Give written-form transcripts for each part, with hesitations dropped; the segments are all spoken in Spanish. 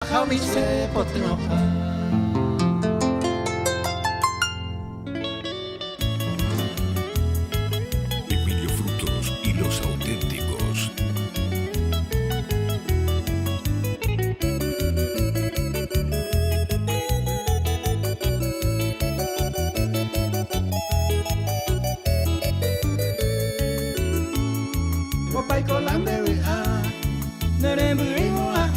how me se potinoja. Emilio Frutos y los auténticos. Popay colande a neremburimu a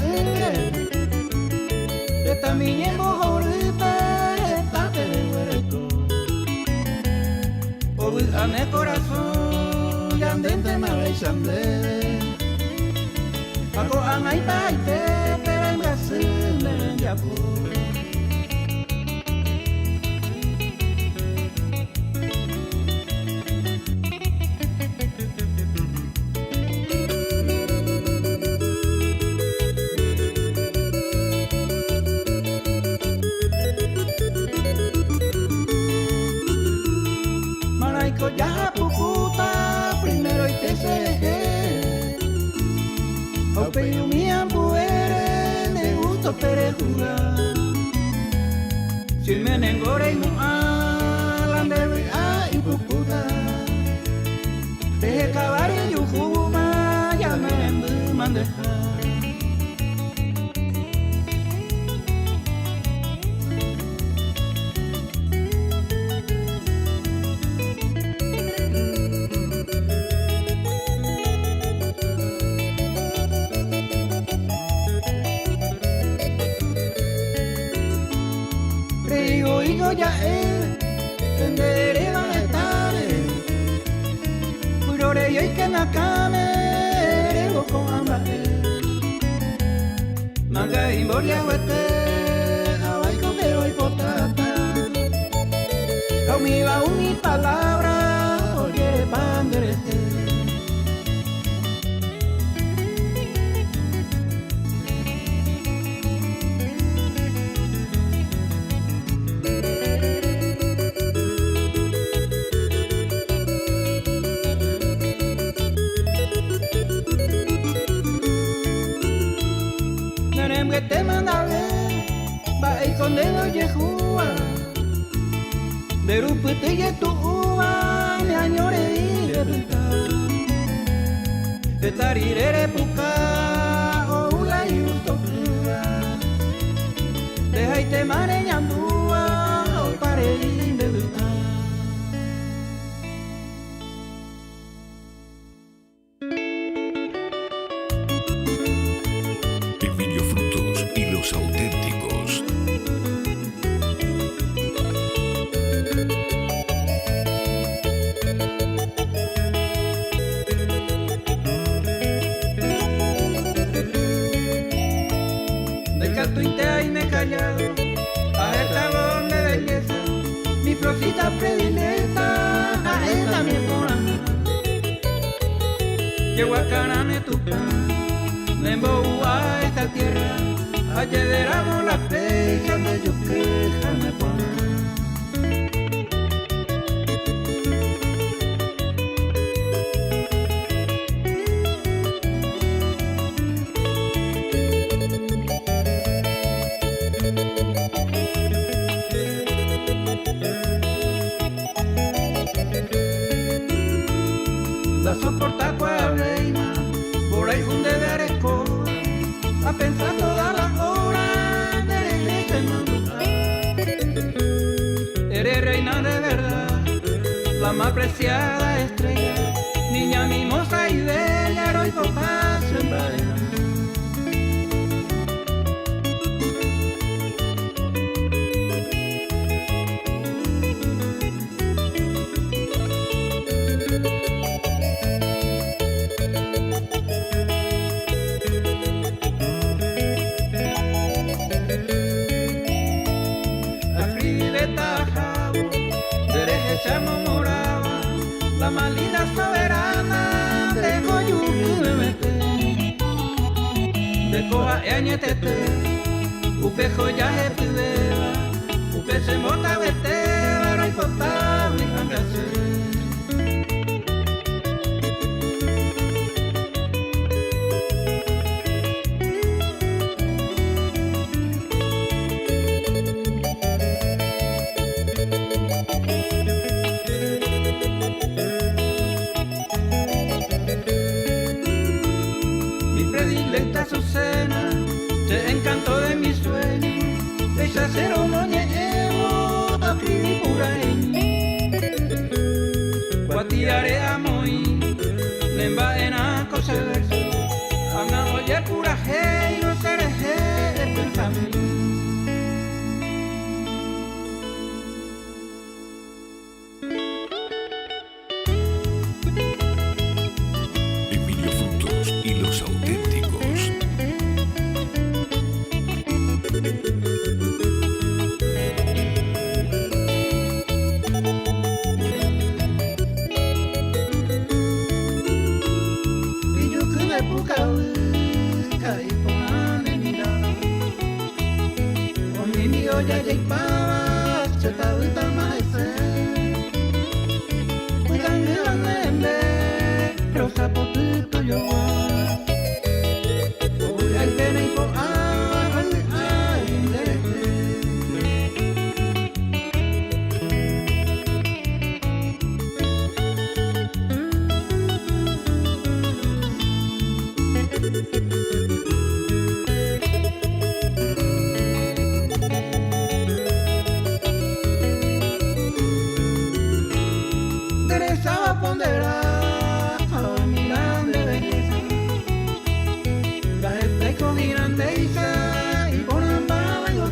esta miñe mojorita esta te devuelto o ane corazón yandente mabechande ako angai baite pero en Brasil nerembiapo. Ya puputa primero y te seje Opeyu mian puere me gusto pere jugar Si me nengore y mua la ndebe a y puputa Deje cabar y yujuma ya me rembu mandeja Hijo ya es, tendere va a estar Purore y que nakame, rego con ambate Manga y moria huete, awai cogeo y potata Caumi va un palabra, oye panderete que te mandale va y condeno yehua de rupete y tu uva me añore y reputa de tarirere puca o ula y utopura deja y te mare ñandua o pare y de duda. Emilio Frutos y los auténticos. Del cartuinte y me he callado a esta voz de belleza mi florcita predilecta a esta mi pona llego a Canane tu pan me embobo a esta tierra a llevaramos las pejas de yuqueja me pone la soporta cual reina por ahí un deber escoba a pensar todas las horas de la iglesia en madrugada. Eres reina de verdad, la más preciada estrella, niña mimosa y bella, heroico paso en vaina. Chamo moraba, la malina soberana de Coyuquemete, de Coa Eñetete, Upe Joya Epideba, Upe Semota Beteba, Roipota, Wicangase. encanto de mi sueño, deshacer uno llevo a escribir puraeño. Guatiare amoy, nemba ena cosa verso, anga oye puraje y no sereje el pensamiento. Ya llevaba, se estaba el amanecer. Cuidan de la nene, rosa potito yo va. Voy al pene y por ay, ponderar a mi grande belleza, la gente con grandeza y por ambas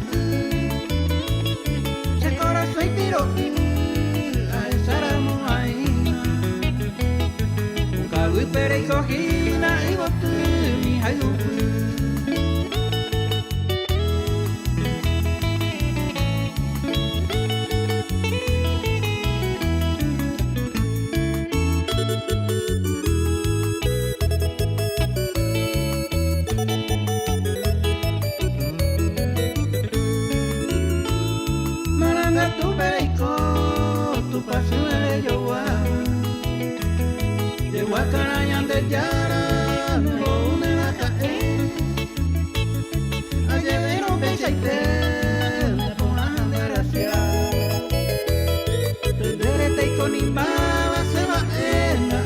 se corazón y tiro a esa ramoaina, un cago y pere y cojina y boté mi hayupi. Tu perico, tu pasión es yo llegó a carañan de Yara, no me va a caer. Ayer no me chaité, me pongan de gracia. Perderete y con imbaba se va en la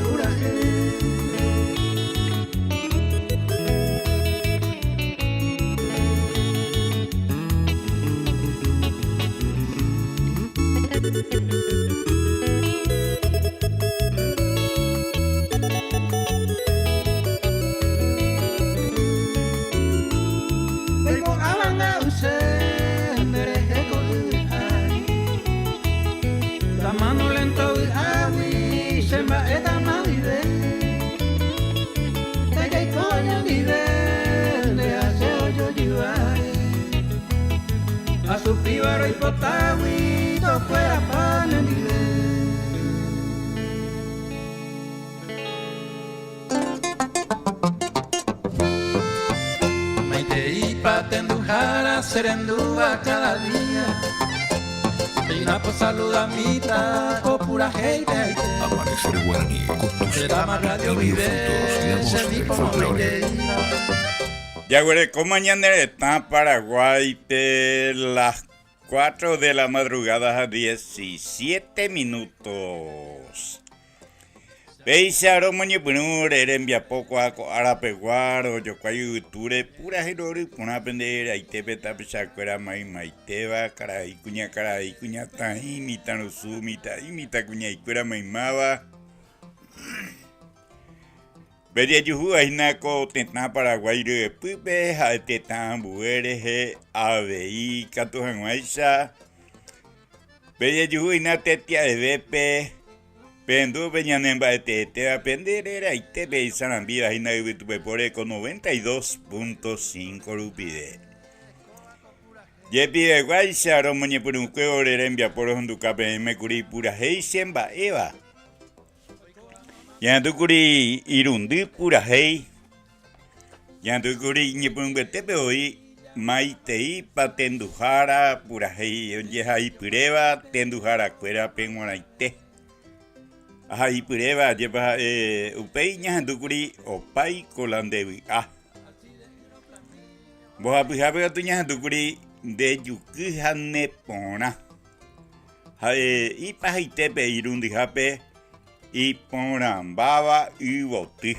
a su píbaro y potagüito fuera pan en mi Maite y patendujara serendúa cada día y una posaludamita o pura gente. Amanecer guaraní con tus radio vive se mi folclore. Ya güey, como mañana está Paraguay de las 4 de la madrugada a 17 minutos. Veis ahora mañana bueno, envía poco a arapeguar o yo cuayo ture pura herori puna aprender ahí te beta pechacuera mai teba caray cuña tahi mita no su mita cuña y cuera mai mava. Vería yuhu ainako tentna Paraguay de pupe ha tetan buere avei kato hanwaisa. Vería yuhu ina tetia de bepe pendo veñanemba te aprender era y te beisan en vida ina tupe por con 92.5 rupide. Yepi de guaisa romoñe por un juego de envia por honduca me curi pura heisemba eva. Yantukuri irundi pura hei. Yantukuri nyepun betepe hoy maitei patendujara pura hei. Onyeha ipureva tendujara cuera penguanaite. Aha ipureva lleva upei yantukuri opai colandevi ah. Boha pijape tu yantukuri de yukihane pona. Ha ipaitepe irundi jape. Y porambaba y boti.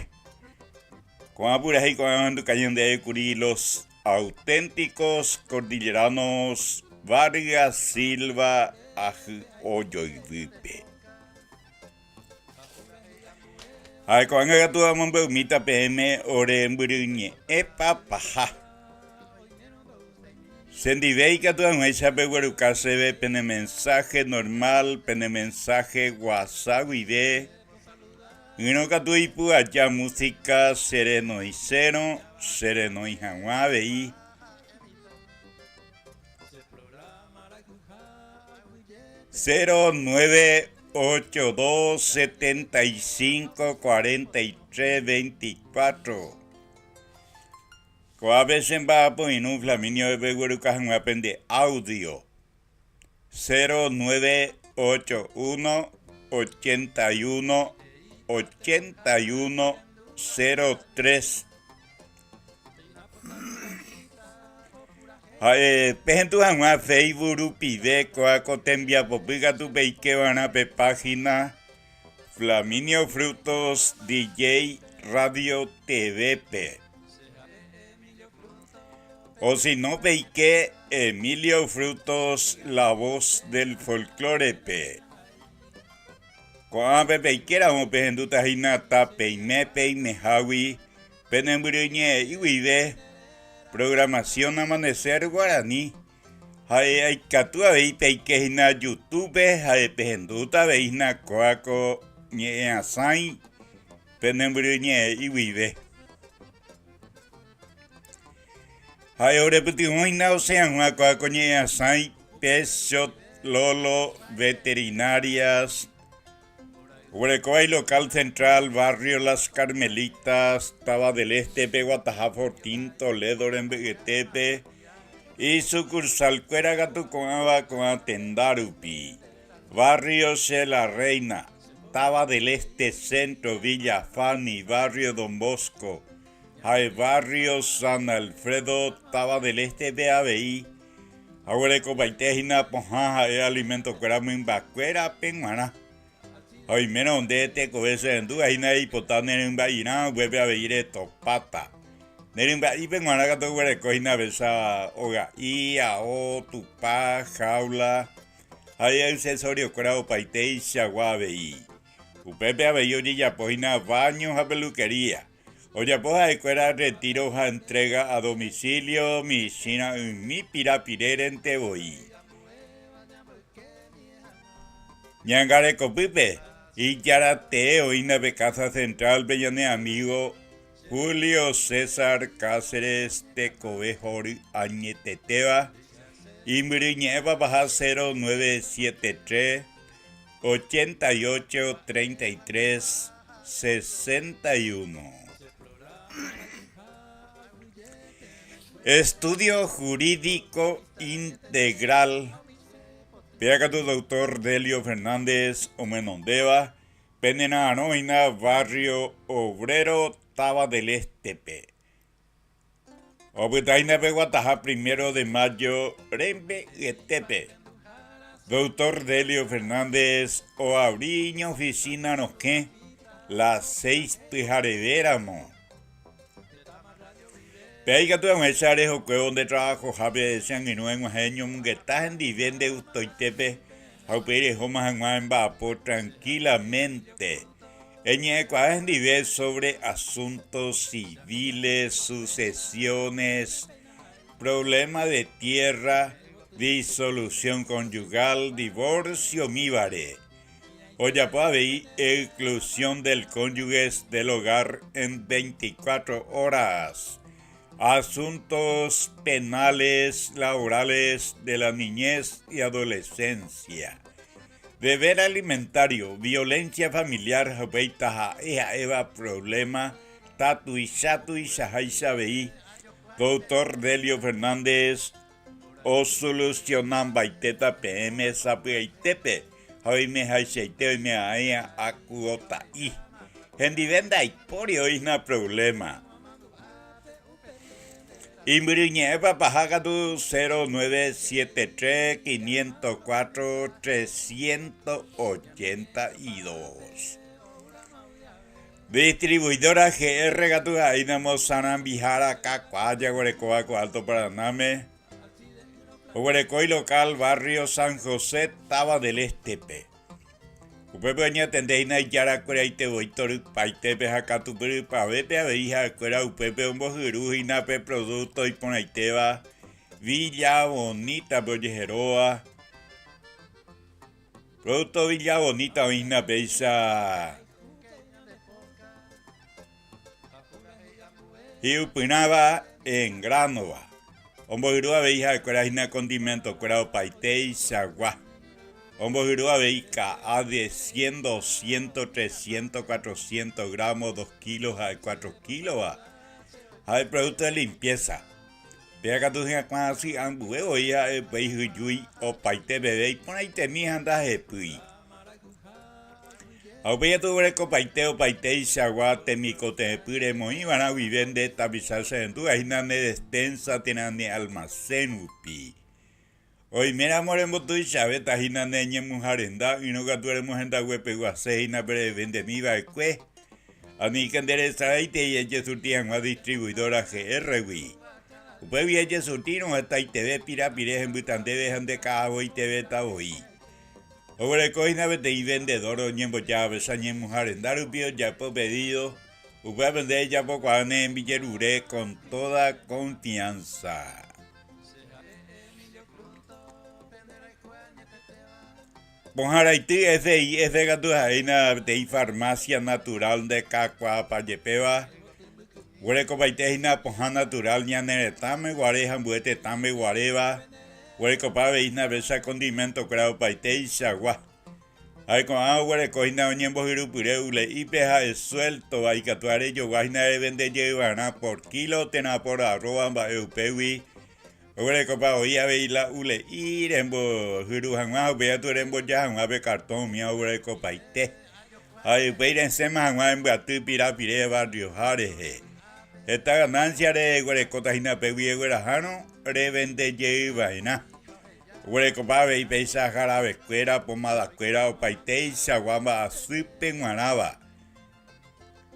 Como apura ahí cuando cañón de curi los auténticos cordilleranos Vargas Silva Aju Oyoivipe. Ay, cuando tu amor mita PM ore mburuñe epa paja. Sendivei que tu amor sabe guarucase pene mensaje normal, pene mensaje WhatsApp y de. Uno que tu ipu allá música sereno y cero, sereno y jamuave y. 0982754324. Coa veces va a poner un flaminio de Beguerucas en aprende audio. 0981818103. Pejen tu hanwa Facebook pide coa cotembia popiga tu peike van a página Flaminio Frutos DJ Radio TVP. O si no peike Emilio Frutos la voz del folclore pe. Coa pepeikera mo pejen tu tajina ta peime hawi penemburuñe y vive. Programación Amanecer Guaraní. Hay catua veis peike na YouTube, hay pejenduta veis na coaco ñe asai, penembruñe y vive. Hay ore putimos na ocean na coaco ñe asai, Peshot Lolo Veterinarias. Huerecoay Local Central, Barrio Las Carmelitas, Taba del Este, Peguataja Fortín, Toledo, Rembeguetepe, y sucursal Cueragatu con Tendarupi, Barrio La Reina, Taba del Este Centro, Villa Fani, Barrio Don Bosco, hay Barrio San Alfredo, Taba del Este, BABI, Huereco Baitejina, Pojaja, Alimento Cueramin, Bacuera, Penguana. Hoy menos donde te conoce en tu ahí no hay potable en un vaina vuelve a ver esto pata. Nerimba y penguana que tu huele coina besa oga y a o tu pa jaula. Hay un accesorio curado paite y chaguabe y. Upepe a bello ya poina baños a peluquería. Oye pues hay cuera retiro a entrega a domicilio mi china mi pirapirere en te voy. Ñangare copipe. Y yarate oína de Casa Central Bellane amigo Julio César Cáceres Tecovejori Añeteteva y Muriñeva baja 0973 88 33 61. Estudio Jurídico Integral. Pega tu doctor Delio Fernández Omenondeva, Penena Anoina, Barrio Obrero, Taba del Estepe. Obutaina Peguataja, 1 de mayo, Rembe Etepe. Doctor Delio Fernández Oabriño, oficina Nosque, las 6 Pijareveramo. Pega tu echar o cuevo de trabajo, Javier de San y no en Eugenio, que estás en divende Ustoitepe, a operar homas en vapor tranquilamente. En cuajen diver sobre asuntos civiles, sucesiones, problemas de tierra, disolución conyugal, divorcio, míbare. Oye, puede haber exclusión del cónyuge del hogar en 24 horas. Asuntos penales, laborales de la niñez y adolescencia. Deber alimentario, violencia familiar, jabeitaja, eva problema, tatu y chatu y shahai sabei. Doctor Delio Fernández, o solucionan baiteta PM sapeitepe, jaime haiseite me aya acuota y. Hendivenda y porio isna problema. Y Muriñeva Pajaga 0973 504 382. Distribuidora GR Gatujaina Mozanan Vijara Cacuaya Guarecoaco Alto Paraname. Guarecoy local barrio San José Taba del Estepe. Upepeña tendeina yara cueraite voitor paitepe Jacatupuri Pavete Aveija cuera Upepe Umbojurujinape producto y ponaiteba Villa Bonita Bollejeroa. Producto Villa Bonita Vina Peisa. Y upinaba en Granova. Ombojurua veija de cuerajina condimento, cuerao paite y sagua. Ombojurua veica a de 100, 200, 300, 400 gramos, 2 kilos a 4 kilos. Hay producto de limpieza. Vea que tú tienes así, ambueo ya veijuyui o paite bebé y pon ahí tenías andas de pui. Aupea tu breco paiteo y sagua temico te pure moi van a vivir de tapizarse en tu ajina de despensa tienen de almacén upi. Hoy mira moremos tu y sabe tajina de ñe mujarenda y no que tú eres mujenda huepe guaseina pero vende mi baecue. A mí que endereza ahí te y ella surtían a distribuidora GR wi. Upe vi ella surtino hasta y te ve pirapires en butan de dejan de cabo y te ve taboí. Obre coina vete y vendedor o ñembo ya besa ñem mujer darupio ya por pedido. Upa vender ya por cuane en Villerure con toda confianza. Ponjar Haití es de Gatujaina de farmacia natural de Cacua Payepeva. Hueco paitejina ponja natural ñanere tame guareja buete tame guareva. Hueco paveina besa condimento creo paite y sagua. Hay con agua de coina oñembo jirupureule y peja es suelto. Hay que atuare yo guaina de vende llevana por kilo tena por arroba ba eupewi. Hueco pa oía veila ule irembo jirujanwa vea tu rembo yajanwa be cartón mia hueco paite. Hay peiren sema janwa en batu pirapire barrio jareje. Esta ganancia de hueco tajina pewi huerajano. Revende llevaina. Hueco pave y peisa jarabe cuera, pomada cuera o paite y saguamba azupe guanaba.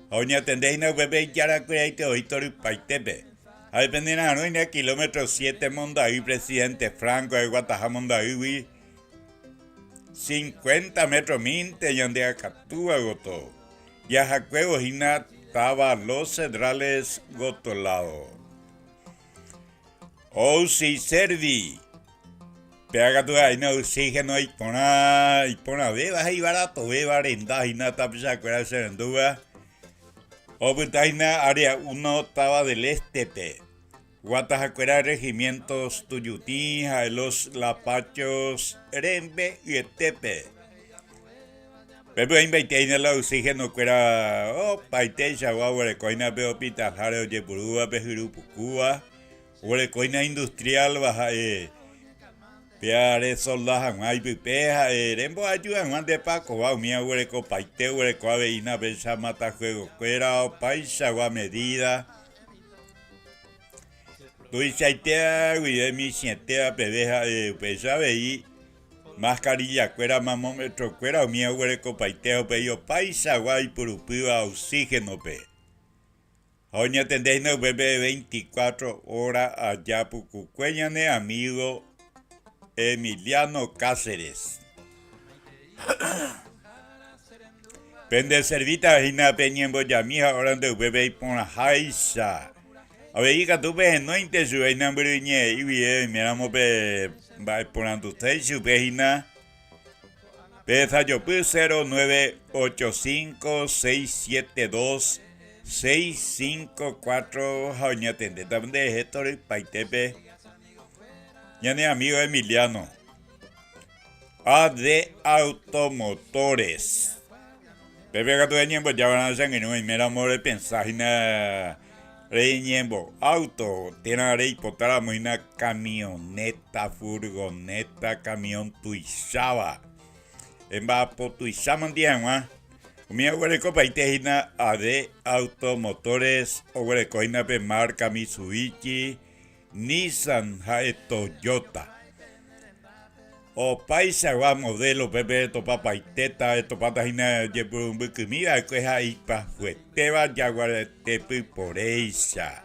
Oña tendeina bebé yara cuera y te oitor paitepe. Hay pendina no en el kilómetro 7 Mondaí, presidente Franco de Guataja Mondaí. 50 metros minte y ande a Catúa goto. Y a Jacuego Gina estaba los cedrales gotolado. O si serví. Pega tu ahí no oxígeno y pona beba y barato beba arenda y nada tapisa cuera serendúa. O putaina área 1 estaba del Estepe. Guatajacuera regimientos Tuyutí, los Lapachos, Rembe y Estepe. Pepe inviteina la oxígeno cuera paite chagua coina pe hospital jare oye purúa pe jirupucúa. Huecoina industrial baja peare soldajan hay pipeja rembo ayudan man de paco va mía hueco paite hueco aveina besa mata juego cuera o paisa va medida tu isaitea de mi sientea pedeja pesa veí mascarilla cuera mamómetro cuera o mía hueco paiteo peyo paisa va y purupiva oxígeno pe. Oña tendéis no bebé 24 horas allá pucucueñane amigo Emiliano Cáceres. Pende servita hina peñembo ya mija orando bebé y pon jaisa. A ver, hija, tú ves, no intesue na bruñe y bien, miramos pe va ponando usted su pejina. Pesa yo pues 0985 654 jaña tende también de esto paitepe. Ya ni amigo Emiliano. AD Automotores. Pepe gato de ñembo ya van a hacer que no me mera more pensagina rey ñembo auto tiene rey potara una camioneta furgoneta camión tuizaba. En va po tuizama un día más. Mi hueco paitejina AD Automotores o hueco pe marca Mitsubishi, Nissan, Toyota. O paisa wa modelo pepe topa paiteta topata hina jepurumbu comida que ahí pa fueteba jaguar tepi poreisa.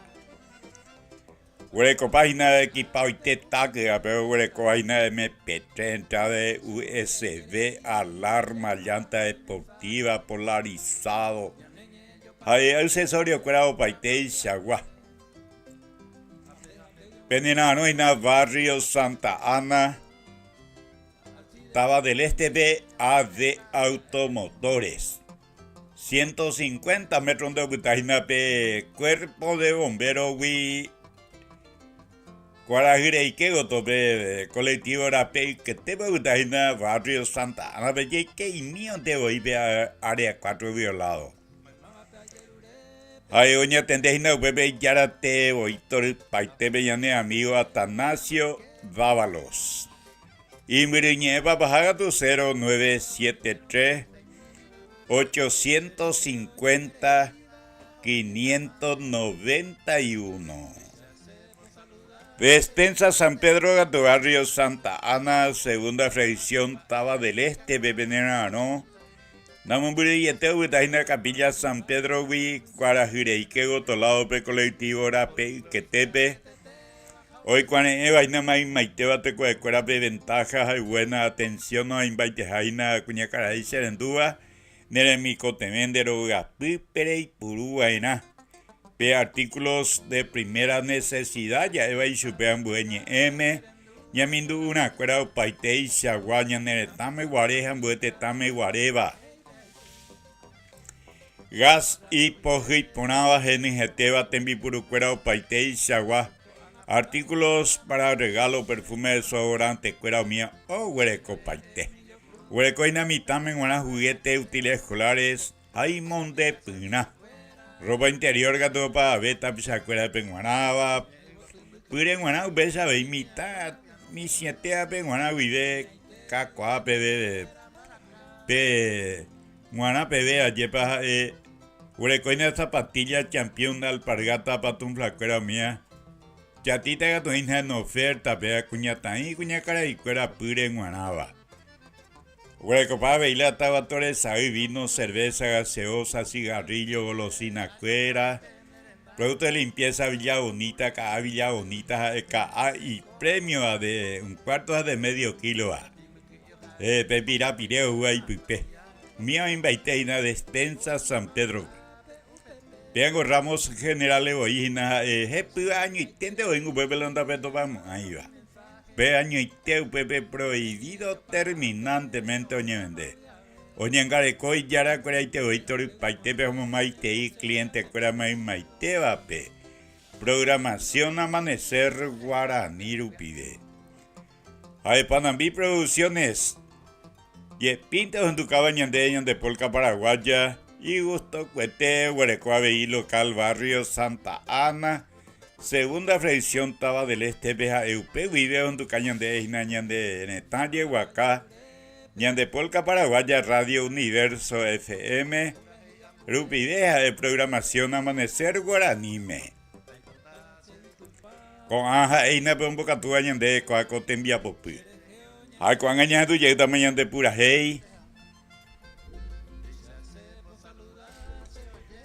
Hueco página de equipado y teta, pero hueco página de MP3, entrada de USB, alarma, llanta deportiva, polarizado. Hay accesorio curado paiteisa, agua. Penenano en el barrio Santa Ana. Estaba del este BAD Automotores. 150 metros de Butagina pe cuerpo de bombero wi Guarajire y que gotope colectivo rape que te Butagina barrio Santa Ana pe que y mío te voy a área 4 violado. Ay oña tendejina bebé yarate voy tor paite bellane amigo Atanasio Dávalos. Y Miriñeva bajaga tu 0973 850 591. Despensa San Pedro de barrio Santa Ana, segunda fracción Taba del Este, Bebenenano. Namumburiete Utaina Capilla San Pedro Wi, Cuarajireiquego, Tolado Pe Colectivo Rape, Quetepe. Hoy cuando vaina mai maiteba te cuera de ventajas y buena atención no invite jaina cuña caray serendúa nere mi cotemendero gapi pere y puruaina pe artículos de primera necesidad ya eva y supean bueñe m ya mindu una cuera paite y chaguaña nere tame guareja buete tame guareva gas y poji ponaba geneteba tembi puru cuera paite y chagua. Artículos para regalo, perfume, desodorante, cuera mía o huereco paite. Huereco inamitame en una juguete útiles escolares, Aimon de Pina. Ropa interior gato para beta, pisacuera penguanaba. Pure guana besa ve mitad. Mi siete a penguana vive cacua pede. Pe guana pede ayer para huereco ina zapatilla champion de alpargata para un flacuera mía. Chatita gato en oferta, pega cuñata y cuña cara y cuera pure en guanaba. Hueco para bailar tabatores, sabe vino, cerveza, gaseosa, cigarrillo, golosina, cuera. Producto de limpieza Villa Bonita, cada Villa Bonita, y premio de un cuarto de medio kilo. Pepira, pireo, y pipe. Mía invité en la despensa San Pedro. Tengo Ramos General Egoína, año y tente oingo pepe londa peto vamos, ahí va. Pe año y teu pepe prohibido terminantemente oñende. Oñengare coi yara cuera y te oitor paite pe como maite y cliente cuera maite va pe. Programación Amanecer Guaraní Rupide. Hay Panambí Producciones. Y pinta en tu cabaña de Polca Paraguaya. Y gusto cuete, huerecoa y local barrio Santa Ana, segunda fracción Taba del Este, Beja Eupe, vive en tu cañón de Ñande Netalle, Huacá, Ñande Polca Paraguaya, Radio Universo FM, Rupideja de programación Amanecer Guaranime. Con Aja Eina Pombocatúa Ñande Coaco Tembia Popi. Ay, con Aña tu llega mañana de pura hey.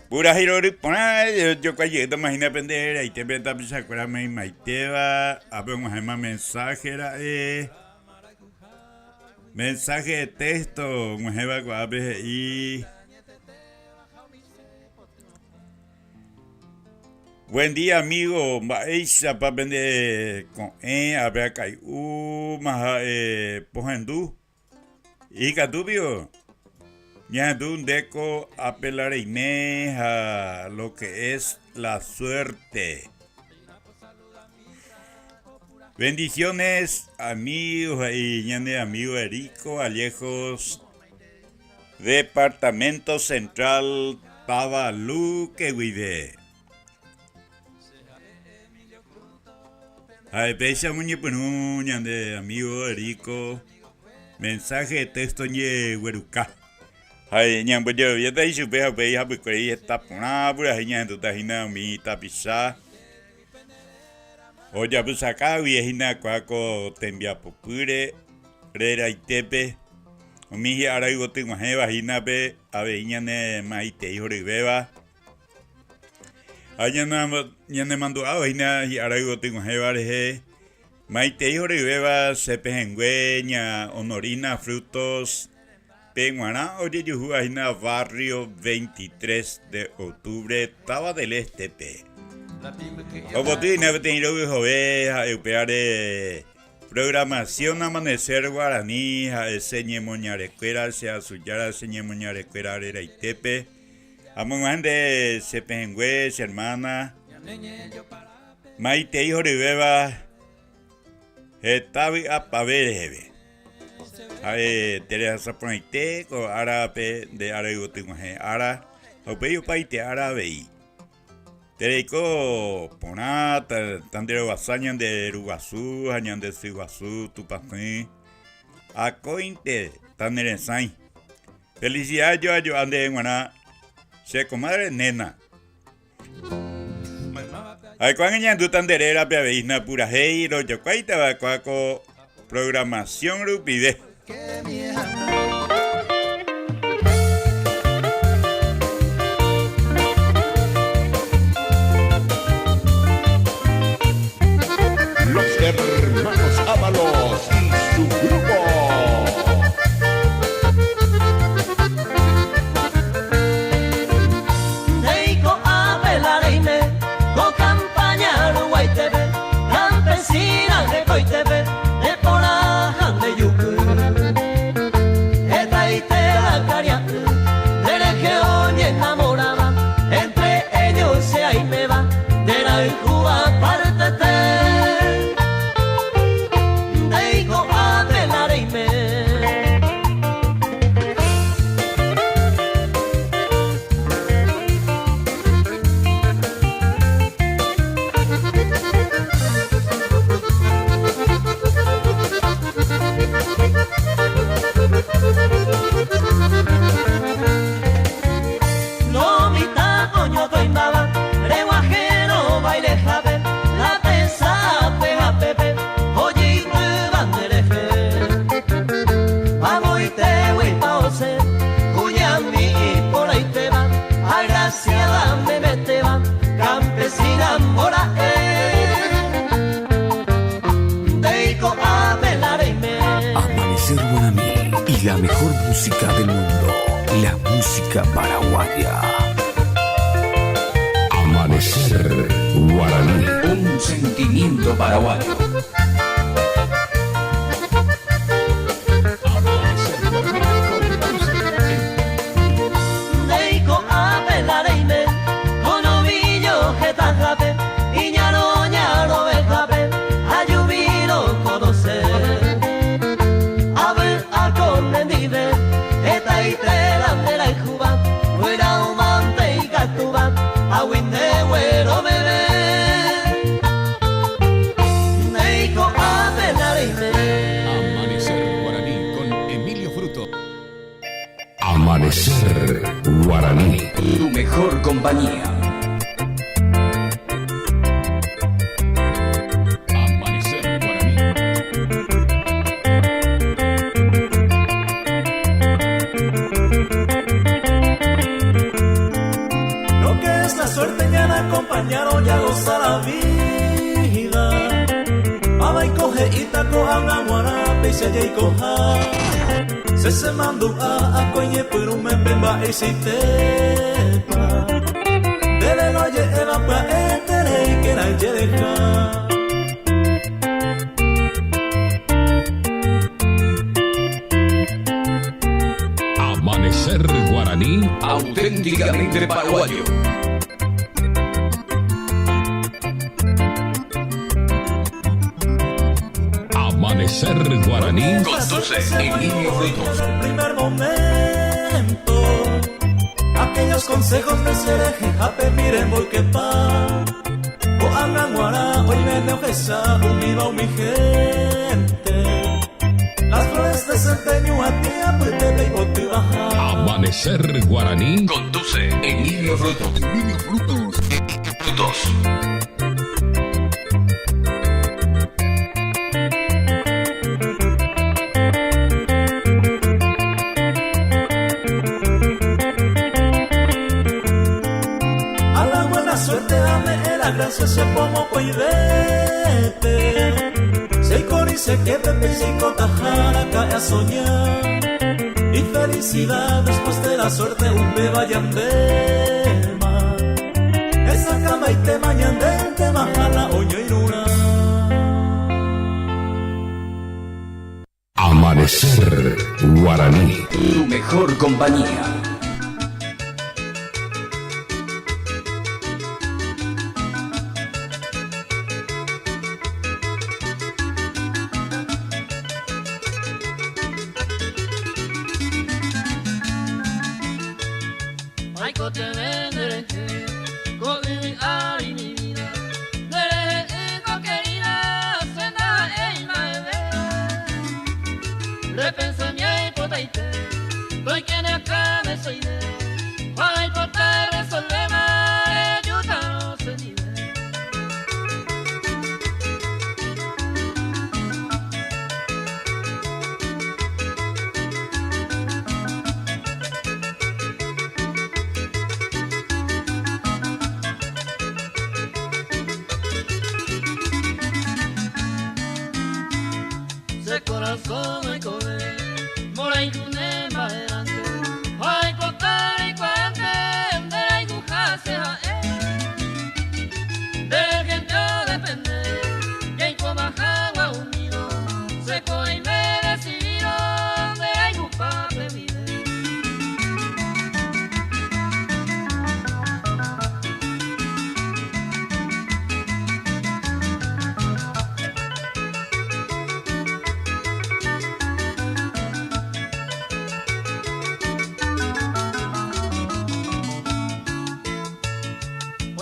Pura hirori pona yo calle de imagina pendera y te beta pisa cuera me maiteba ape un gema mensaje era mensaje de texto un gema guape y buen día amigo maísa pa vender con ape acá maja pojendu y catubio. Ya un deco apelarme a lo que es la suerte. Bendiciones amigos y amigo Erico Allejos, Departamento Central Tabalú que vive. Ay, pesa muñe penu de amigo Erico, mensaje de texto ñe hueruca. Hay ñan pues yo ya te hice peja peja pues que ahí está pona pura ñan tu tajina mi tapisa. O ya pues acá viejina cuaco te envía popure rera itepe omihi araigote guajeva hinape aveiñane maite hijo ribeba ñane manduado hina hi araigote guajeva reje maite hijo ribeba sepejengue ña Honorina Frutos Penguaná oye yuhu hina barrio 23 de octubre Taba del Estepe Obotina betenido jove a eupeare programación Amanecer Guaraní a señe moñarecuera sea suyara señe moñarecuera era itepe amongande sepengue hermana maite hijo ribeba etabi apavere Teresa Saponaite ko arape de arayotingue ara opeyo paite arabe Tereiko ponata tandero basañan de Ruguazú, hañan de Siguazú, Tupapín, acointe tanerensain. Felicidad yo ande en Guaná, se comadre nena. Ay cuan ñandu tanderera peaveisna pura heiro, yo cuaita va cuaco programación rupide. Hermanos Ábalos y su grupo. Deiko abelareime, go campaña ruaitebe, campesina de coitebe, de polajan de yuku. Eta itera caria, de oye enamorada, entre ellos se ahí me va, de la Cuba partete. No mita coño toimbaba, reguajero baile jabe, la pesa pega pepe, oye y tu bandereje. Vamos y te voy pa' ose, cuya mi por ahí te va, agraciada me mete va, campesina mora Deiko abelareime. Amanecer Guaraní y la mejor música del mundo, la música paraguaya. Amanecer Guaraní, un sentimiento paraguayo. Deiko abelareime, konobillo jetajape, iñaro ñaro bejape, ayubiro kodose. Abe akonendibe, eta itera mera ikuba, fuera umante y gatuba, aguinde güero bebé. Deiko abelareime. Amanecer Guaraní con Emilio Fruto. Amanecer Guaraní, tu mejor compañía. Amanecer Guaraní. Lo que es la suerte ya la acompañaron, ya goza la vida. Baba y coge y taco habla guarape y se y coja. Se mandó a coñe pero me pemba y si tepa. Dele no ye el apa entere y que la yereja. Amanecer Guaraní, auténticamente paraguayo. Amanecer Guaraní, conduce Emilio Frutos. El primer momento, aquellos consejos de Cereje, jape, miren, voy que pa. O angan guará, hoy me neojesa, univa mi gente. Las flores desempeño a ti, a puede y bote baja. Amanecer Guaraní, conduce Emilio Frutos. Emilio Frutos. Frutos. se pomo coidete. Sei corice que pepe y cotajara cae a soñar. Y felicidad después de la suerte un beba yandema. Esa cama y te mañandente majala oño y luna. Amanecer Guaraní. Tu mejor compañía. Ay, cote vendere, comi ari mi vida, dere querida, senda ei maeve. Repenso mi ay potaite, doy que ne acá me soy de, ay potar resolve más, yo no se vive. Se corazón y comer, mora y cune adelante, ay cotar y cuante, de y dujase a de gente depende, que coma agua unido, se coi me decidido, de ay pape vive.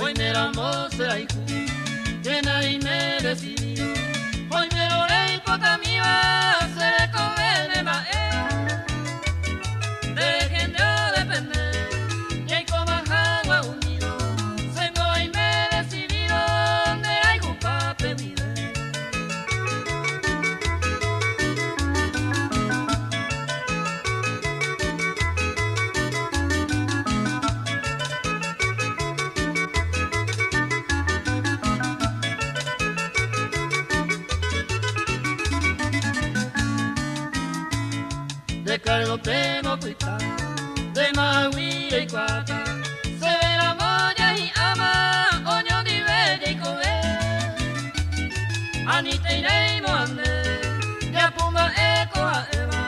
Hoy me éramos será hijo, que nadie me decidió. Hoy me lo rey cota mía, se le conviene más. De gente depende, y hay como agua unido. Se no hay me decidido, de hay un pape vive. De cargo tengo cuita, de mahuira y cuata, se ve la moya y ama, oño di bella y cobe. Anita irei moande, ya puma eco a eva,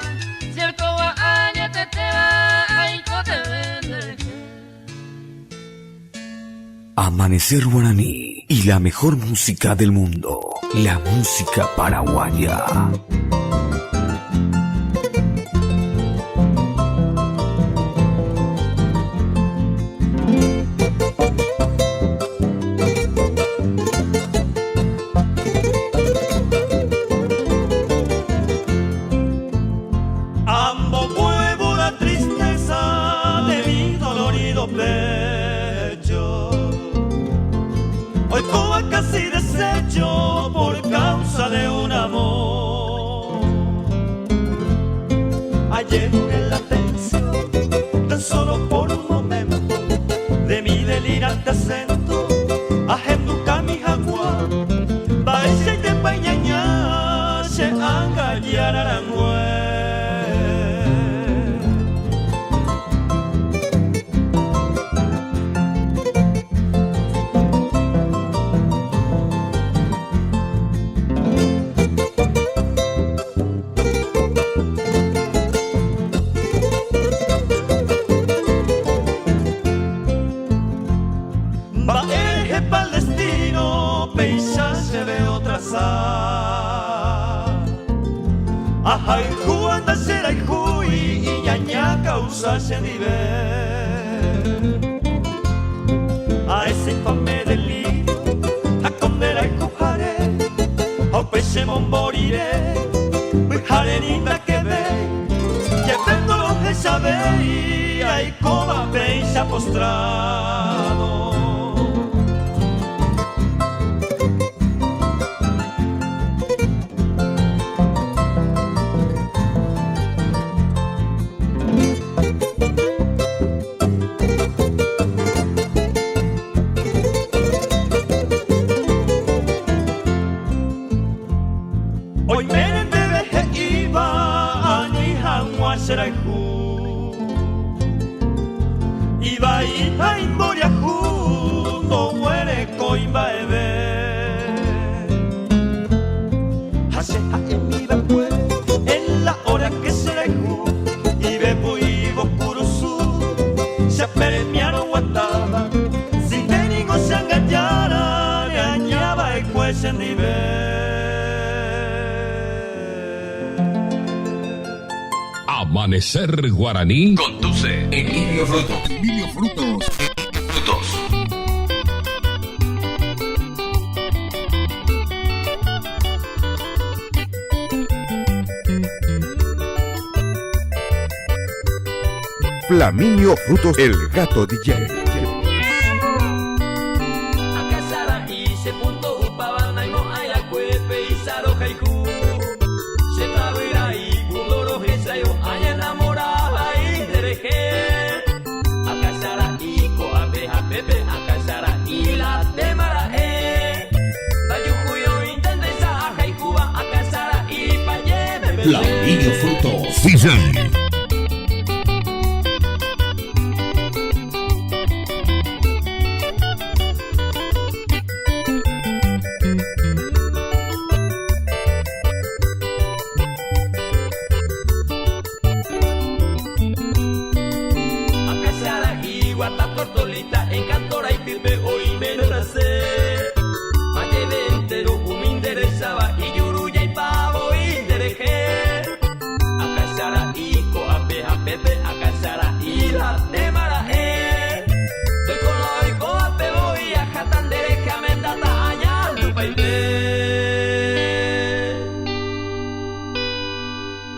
cierto a añe te va, ay cote vende. Amanecer Guaraní y la mejor música del mundo, la música paraguaya. Ambos muevo la tristeza de mi dolorido pecho. Hoy como casi deshecho por causa de un amor. Ayer en la atención, tan solo por un momento, de mi delirante acento, ajenduca mi jagua, baile de pañaña, se angallar a la muerte. Baeje pa'l destino, paisaje veo trazar. Ajá, y Juanda será y Juy, y ñaña causa se nivel. A ese infame delirio, a condena y cujaré, a un peche moriré, jarenita que ve, que vendo los de saber, y hay coma peisa postrado. Hoy me debe iba ni hangwa serai hu. Iba ita imboria hu no huele coimba ebe. Hace a mi bapue en la hora que serai hu. Ibe bui bokurusu se premiaron guataba. Si tenigo se engañara le añaba el juez en nivel. Amanecer Guaraní. Conduce Emilio Frutos. Emilio Frutos. Flaminio Frutos, el gato DJ. Akasara ise punto upabana imo aya kuepe isaro haiku. Se tabira y kudoro hesayo aya enamorada y dereje. Akasara y koabeja pepe akasara y la temara Tayukuyo intendesa haikuba akasara y payeme. Flaminio Frutos. DJ.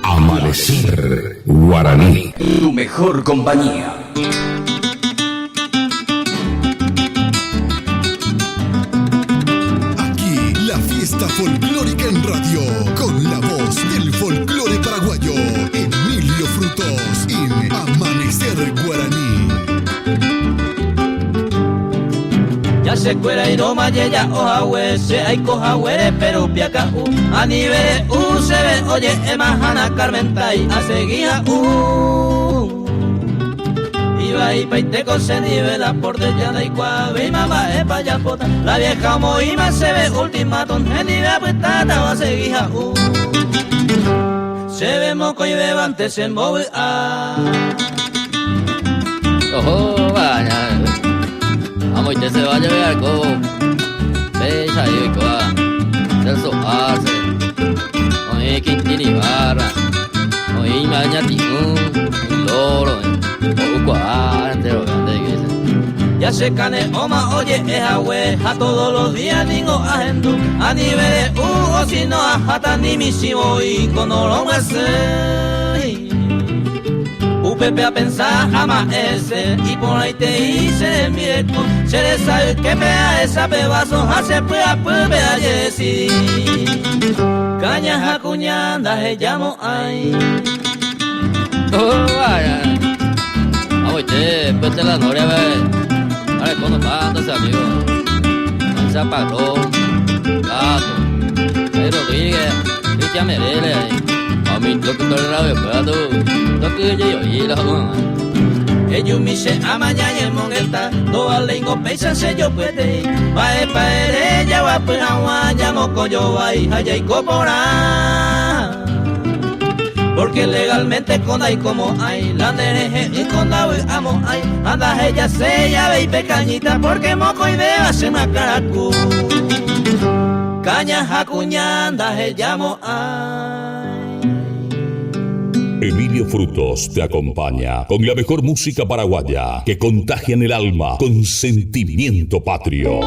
Amanecer Guaraní. Tu mejor compañía. Aquí la fiesta folclórica en radio, con la voz del folclore paraguayo, Emilio Frutos, en Amanecer Guaraní. Ya se cuera y no ya ojawe, se hay cojahuere, pero piaca a nivel se ve, oye, emahana carmentai, a seguía Iba y paiteco se nivela por dellana y cuave y mamá es payapota. La vieja moima se ve ultimatum, en nivel puestata va a seguir se ve moco y bebante se mueve Ojo, vaya. Vamos, usted se va a llevar algo. Fecha y coa. Celso Arce. Oye, Quintini Barra. Oye, Maña Ticún. Loro. O cuá, entero grande que dice. Ya se cane oma, oye, es agüe. A todos los días ningo agendo. A nivel o si no a jata ni misimo y con oro Pepe a pensar jamás ese y por ahí te hice mi eco se le sabe que me da esa pedazo hace prueba puebe a Jessy cañas acuñandas se llamo ahí oh vaya vamos usted pete la noria ve ahora cuando mándase amigo Mancha Parrón Gato Jay Rodríguez Cristian Merele a mi toque todo el radio puedo toque yo y la mamá ellos me dicen a mañana en moneta no vale ingo pesa se yo puede va a paer ella va a pura llamo coyo va y allá y copora porque legalmente con ahí como hay la nereje y con la amo hay anda ella se llave y pecañita porque moco y beba se me acaracu cañas acuñandas se llamo ay. Emilio Frutos te acompaña con la mejor música paraguaya que contagia en el alma con sentimiento patrio.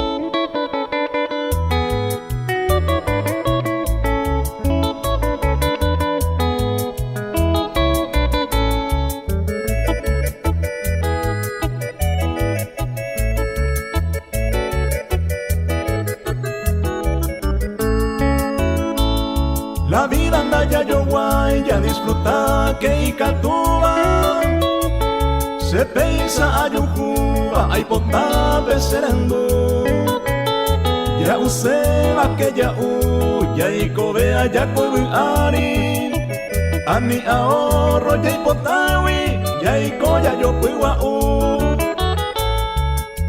La vida anda ya yo guay, ya disfruta que icatuba. Se pensa a yujuba, ay ponta becerando. ya useba que ya ya y cobea ya ari ani ahorro ya potawi ya y coya yo puigua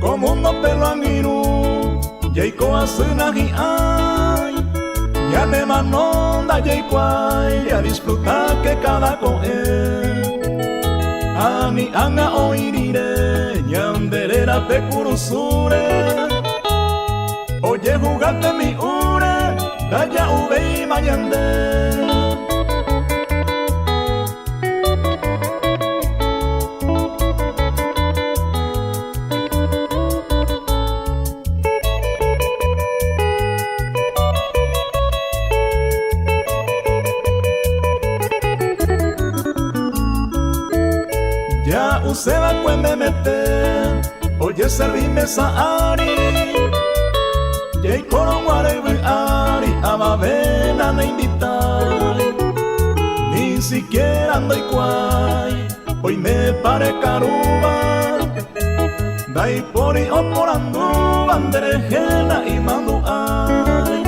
como un pelo angiru ya y coa sunagi ay ya me manonda ya y cuay ya disfrutar que cada coe ani anga oirire ñanderera pecurusure oye jugate mi ure daya ube y mañande. Ya useba cuende meter oye servime sa ari Jay coro guarebe ari amavena me invitar ni siquiera ando igual hoy me pare caruba dai pori oporando banderejena y mando ay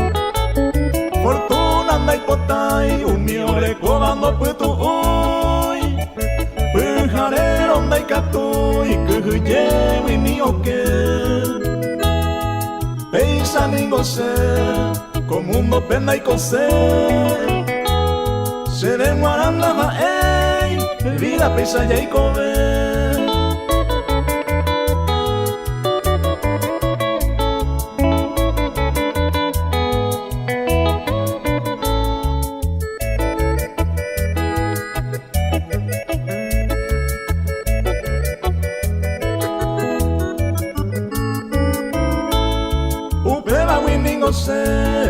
fortuna dai potai un miore cobando puto hoy pujarero dai catu y que lleve mi oque Peisa ningo se, como un pena y cose Se de guaranda va vida peisa ya y come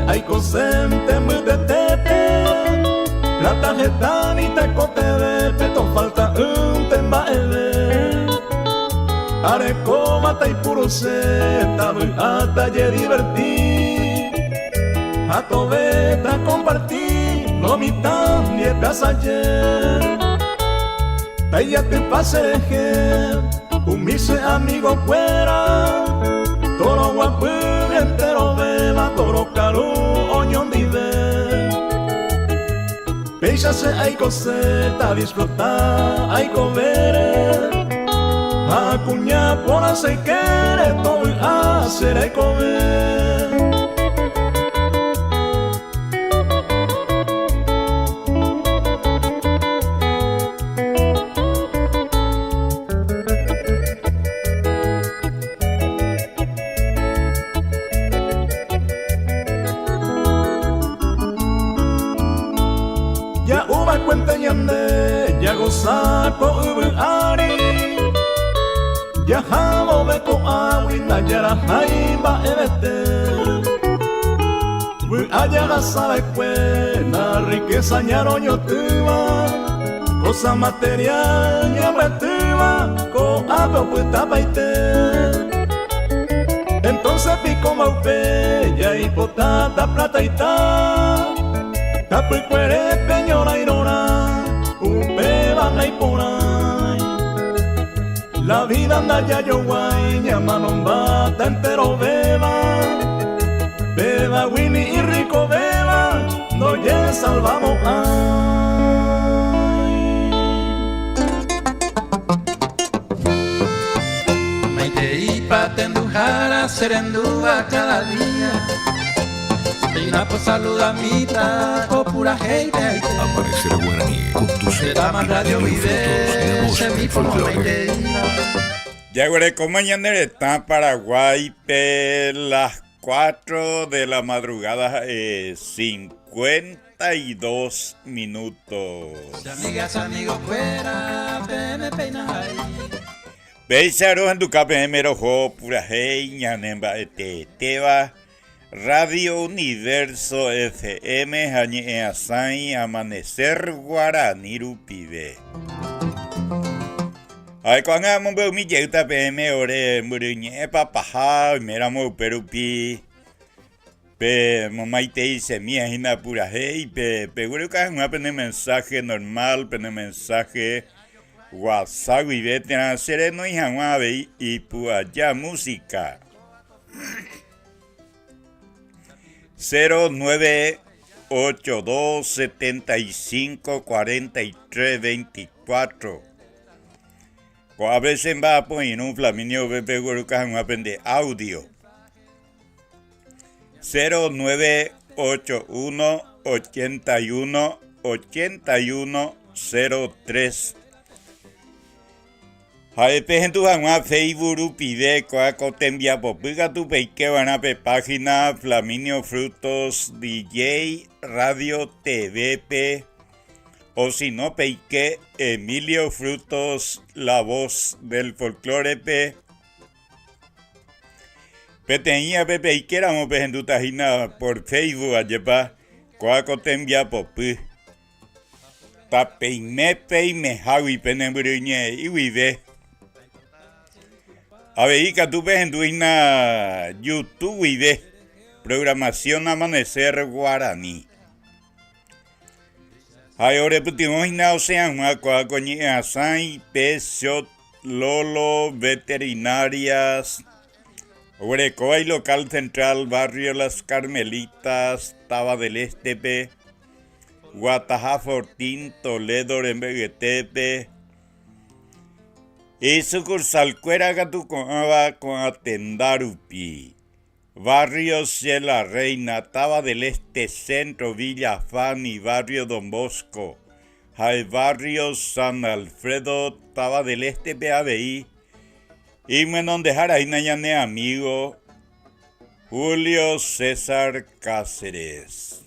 Hay consente muy de tete Plata getani te cote de peto falta un temba eve Areco mata y puro se tabu hasta ye divertir A tobeta compartir lo mitad ni el ayer Taya te paseje un mise amigo fuera Toro guapu entero beba Toro caro oñón dive Peisa se hay coseta disfrutar hay comer Acuña por hacer querer todo hacer hay comer Ya gozako ari Ya jabo beko awi na yara haimba ebete Aya gasabe kwe na riqueza ñaroño tuba Cosa material ñambe tuba Ko abe puta baite Entonces pico maupe Ya hipotata plata y ta Tapu cuere peñora irona y por ahí la vida anda ya yo guay llamaron bata entero beba beba Winnie y rico beba no ya salvamos ay Maite y patendujara serendúa cada día Reina pues saluda mita o pura gente Amanecer guaraní con tu Dama Radio Vive se mi folclore Ya güey, como mañana está Paraguay pe las 4 de la madrugada 52 minutos. Amigas, amigos fuera, me peinas ahí. Beisaro en tu KPM rojo pura hey ñanemba teba Radio Universo FM hañe asai amanecer guaraní rupibe. Ay cuando me veo mi yeuta PM ore muriñe papaja mera mo perupi pe mamá te dice mi hina pura hey pe seguro que no pone mensaje normal pone mensaje WhatsApp y vete a hacer no hija y pues ya música 0982754324. A veces va a poner un flaminio Pepe Guarucas en un aprende audio. 0981818103. Jaepe en tu a Facebook pide coaco te envía popiga tu peike van a página Flaminio Frutos DJ Radio TVP o si no peike Emilio Frutos la voz del folclore pe tenía pepe y queramos en tu página por Facebook ayepa coaco te envía popi ta peime javi penembriñe y vive. A ver, que tú ves en tu YouTube y ves programación Amanecer Guaraní. Ahora putimos o sea, una coña asai, peso, lolo, veterinarias, Orecoa y local central, barrio Las Carmelitas, Taba del Estepe, Guatajá Fortín, Toledo, Rembeguetepe. Y sucursal Cuera Gatucoaba con Atendarupi. Barrios de la Reina, Taba del Este, Centro, Villa Fani, Barrio Don Bosco. Hay Barrio San Alfredo, Taba del Este, PABI. Y me non dejar ahí nañane amigo Julio César Cáceres.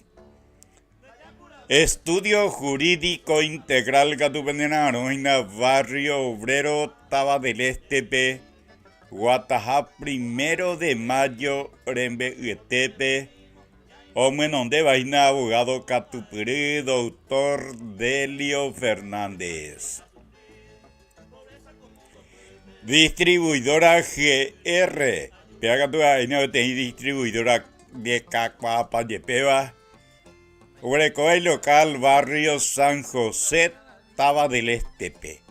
Estudio Jurídico Integral Gatupendenaroina, Barrio Obrero, Taba del Estepe, Guatajá, 1 de Mayo, Rembeguetepe, Omenonde Vaina, abogado Catupiri, doctor Delio Fernández. Distribuidora GR, Peagatua, distribuidora de Cacuapa, Yepeba. Orecoa y local, barrio San José, Taba del Estepe.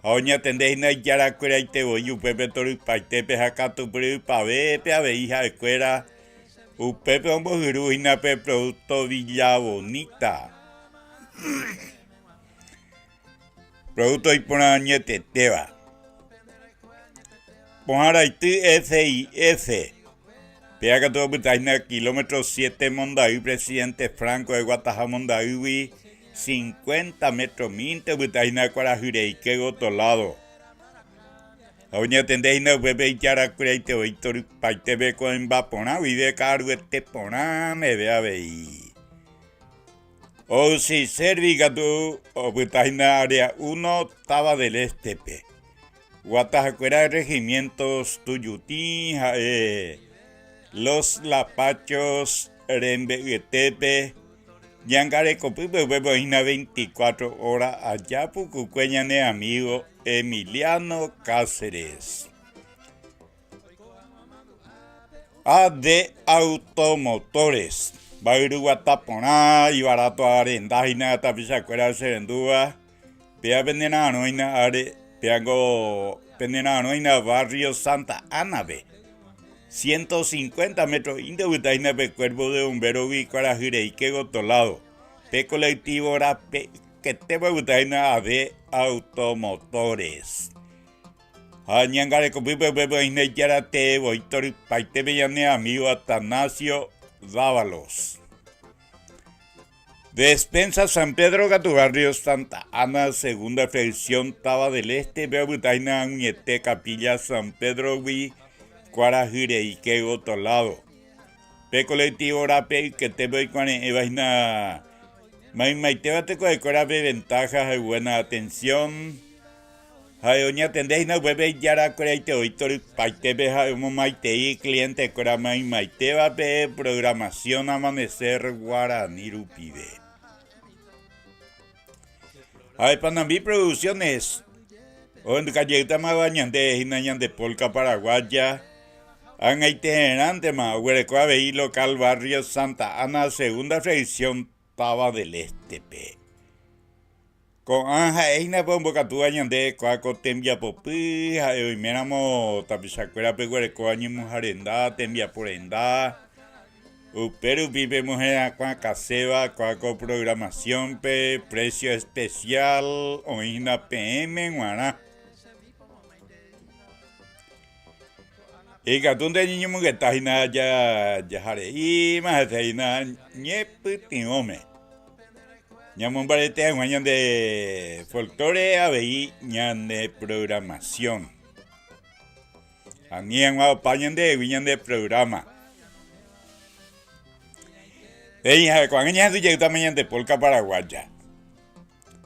Oña tendéis na yaracuera y te voy upepe toru paitepe jacatu pru pavepe ave hija de cuera upepe ombo juruina pe producto Villa Bonita. Producto y pona ñete teba. Ponjara y FIF. Pega todo Butaina, kilómetro 7 Mondaí, presidente Franco de Guatajá Mondaí, 50 metros minte Butaina Cuarajirei, Gotolado. Oña tendeina bebe y yaracurea y te voy a paitebe con vapona, vive caro este pona, me vea veí. O si serviga tu, o Butaina área 1, Taba del Estepe. Guatajá Cuera regimientos Tuyutín, Los Lapachos, Rembeguetepe, Yangare Copipe, Beboina 24 horas allá, Pucucueñane amigo Emiliano Cáceres. AD Automotores, Bairuguataponá y barato arendajina, tapizacuera serendúa, Pea Pendena Noina Are, Peago Pendena Noina, barrio Santa Ana B. 150 metros Indebutaina pe cuerpo de bombero y Cuarajirei que Gotolado. Pe colectivo era que te butaina AD Automotores. Añangare copipe pepe ineyara te voitori paite bellane amigo Atanasio Dávalos. Despensa San Pedro Gatubarrio Santa Ana, segunda flexión Taba del Este, Bebutaina Añete Capilla San Pedro vi Cuarajirei que Gotolado. Pe colectivo rape que te voy con vaina. Maiteba te coecora ventajas de buena atención. Hay oña tendéis na bebe yara cora y te hoy tor paitebe ha mo maitei cliente cora maiteba pe programación Amanecer Guaraní Rupibe. Hay Panambi Producciones. O en Cayeta Mabañande Hinañan de Polca Paraguaya. Han itinerante ma Huerecoa veí local barrio Santa Ana, segunda flexión Taba del Estepe. Con anja eina bombo catuañan de coaco tembia popi, hoy miramos tapizacuera pe Huerecoa ñimus arenda, tembia porenda. Pero vivimos en Caseba, con programación, precio especial, o en la PM, guaná. Y catún de niño que está ahí nada ya haré, más ahí nada, ñeputiome. Ñamón barete, guañan de folclore, aveí, ñan de programación. A mí en guapañan de programa. Cuando ya tú llegas mañana de polka paraguaya.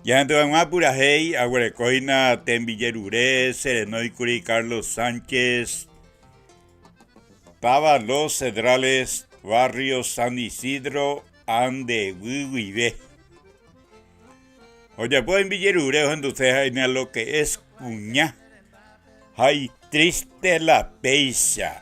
Ya entonces en Apura Hey, Aguarecoina, Tembilleruré, Serenoy Curi, Carlos Sánchez, Taba Los Cedrales, Barrio San Isidro, Ande Huihuibé. Oye, pues en Villeruré, entonces hay lo que es cuña. Ay, triste la peisa.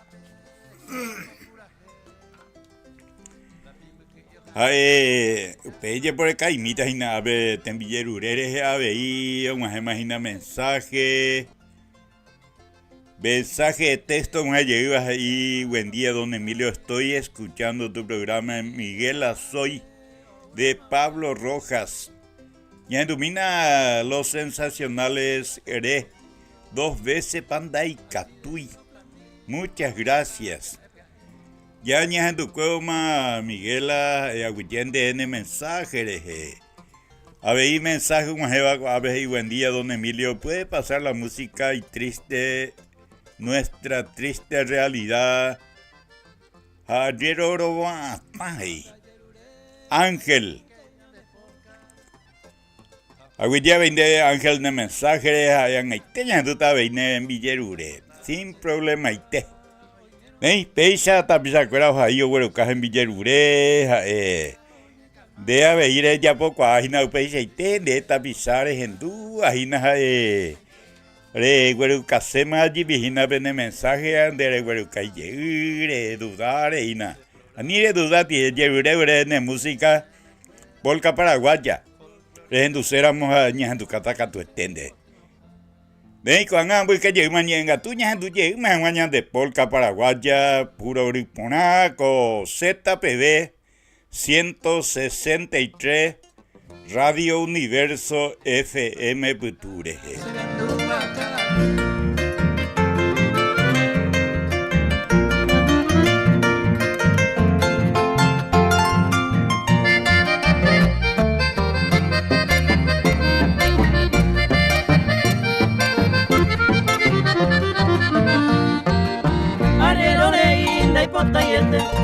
Usted por acá imita y nada, te envillerurere a ver, imagina mensaje de texto, me llevas ahí, buen día, don Emilio, estoy escuchando tu programa en Miguel Azoy de Pablo Rojas. Ya domina los sensacionales, Eré, 2 veces Panda y Catuy. Muchas gracias. Ya en tu coma, Miguela, agüillende en mensaje, a ver, mensaje, a ver, buen día, don Emilio, puede pasar la música y triste, nuestra triste realidad. Ayer oro Ángel. Agüilla vende Ángel de mensaje, hayan aiteña, tú ta veine en Villerure, sin problema aite. Peisa tapisa cuera ahí o bueno caja en Villerure de a ver ya poco ajina peisa y de tapizar en du ajina bueno casema allí vigina vende mensaje de bueno calle dudar y na ani de dudar tiene Villerure de música polka paraguaya inducéramos a ñajandu cataka tu estende. Ven con ambos que llegan mañana, tú ya mañana de polka paraguaya, puro riponaco, ZPB 163, Radio Universo FM Puture.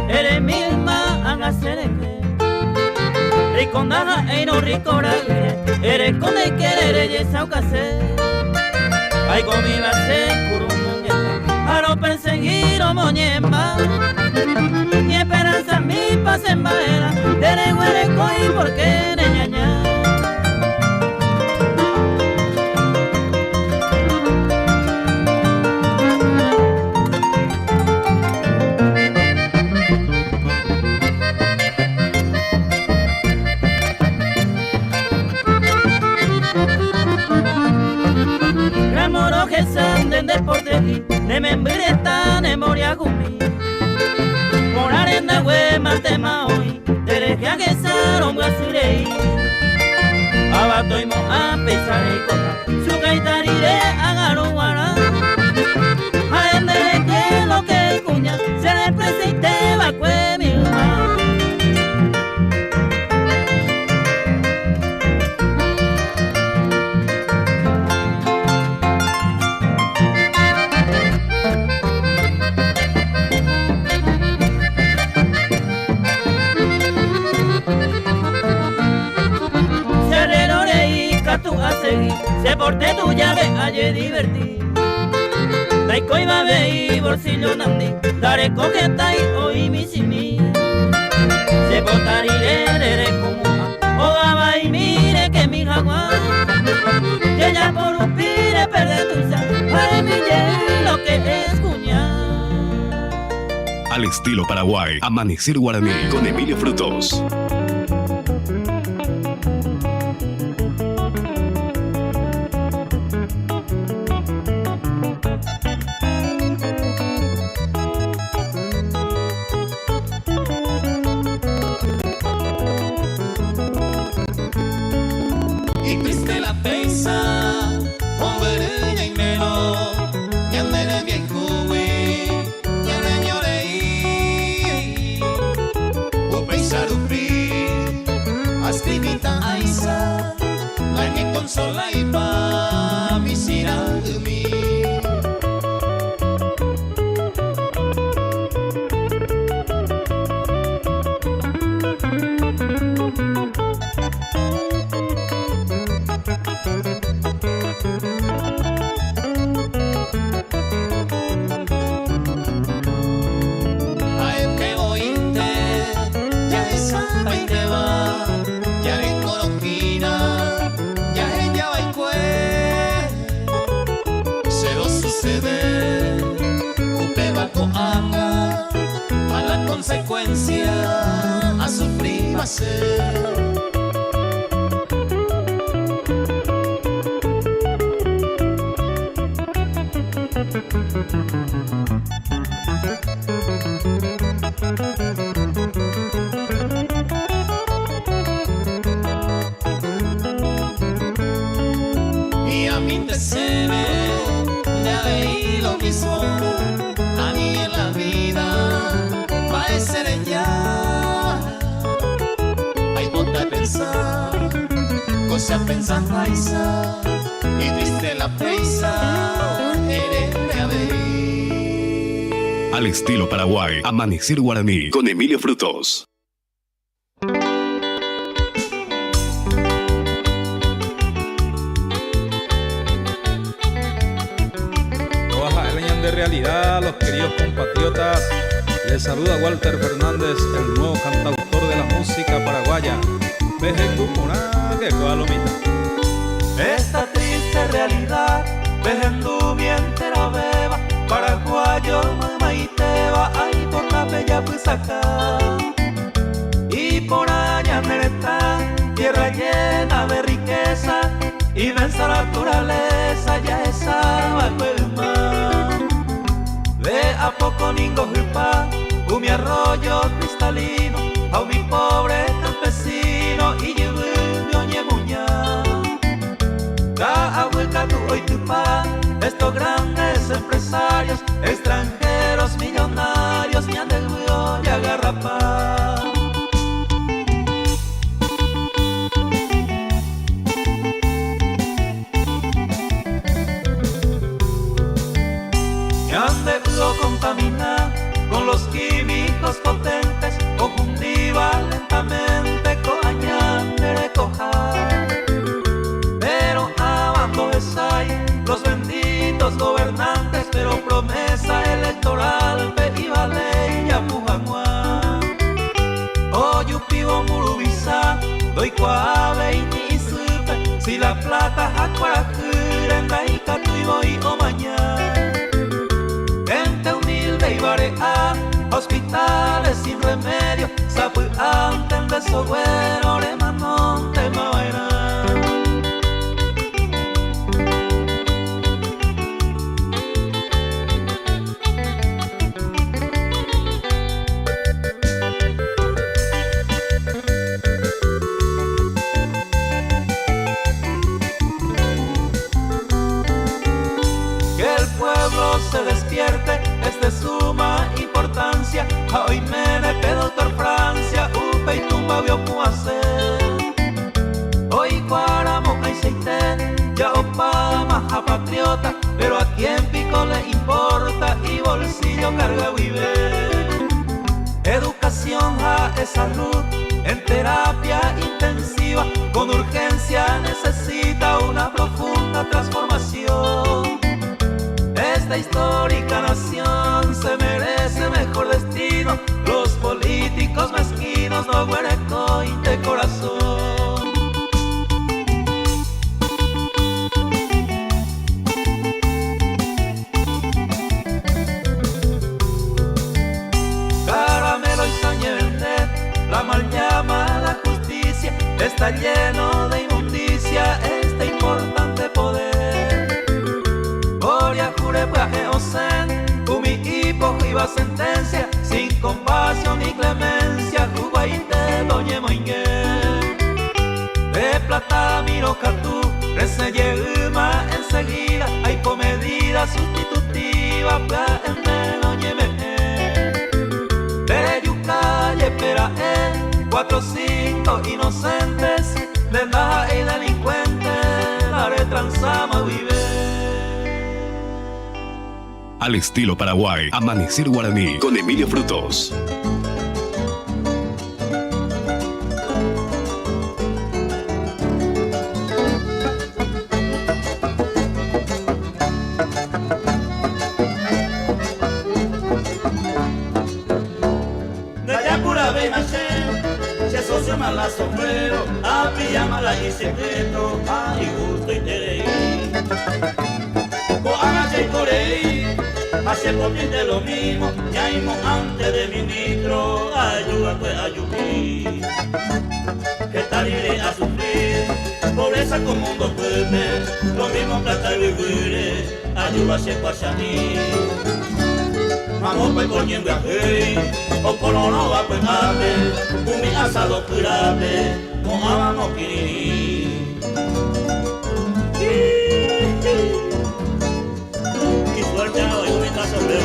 Eres misma agacereke Ricondaja eino ricoragre Eres con el querer y saucase Ay comi base curumungeta A no perseguir o moñema Ni esperanza mi pase en baera Tere huereco y por qué neñaña Sanden de porteli, de membreta, de moria gumi. Por arena huema tema hoy, te dejé a quesar un gasurei. Abato y mo a pesar y coca, su gaitarire agaruara. A él de que lo que es cuña, se le presente vacue mi alma. Se porte tu llave ayer divertí. Taiko iba a ver bolsillo nandi, daré coqueta y hoy mi simi. Se portariré de como o gaba y mire que mi jaguar. Que ella por un pire perder tu sa, para mi lo que es cuñar. Al estilo Paraguay, Amanecer Guaraní con Emilio Frutos. consola y pa mi sirami. Consecuencia a sufrir va a ser. Y a mí te se ve de ahí lo mismo, a mí en la vida ser ya. Hay ponte a pensar, cosa pensando aisa, y triste la presa, eres de haber. Al estilo Paraguay, Amanecer Guaraní, con Emilio Frutos. De realidad, los queridos compatriotas, les saluda Walter Fernández, el nuevo cantautor de la música paraguaya. Veje cupona que palomita. Esta triste realidad, vejendu mientera beba, paraguayo mamá y teba, ahí por la bella pusaca. Y por allá mereta, tierra llena de riqueza, y densa naturaleza, ya esa bajo el mar. De a poco ningo jupa, mi arroyo cristalino, a mi pobre campesino, y llevo ñemuña. Da vuelta tu hoy tu pa, estos grandes empresarios, extranjeros millonarios, ni ande el buio y agarra pa. Contamina con los químicos potentes, confundiva lentamente con añade cojar. Pero abando es ahí los benditos gobernantes, pero promesa electoral pe iba ley ya pujanguá. O yupivo murubisa, doy cuave y ni supe, si la plata jacuarajura en gaika tu y voy o mañana. A hospitales sin remedio, sapu antes de eso bueno, le manón te maera. Que el pueblo se despierte, es de suma importancia. Hoy me pedo doctor Francia, upe y tumba vio hacer. Hoy cuaramo hay seite, ya opa maja patriota, pero a quien pico le importa y bolsillo carga vive. Educación es salud, en terapia intensiva, con urgencia necesita una profunda transformación. Esta histórica nación se merece mejor destino, los políticos mezquinos no huerecoin de corazón. Caramelo y sañe vender, la mal llamada justicia, está lleno de inmundicia este importante poder. Umi hipo iba sentencia, sin compasión ni clemencia, Cuba y te lo ñemo ingue. De plata miro catú, reselle uma enseguida, hay comedida sustitutiva, pa en lo ñeme. De yuca y espera 4 o 5 inocentes, de nada y delincuentes. Al estilo Paraguay, Amanecer Guaraní con Emilio Frutos. Mala sombrero, a pijama la y secreto, a y gusto y tereí. Coana se corei, más se potente lo mismo, ya imo antes de ministro, ayuda pues ayudí. Que tal iré a sufrir, pobreza como un doctor, lo mismo plata y vivir, ayuda se pasa a mí. Vamos pues coñendo a hey, o colono va pues ave, umi asado curable, con ama no quiri. Y suerte hoy un está sobre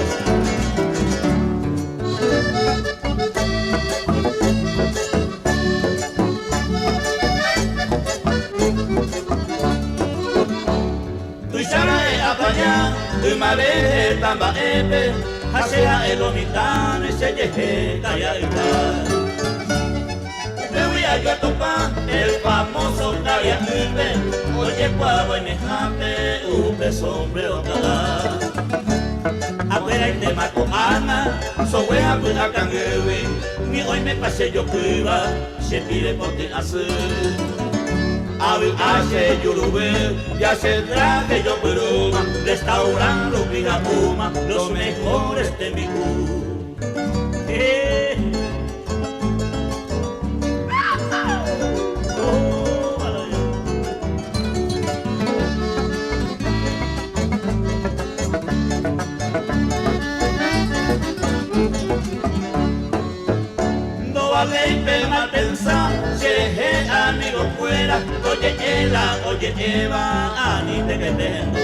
tu sana es apaya, tu madre tamba epe. Hasea el omitano y se llegue calla igual. Me voy a yo a topar el famoso calla upe. Oye cuavo en ejate, upe sombrero cada. Afuera y te mato ana, so wea puta canguewi. Mi hoy me pasé yo cuiva, se pide por ti hacer. Avi hace yurube, ya se traje yo peruma, restaurando Pigapuma, los mejores de mi cu. No vale mal pensar, si es amigo fuera, oye Ela, oye Eva, anite que tengo.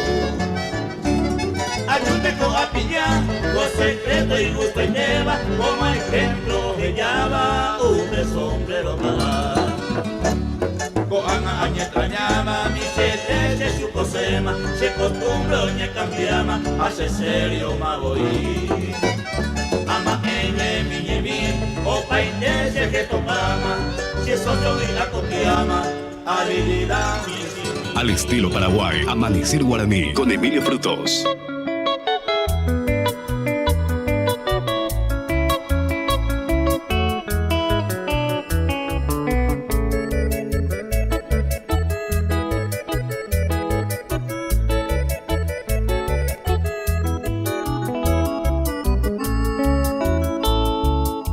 Ayúdate con a pillar, con secreto y gusto y lleva, como ejemplo que llama un sombrero más. Coana añe extrañaba, mi chete se supo sema, se costumbre oñe cambiama, hace serio ma voy. Ama ene mi, o paite se que tocama, si eso yo vi la copiama, habilidad mi. Al estilo Paraguay, Amanecer Guaraní con Emilio Frutos.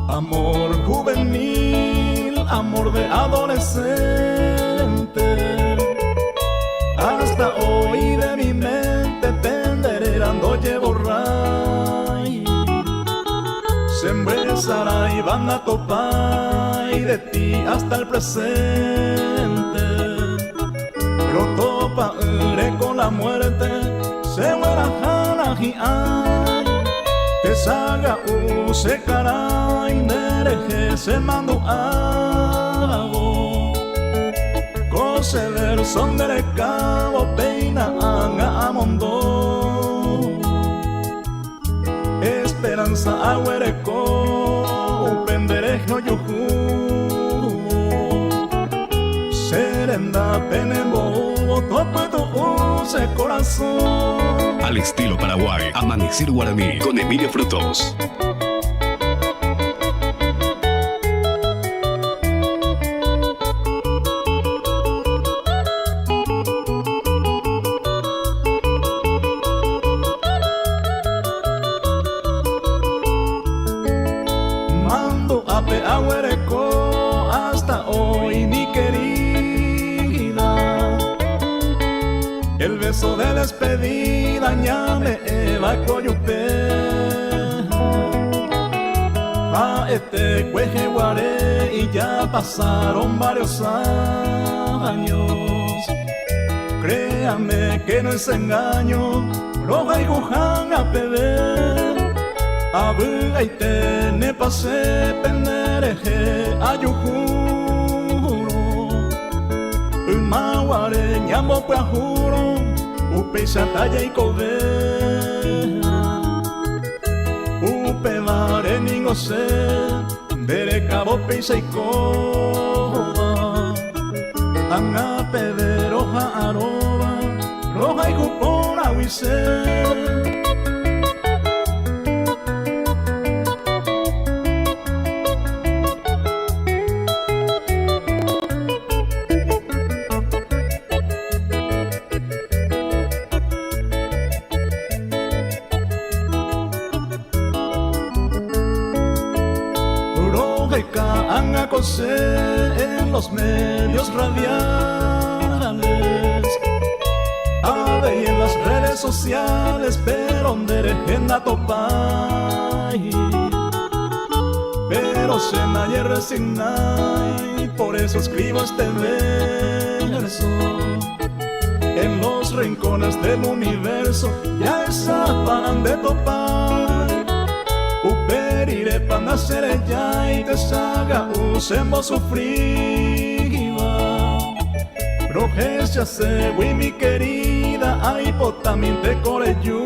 Amor juvenil, amor de adolescente, hasta hoy de mi mente tenderando llevo ray. Sembré Saray, van a topar y de ti hasta el presente. Lo topa con la muerte, se muera jala y ay. Que saga se caray, nereje se mando hago. Cose verso de cabo, peina anga amondo. Esperanza aguereco, penderejo yuju. Serenda penembo, tope tu use corazón. Al estilo Paraguay, Amanecer Guaraní con Emilio Frutos. Mando ape aguereco hasta hoy mi querida. El beso de despedida ñame eva coyupe. A este cueje guaré y ya pasaron varios años. Créame que no es engaño, roja y gujan a pedir. Abu y te ne pasé pendereje ayujuro. Maguare ñamo pues juro, upeisa talla y cobe. upevare ningose bere cabo peisa ikoa anga pede roja aroba roja ikupona wise en los medios radiales, ave y en las redes sociales, pero donde regenda topai, pero se nadie resigna y por eso escribo este verso. En los rincones del universo ya paran de topar. Uperire pa nacer ya y te saga usemos sufriva. Rojes ya se we mi querida ay potamin te coreyu.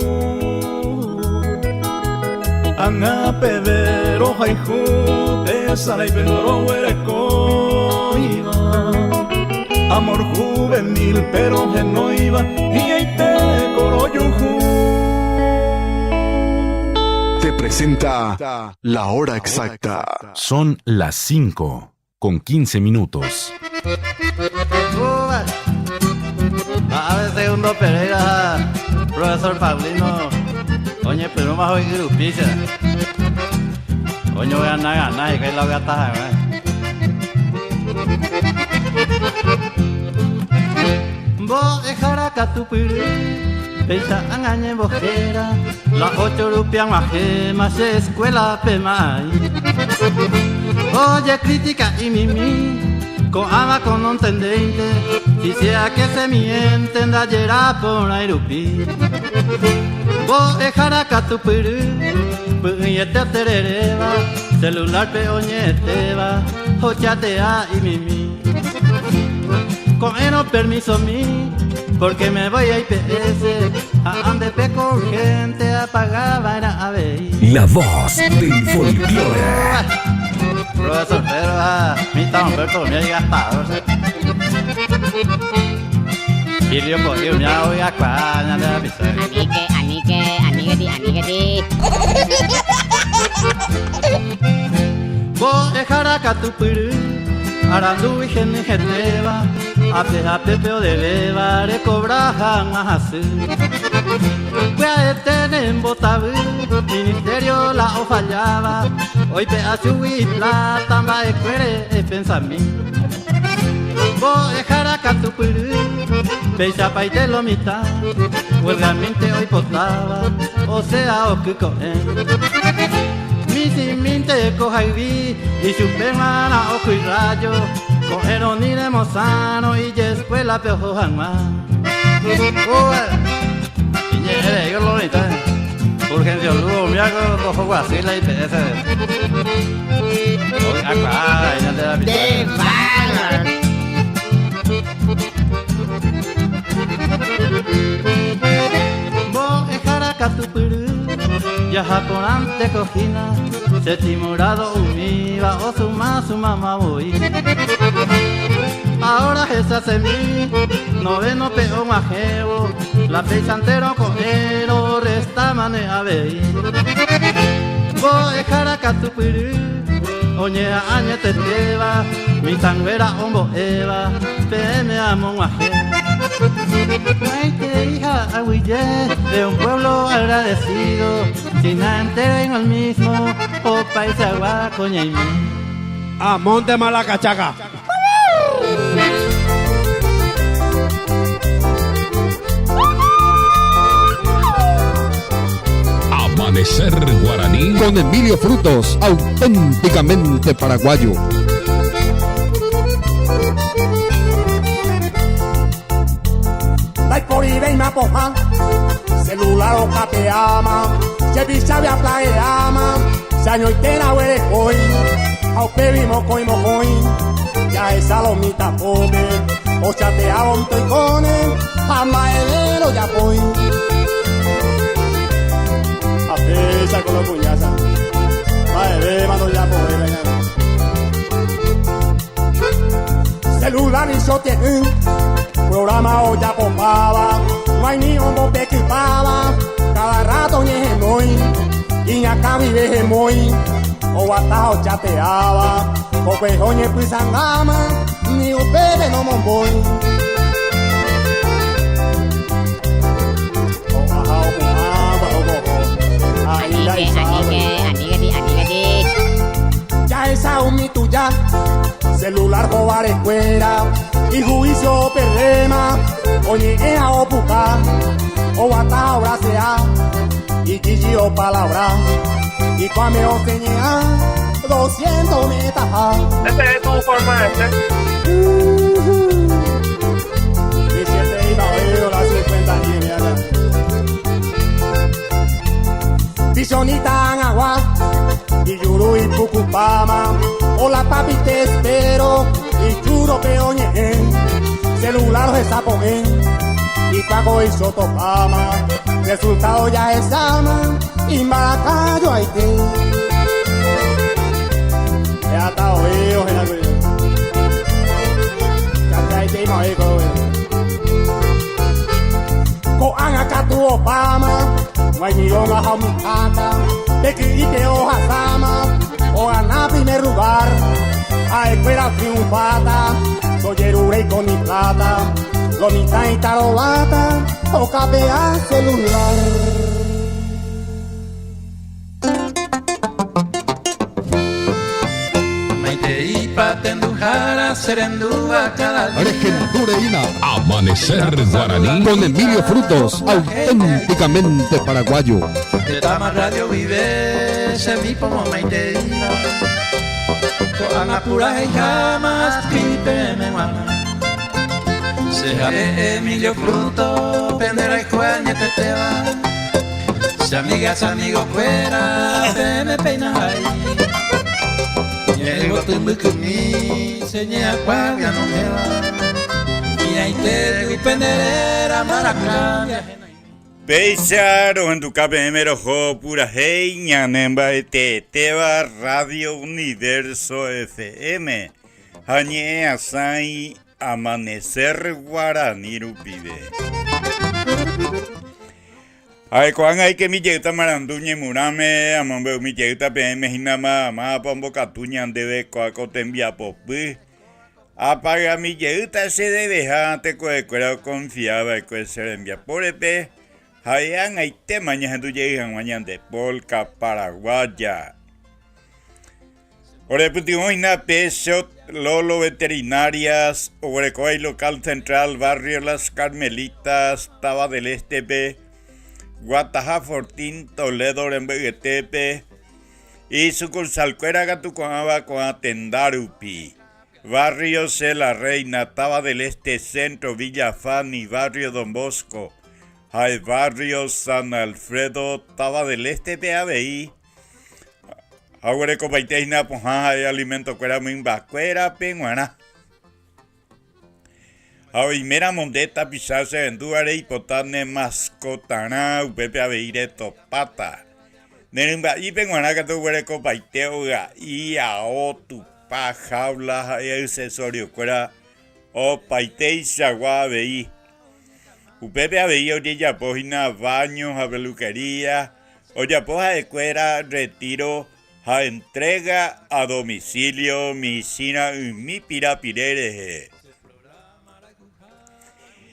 Anga pedero hay ju te sala y pedro huerecoiva. Amor juvenil pero que no iba y ahí te coroyuju. Presenta la hora exacta. Son las 5:15. A veces uno Pereira, profesor Paulino, oye, pero más hoy grupicha. Oye, voy a ganar y que la voy a atajar, vos dejará que tu Peisa angañe bojera, la 8 rupias más escuela pemay. Oye, crítica y mimi, con ama con no entendente, si sea que se mienten, da yera por airupi. Vos dejará que tu puñete terereba, celular peoñeteba, ochatea y mimi. Con el permiso mi, porque me voy a IPS, a AMBP urgente, a pagar vaina a ver. La voz del folclore. Profesor Pedro, mi tan Humberto, me ha llegado. Y yo podía unir a hoy a cuadra de la pizza. Anique. Vos dejará que tu piru, arandu y geneteba. A pepeo de beba, le cobrajan a hacer. Voy a detener en Botabú, ministerio la o fallaba. Hoy pedazo y plata, va de cuere, pensamiento. Voy a dejar acá tu purú, peisa pa' y te lo mitad. Huelgamente hoy potaba, o sea, o que cogen. Mi siminte coja y vi, y su permana ojo y rayo. Cogieron y de mozano y ya escuela peojo jamás. Y llegué, yo lo necesito. Urgencia, luego me hago dos juegos así la IPS. Hoy acá, y no te da mi vos dejar acá tu purú, ya japonante cojina, se timorado univa, o su mamá voy. Ahora esa semí, noveno peón majeo, la peisa entero cojero, resta mane a ver. Vos dejar acá tu purú, oñea añe te teba, mi sanguera hombo eva, peme amo majeo. Maite hija aguillé, de un pueblo agradecido, sin entero en el mismo, o país agua coña y mí. A monte malacachaca. Amanecer Guaraní con Emilio Frutos, auténticamente paraguayo. Dai por ir me apojan, celular o capeama, se bicha via plaeama, se añoitera huele coin, au pebimo coin mocoin, ya esa lomita pone, o chatea on toicone, amaelero ya coin. esa con los cuñazas. Madre, mano ya por celular y yo tiene programa o ya popaba. No hay ni un bote que pava. Cada rato ni es muy. Y acá vive muy. O atajo chateaba. O pejoñe pues angama. Ni ustedes no monboy. Ya esa humito ya, celular robar escuela y juicio perrema, oye ea o puca, o ata o bracea, y gigi o palabra, y cuame o señea, 200 metas. Ese es tu forma, Y siete y no veo las 50 líneas. Bisonita en agua, y yuru y pucupama, hola papi te espero, y yuro peoñe, celular de sapogen, y pago y sotopama, resultado ya es ama, y Maracayo Haití. Ya está oído, ya está Haití, no hay Koan acá tu Obama, no hay ni una jaumicata, de que ite hoja sama, o ganar primer lugar, a escuela triunfata, soy el con mi plata, lo mitad y tarobata, o capea celular. Amanecer Guaraní Con Emilio Frutos, auténticamente paraguayo. Tama Radio Vive, se mi como maite Koan apura y jamás pipe me mama. Se jale Emilio Fruto, pendera y jueña te te va. Si amigas, amigos fuera, te me peinas ahí. Llego tumbo conmigo, seña cuavia no me va. Y ahí te digo pendera maracambia. Peixaro en tu KPM rojo pura heña nemba de Teba Radio Universo FM. Hañe asai amanecer guaraní rupibe. Ay cuan hay que mi llegta maranduñe murame amambe mi llegta PM hinama ma pombo catuña debe coaco tembia popu. Apaga mi llegta se debe jante cuecuera confiaba que ser envía por EP. Hayan hay mañana tu llegan mañana de polka paraguaya. Ore putimos na peso lolo veterinarias Orecoy local central barrio Las Carmelitas Taba del Este B Guataja Fortín Toledo en Begetepe y sucursal Cuera Gatucoaba con Atendarupi barrio C La Reina Taba del Este Centro Villa Fani barrio Don Bosco. Hay barrio San Alfredo, Taba del Este, PABI. Ahora copaiteina, pues hay alimento que era muy vacuera, penguana. Ahora mera mondeta pisarse en duare y potane mascotana, upepe abeire topata. Nerumba y penguana que tu huele copaiteuga y a o tu pa jaula y accesorio que era o paitei sagua abeí. Upepe había oye ya pojina baños a peluquería, oye poja de cuera, retiro, a entrega a domicilio, mi sina mi pirapirere.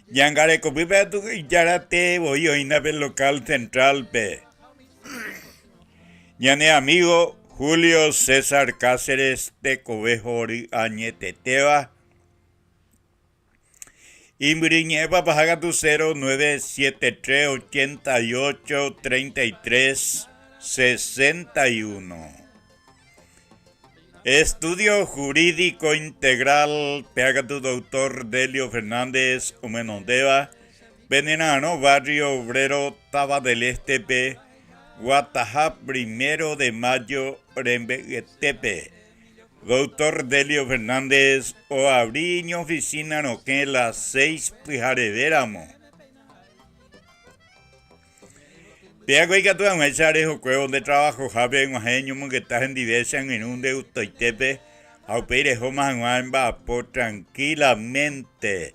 Yangare copipe tu yarate voy oina pel local central pe. Yane amigo Julio César Cáceres de Cobejo Añeteteba. Imbriñeva paga tu 0973 88 33 61. Estudio Jurídico Integral paga tu doctor Delio Fernández Omenondeva. Venenano Barrio Obrero Taba del Este P. Guatajá 1 de Mayo Rembetepe. Doctor Delio Fernández o abriño oficina no que las 6 pijarevéramo. Pega que tú en ese arejo cuevo de trabajo, jabe en ajeño, que estás en diversa en un de ustoitepe, a pedir homas en vapor tranquilamente.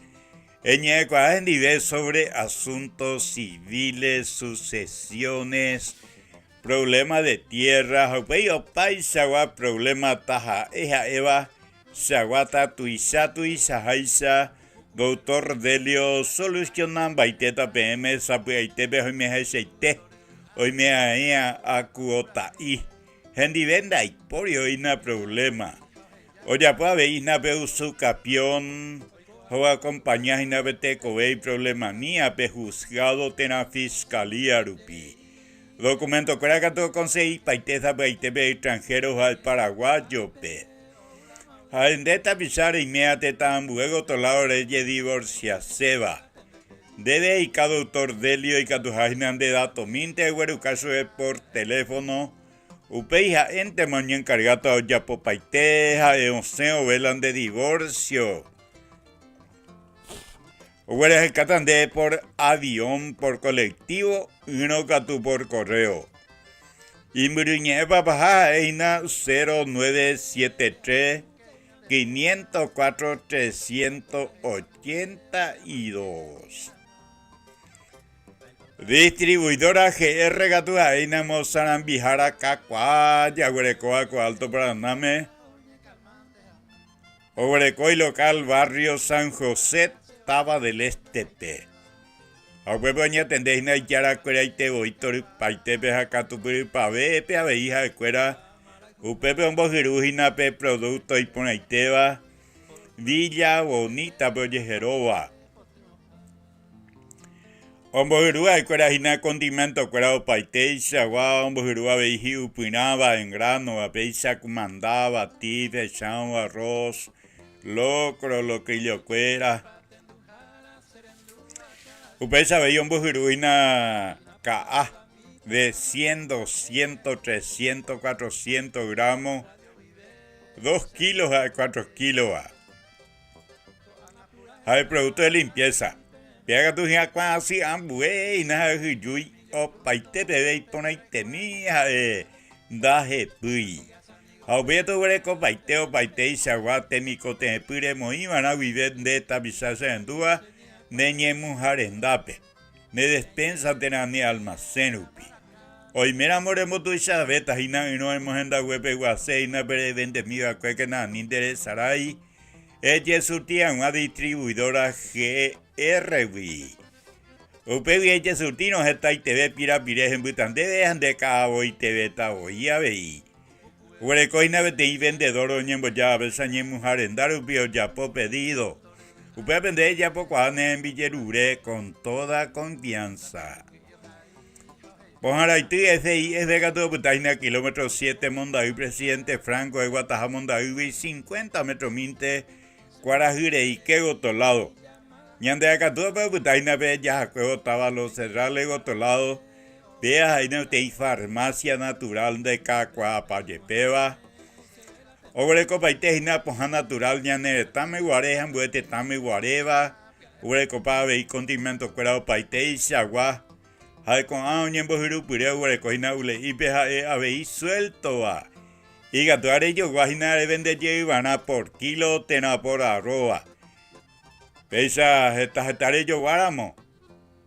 Eñecuas en diversos sobre asuntos civiles, sucesiones, problemas de tierra, o paisa, problema taja, eja eva, Saguata tuisa haisa, doctor Delio, solucionan baiteta PM, sapuaitepe, hoy me haceite, hoy me haía acuota y, gente venda y por hoy no problema. Oye, pues veis na veu su capión, o acompañar y na vete covei problema mía, pe juzgado tena fiscalía rupi. Documento que era todo conseguí paiteza baitepe extranjeros al paraguayo, pe. Aendeta pisar y meate tan luego tolado reye divorcia seba. Debe y cada autor Delio y cada jainan de dato minte güero caso es por teléfono. Upeija ente mañana encargado a ya popaiteja e oseo velan de divorcio. Güero es el catan de por avión, por colectivo y no catu por correo. Y muriñe baja eina 0973 504 382. Distribuidora GR Gatujaina Mozaran Vijara Cacua, Yaguarecoa, Alto Paraname. Obrecoy local Barrio San José, Taba del Estepe. A huevoña tendéis na yara cuera y te voy tor paitepe jacatupuri pavepe a veija de cuera. Upepe un bojirujina pe producto y ponaiteba. Villa Bonita Proyejerova. Ombojirúa y cuera jina condimento cuera o paiteixa gua ombojirúa veiji upinaba en grano a peisa comandaba tife chão arroz locro locrillo cuera. Upeisa veía ombojirúina ka de 100, 200, 300, 400 gramos, 2 kilos a 4 kilos. Hay producto de limpieza. Pega tu hija casi ambué y nada de yui o paite bebé y pone y tenía daje pui. Aubeto breco paite o paite y sagua técnico te pire moi van a vivir de tabizarse en dúa, neñe mujer en dape. Ne despensa tenani almacén upi. Hoy mira moremos tu chaveta y no hemos en la web guase y na pere 20.000 a que nada ni interesará ahí. Ella es su tía una distribuidora GRV. Upevi ella su tino está y TV pira pires en butan de dejan de cabo y TV tabo y a veí. Urecoina vete y vendedor oñembo ya besañe mujer en dar upio ya po pedido. Upe vende ya po cuane en villerure con toda confianza. Pojaraití SI es de gato putaina kilómetro 7 Mondaví Presidente Franco de Guataja Mondaví 50 metros minte Cuarajire y que gotolado. Ñande acá todo putaina ve ya juego tabalo cerrarle gotolado. Vea ahí no te farmacia natural de Cacua Payepeva. Obre copaite hina poja natural ñane tame guarejan buete tame guareva. Obre copa ve condimento cuerado paite y chagua. Hay con añembo hirupure ure coina ule y peja aveí suelto va. Y gatuare yo guajina de vende llevana por kilo tena por arroba. Pesa esta yo guaramo.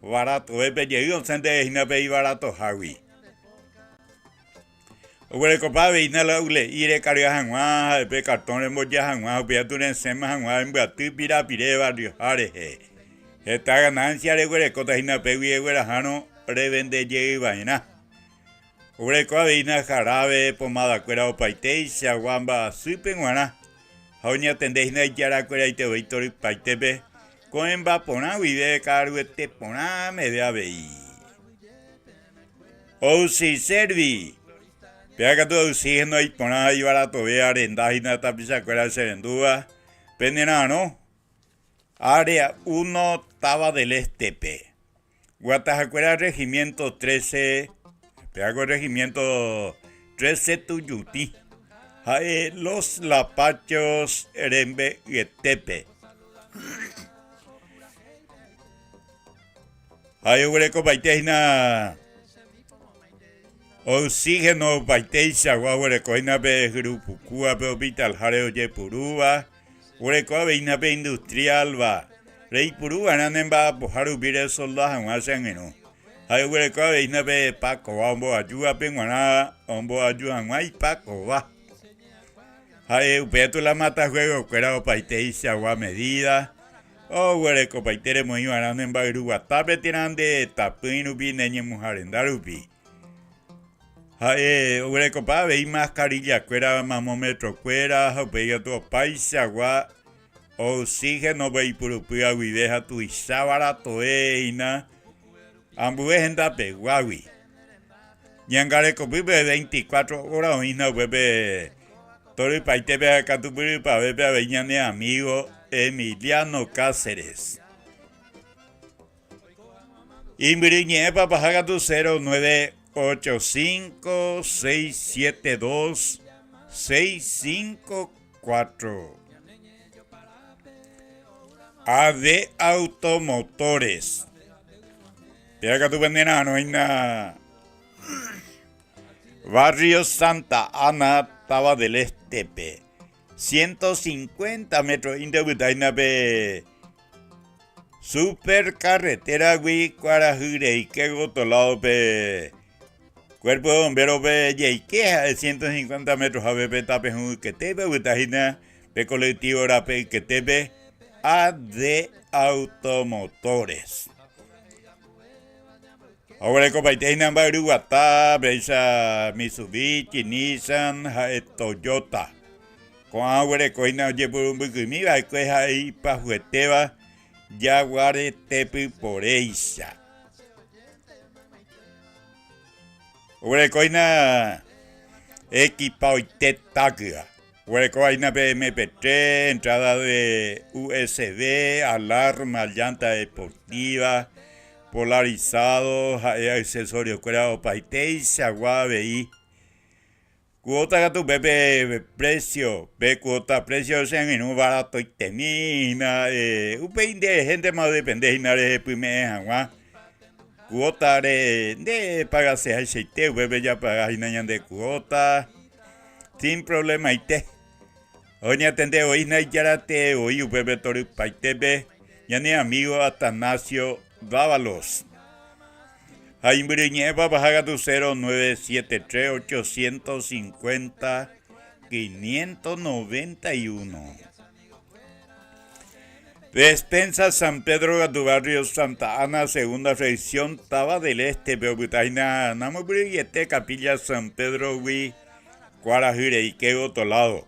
Barato epe lleguion sende hina pe barato jawi. Ure copa veina la ule ire carga jangua epe cartón en boya jangua upia turen sema jangua en batu pira pire barrio jareje. Esta ganancia de ure cota hina pe ure jano revende y vaina. Ureco avina jarabe, pomada cuera o paite, chaguamba, supenguana. Jauña tendéis na yara cuera y te voy tori paitepe. Coemba pona vive caruete pona me de abei. O si servi. Pega tu oxígeno y pona y barato ve arenda y na tapisa cuera serendúa. Pendenano. Área 1 Taba del Estepe. Guatajacuera Regimiento 13, Peago Regimiento 13 Tuyuti, Los Lapachos, Erembe y Etepe. Hay un greco paitejna Oxígeno paiteisa guagüere coina pe grupo Cuba pe hospital jareo ye purúa. Ureco aveina pe industrial va. Rey purúa nanemba pojaru bire soldados en Washington. Hay ureco aveina pe Paco ombo ayuda pe guana ombo ayuda guay Paco va. Hay upeto la mata juego cuera paiteisa gua medida. O ureco paitere muy nanemba grúa tape tiran de tapino bi neñe mujarendarupi. Ure copa veí mascarilla cuera mamómetro cuera pega tu paisa agua oxígeno veí purupia guideja tu isabara toeina ambue gente peguawi ñangare copipe 24 horas oina bebé todo paite pe catupuri pa bebé veñane amigo Emiliano Cáceres Imbiriñe pa pajaga tu 0985-672-654. AD Automotores. Pega que tu vendena no hay nada. Barrio Santa Ana, Taba del Estepe. 150 metros indebutaina pe. Supercarretera gui Cuarajure y que gotolado pe. Cuerpo de bombero pe Yeiqueja de 150 metros a BP tape que tepe butajina pe colectivo rape que tepe AD Automotores. Ahora copaiteina baruata beisa Mitsubishi, Nissan, Toyota. Con ahora coina oye por un bukumi va coja ahí pa jueteva Jaguare tepi poreisa. Ahora coina equipado y tetaga. Ahora coina MP3, entrada de USB, alarma, llanta deportiva, polarizado, accesorio cuerado paiteisa, guaveí. Cuota que tu bebé precio, ve cuota precio sean en un barato y termina, un pein de gente más depende de primera agua. Cuota de pagarse al aceite, bebé ya pagas y nayan de cuota, sin problema y te. Hoy atende hoy na ya te hoy bebé tori paitebe, ya ni amigo Atanasio Dávalos. Aimbriñeva bajaga tu 0973-850-591. Despensa San Pedro de tu barrio Santa Ana, segunda sección, Taba del Este, Beobutaina, Namobrillete, Capilla San Pedro, Gui, Cuarajure y Quego Tolado.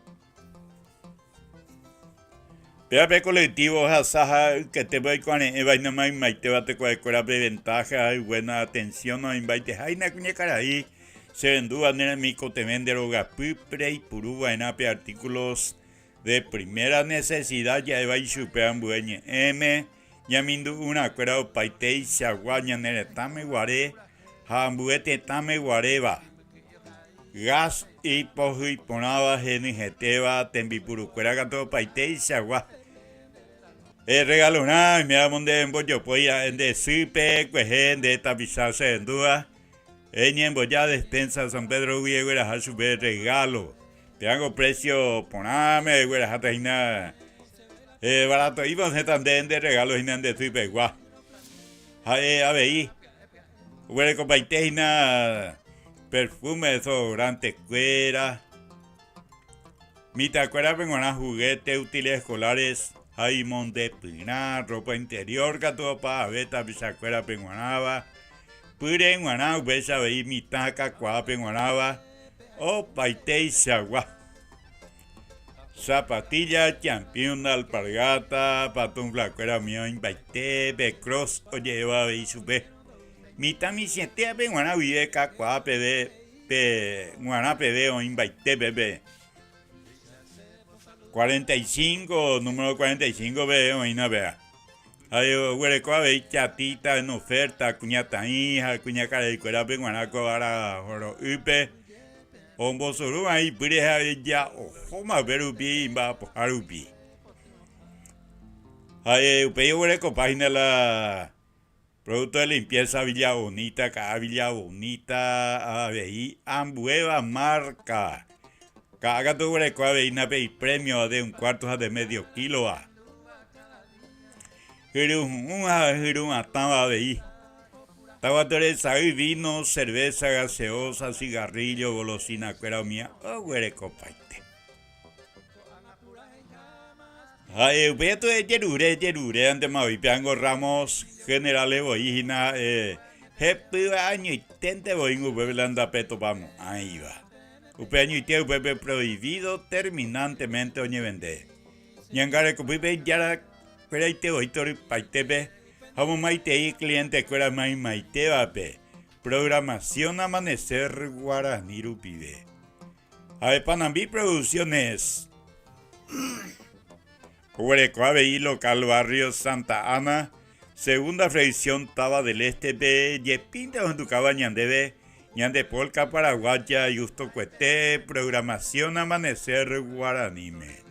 PAP colectivo Hasaja que te voy con vaina más te va a te cuadrar de ventaja y buena atención no invite jaina cuña caraí se vendúa en el mico te vende roga pipre y puruba en ape artículos de primera necesidad ya va y superan bueñe ya mindu una cuera paite y se aguaña nere tame guare hambuete tame guareva gas y poju y ponaba geniteba tembipuru cuera gato paite y se agua regalo nada me da monde en bollo poya en de sipe cuejen de tapizarse en duda en boya despensa San Pedro Guiguera a su regalo te hago precio poname güera hasta ina barato y vos están de regalo ina de sipe gua a ver güera copaite ina perfume, desodorante, cuera. Mita cuera penguana, juguete, útiles escolares, jaimón de pinar, ropa interior, gato pa, beta, bisacuera penguanaba. Pure en guaná, besa veí mitaca, cuá penguanaba. O paite y sagua. Zapatilla, champion, alpargata, patón, flacuera, mío, baite, becross, oye, va a veí su be. Mita mi siete pe guana vive cacua pb pe guana pb o invite bebé 45 número 45 be o ina vea ay huele coa ve chatita en oferta cuñata hija cuña cara y cuera pe guana coara oro upe ombo suru ahí pureja ya o homa verupi ba harupi. Ay upe huele co página la Producto de limpieza Villa Bonita, acá Villa Bonita, ABI, Ambueva marca. Cada tu breco ABI, ABI premio de 1/4 de medio kilo. Girun ataba ABI. Tabatores ahí vino, cerveza, gaseosa, cigarrillo, golosina, cuera mía, breco paite. Ay, beto de Yerure, ante Mavipiango Ramos, generales boígina, jepe año y tente boingo, bebelanda peto vamos, ahí va. Upe año y tiempo, bebe prohibido terminantemente oñe vende. Ñangare cupipe yara, cuera ite oitor paitepe, jamo maite y cliente cuera maite vape. Programación Amanecer Guaraní Rupibe. Ave Panambi Producciones. Huerecoabe y local barrio Santa Ana, segunda fracción Taba del Este B, Yepinta en tu cabaña de Ñande Polca Paraguaya, Justo Cuete, programación Amanecer Guaranime.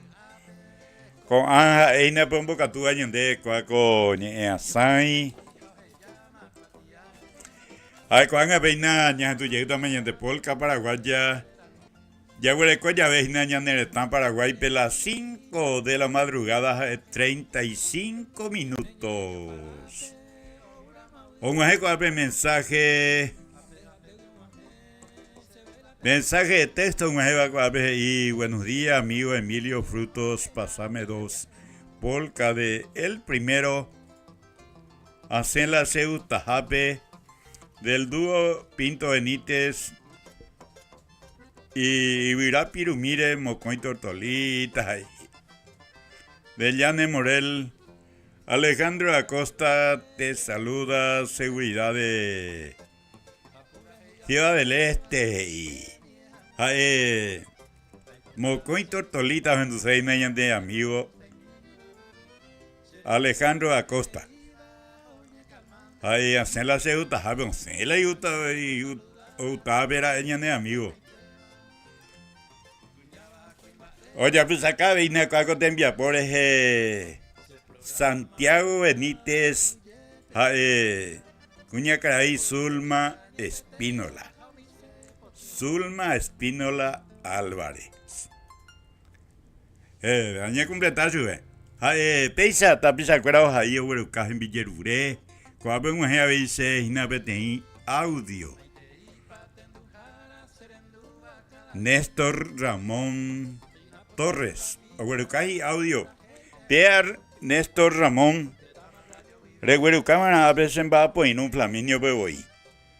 Con Anja Eina Pombocatúa Ñande Coaco Ñeasai. Ay, con Anja Beina Ñande tu llegó también Ñande Polca Paraguaya. Ya hueco ya ves Ñaneretán Paraguay pelas 5 de la madrugada 35 minutos. Un mensaje de texto y buenos días amigo Emilio Frutos, pasame 2 polca de el primero hacen la Ceuta Jape del dúo Pinto Benítez y Virá Pirumire, Mocoy Tortolita, Bellane Morel, Alejandro Acosta te saluda, seguridad de Ciudad del Este y Mocoy Tortolita, Vendusei Nayan de amigo Alejandro Acosta. Ahí hacen la Ceuta, hacen la Utah, verá de amigo. Oye, pues acá vine a te envía por Santiago Benítez, Cuñacaray, Zulma Espínola. Zulma Espínola Álvarez. Añe completar su Peisa, tapisa cuerda ahí, huerucas en Villerure. Cuando un a veces, inapetí audio. Néstor Ramón Torres, Aguerucay audio. Pierre Néstor Ramón. Reguerucámara a veces va a poner un flaminio beboí.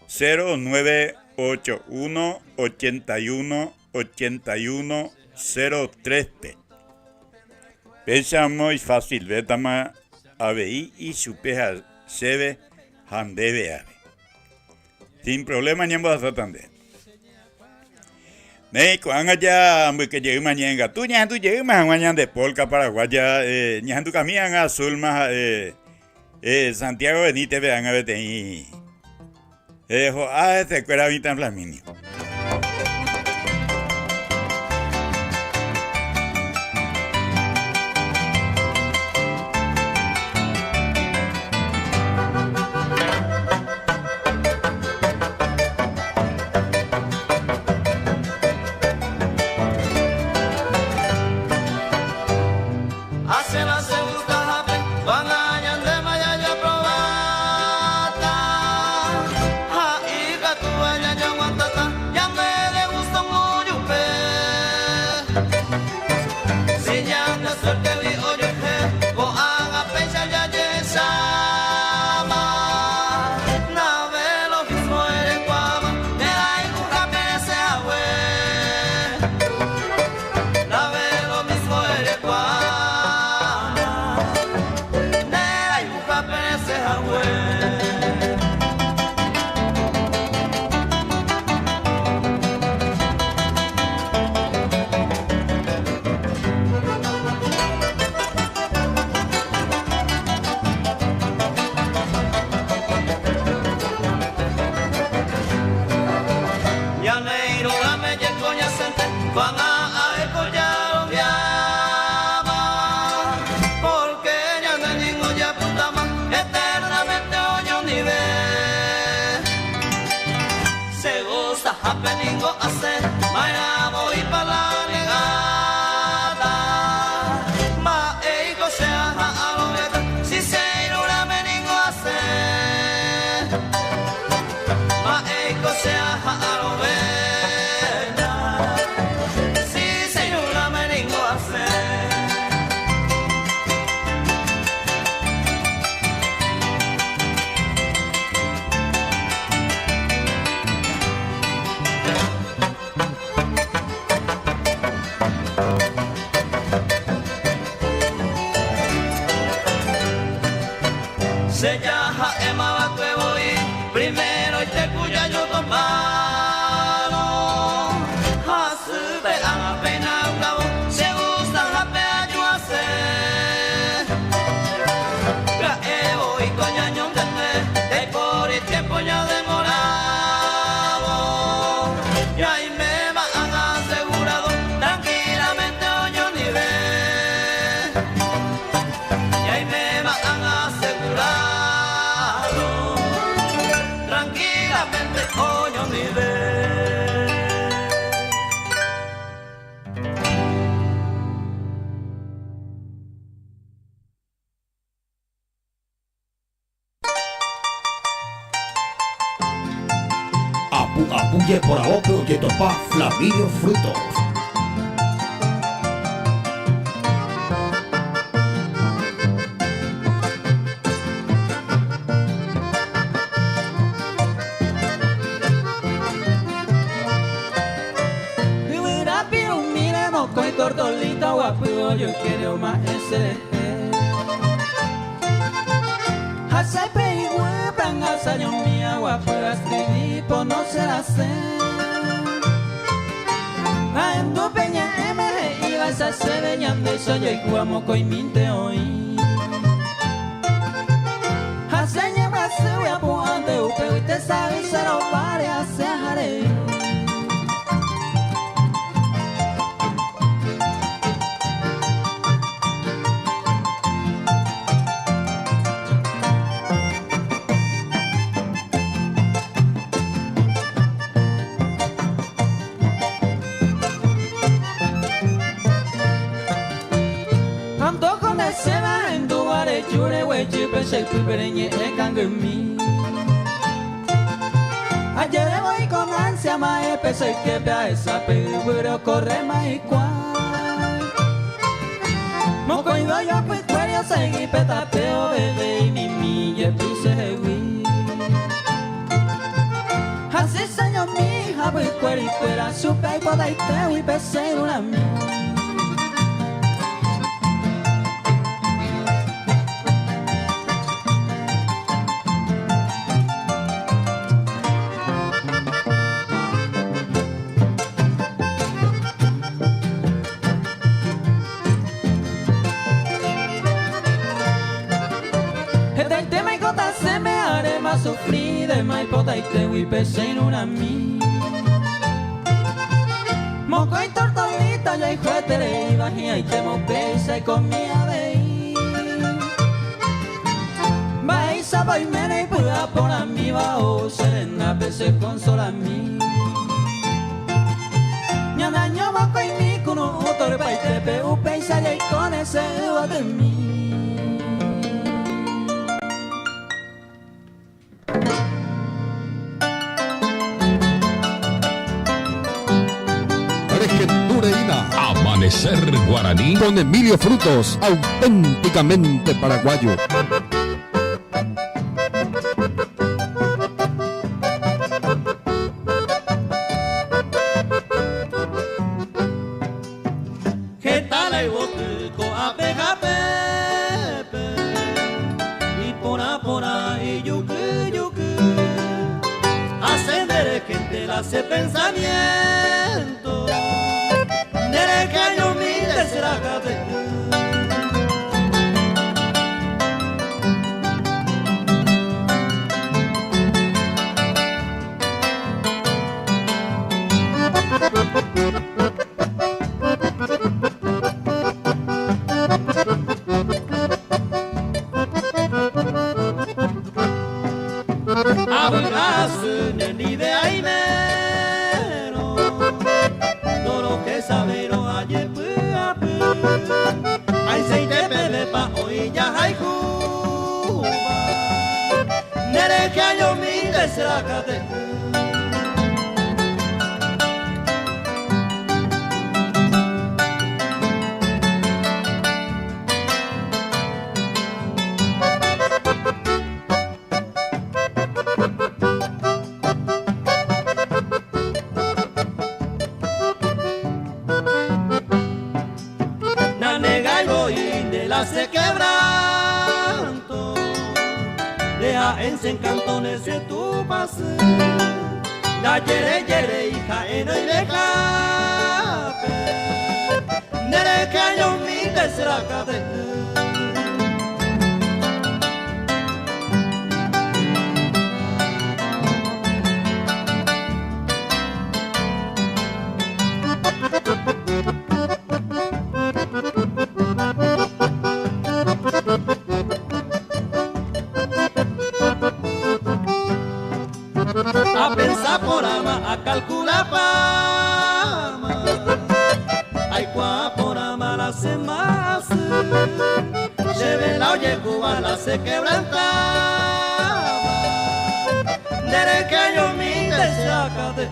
0981 81 81 03P. Pesa muy fácil, vetama ABI y su peja sebe handebe ave. Sin problema, ñambo a satande. Nei, cuando ya que llegue mañana, tú llegue mañana de Polca Paraguaya, ñan tu caminan a Zulma, Santiago Benítez, vean a vete ahí. Este cuera ahorita en Flaminio. Tata Se llama Emma Batuevo y primero y te cuya yo tomado. Hasube a pena un cabo, se gusta la pea yo hacer. Evo y coñañón de por el tiempo ya demorado. Y ahí me han asegurado tranquilamente hoyo nivel. Y ahí me han asegurado tranquilamente hoyo nivel. Apuye por aboque oye topa Flaminio Frutos. Con tortolita guapo yo quiero más ese. Hace peigua pranga sayo mía guapo escribí por no ser hacer. Ando peña MG iba a se veñando soy yo y guamo coi minte hoy. Hace ñema se voy a puante upe y te sabe se lo pare hace jare. Chure wechi peshe pipereñe ekangemi. Ayer voy con ansia mae peshe que pea esa pero corre mae cual. Moco iba yo pues cuerio seguí petapeo bebé y mimi ye pise hewi. Así señor mi hija pues cueri fuera su pei poda y te y peshe una mi. Sufrí de maipota y te voy pesé en una mi. Moco y tortolita yo y juetere y bajía y te mopesa y comía veí. Vai sapa y mene y puda por a mi bajo serena pesé con sola mi. Ñana ño moco y mi cuno torpa y te peu peisa y con ese eva de mí. Amanecer Guaraní con Emilio Frutos, auténticamente paraguayo. ¿Qué tal el botico a peja pepe? Y por ahí yuki yuki. Ascender gente la hace pensamiento. Dere que yo mire será que abrazo ni de ahí mero todo lo que sabero ayer ay se te pele pa hoy ya hay Cuba nere que yo mire será que se quebranto deja en cantones de tu pase, da yere hija en el dejape, nere que yo mi tercera cadena. A pensar por ama, a calcular pama, ay cua por ama la se más, lleve la oye cuba la se quebrantaba, desde que yo mi desaca de.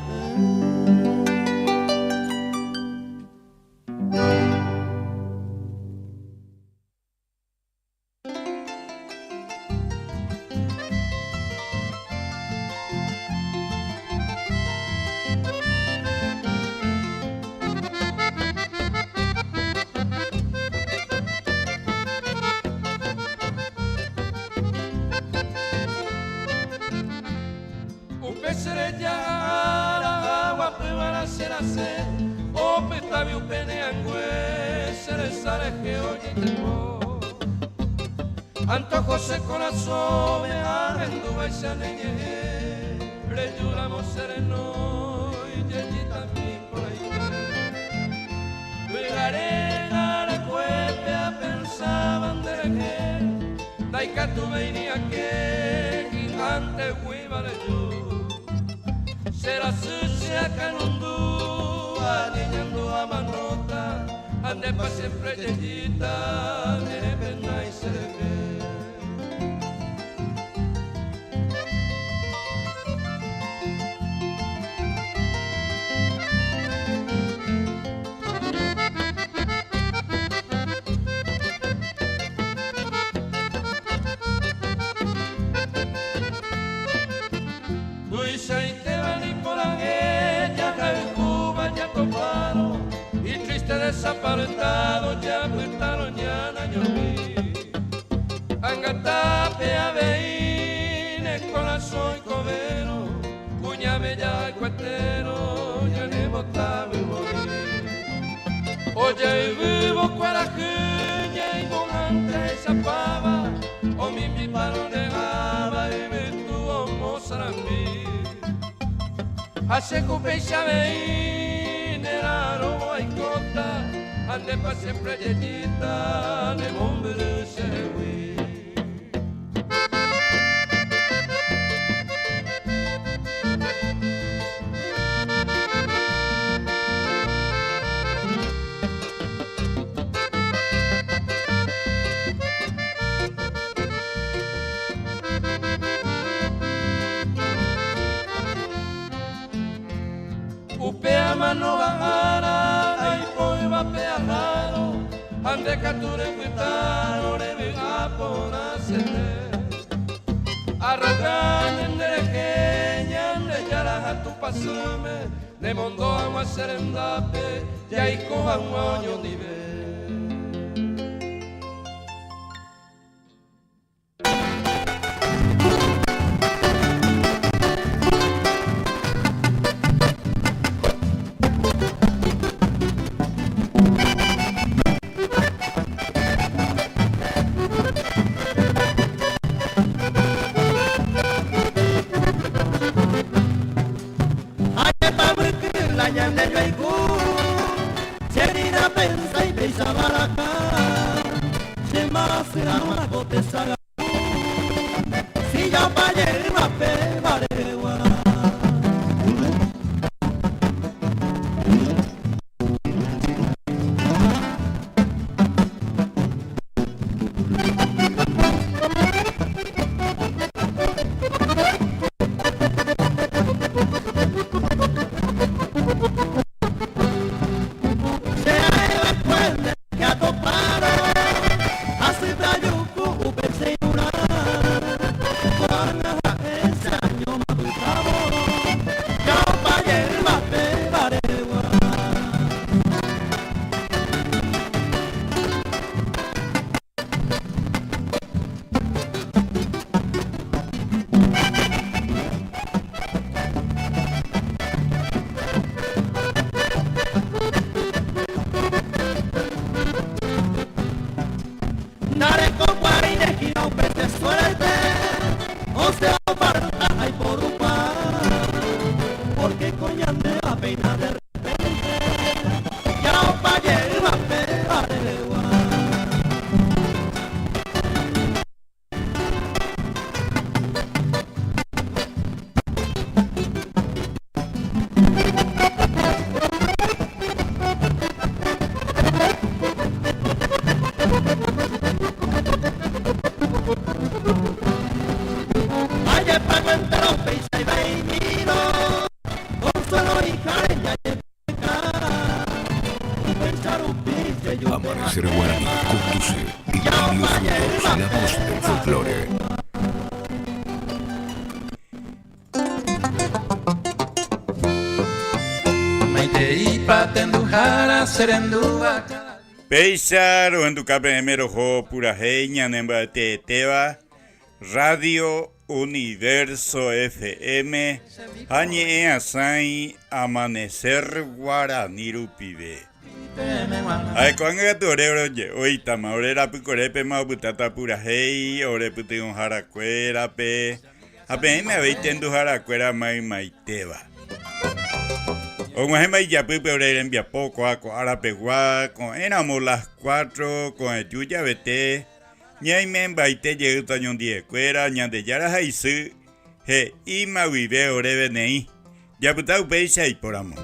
Antojo se corazón me arrendo y se aleñé, le lloramos sereno y yeyita mi por ahí. La arena de cuepea pensaban de que daika tu venía que gigante huiva de yo. Será sucia canundú, aniñando a manota, ande pa siempre yeyita, me pena y se ve. Desaparentado ya puertaron ya nañomi Angatape a veine corazón covero Cuñame ya el cuetero ya ne botaba el morir Oye y vivo cuarajuña y monante esa pava O mi paro negaba y me tuvo mozarambí Hace cupe y sabeine la robo y cota ande pa siempre yeyita ne mombre sewi. Upea mano gangara ay poi va peajaro ande cature cuitaro le viga por hacerte arragan en derequeña de yara a tu pasume de mondo a serendape ya y coja un año nivel. Si ya vaya el mape, vale esa tendujara serendua. Peisar o en tu capemero jo pura heña nemba teba Radio Universo FM Añe asai amanecer guaraniru pibe. Ay con el torero hoy tamaurera picorepe ma butata pura hei ore puti un jaracuera pe apenas me habéis tendo jaracuera mai teba. O más ya pude orar en vía poco a Arapegua con enamos las 4 con el yuya vete ñay men baite llegó tañón die cuera ñan de yara haisu he ima vive ore venei ya puta upeisa y por amor.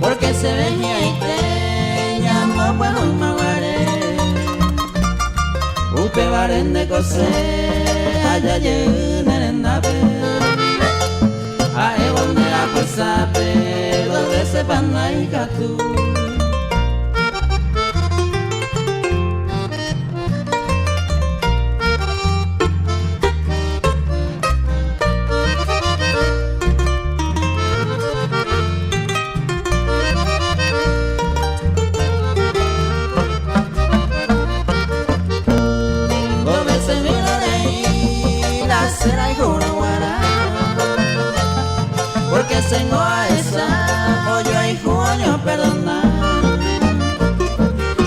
Porque se venía y te llamo por un maguare Upe baren de cose allá llena en nape A ebon de la pasape dos veces panda y catu Porque tengo a esa hoyo y junio perdona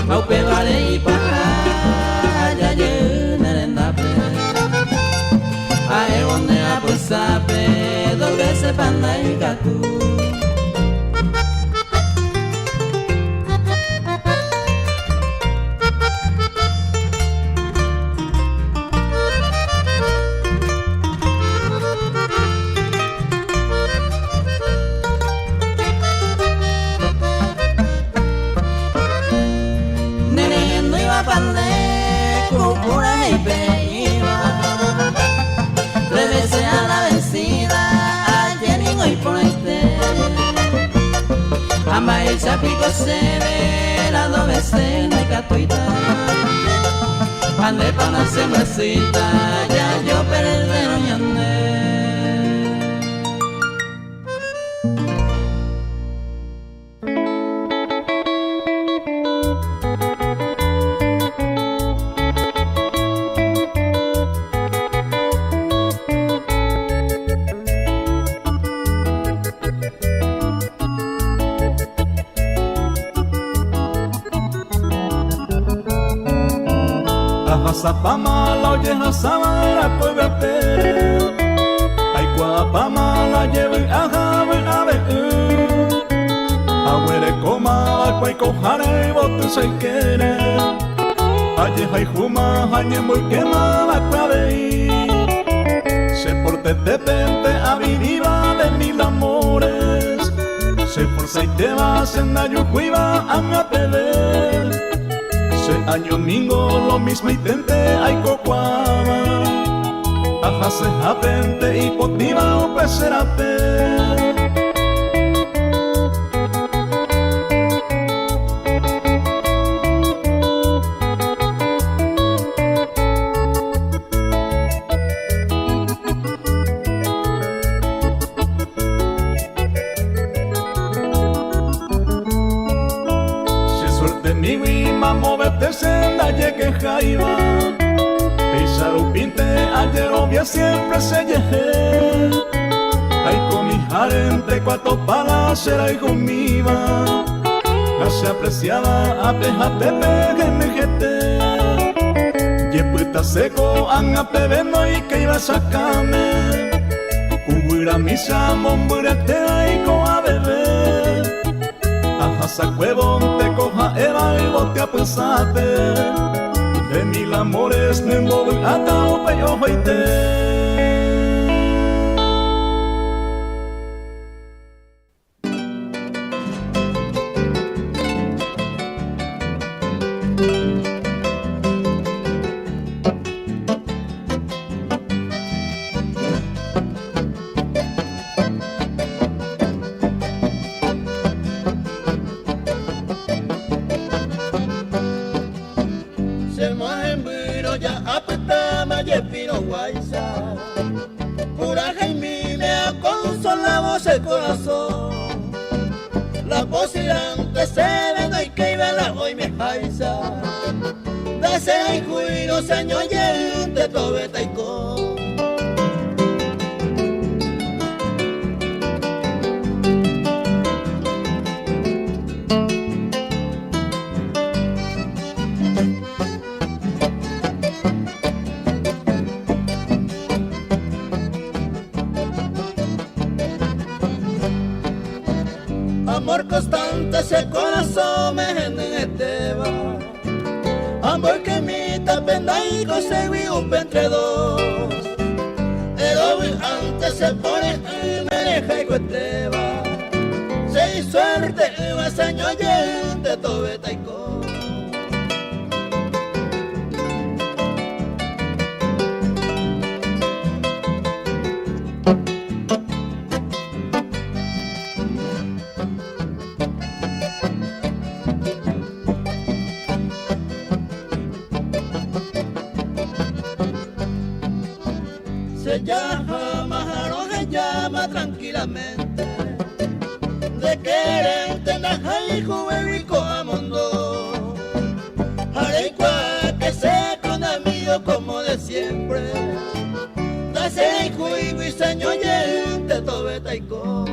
Maupe vale y para allá llena en nape A donde a pusape dos veces panda y catu El chapico se ve las dos veces en el catuita Pande pa' una sembrecita ya yo perdero ñande Zapama la oye hasama la puebla pere Ay guapama la lleve a jabe a ver Abuere coma la cuay cojare bote se quiere Aye hay juma añe muy quema la cuave Se porte de pente a viva de mil amores Se forza y te vas en ayujuiva a mi apele Año domingo lo mismo y tente hay cocuama Aja se apente y potiva o peserate Jaiba, Pizarro pinte, ayer obvia siempre se lleje. Ay con mi jarente, cuatro palas será y conmigo. Hace apreciada, apejate, peguenejete. Yepuita seco, anga bebendo y que iba a sacarme. Cubuira misa, momburete y coja bebé. Aja huevón, te coja eva y bote a pensarte. De mil amores me moví a taupe y ojoite. el corazón. La posibilidad se ve no hay que ir a la hoy me jaisa. Dase ay cuido señor yente tobe taiko. Amor constante ese corazón me geneteba. Amor que mi tapenda y conseguí un entre dos. El hoy antes se pone y me deja y cueteba. Se hizo suerte y va señor yente tobe taiko. Se llama, se llama tranquilamente. De quererte naja y juvenil a mundo. Areicua que se con amigo como de siempre. Dase y juigo y señor yente tobe taiko.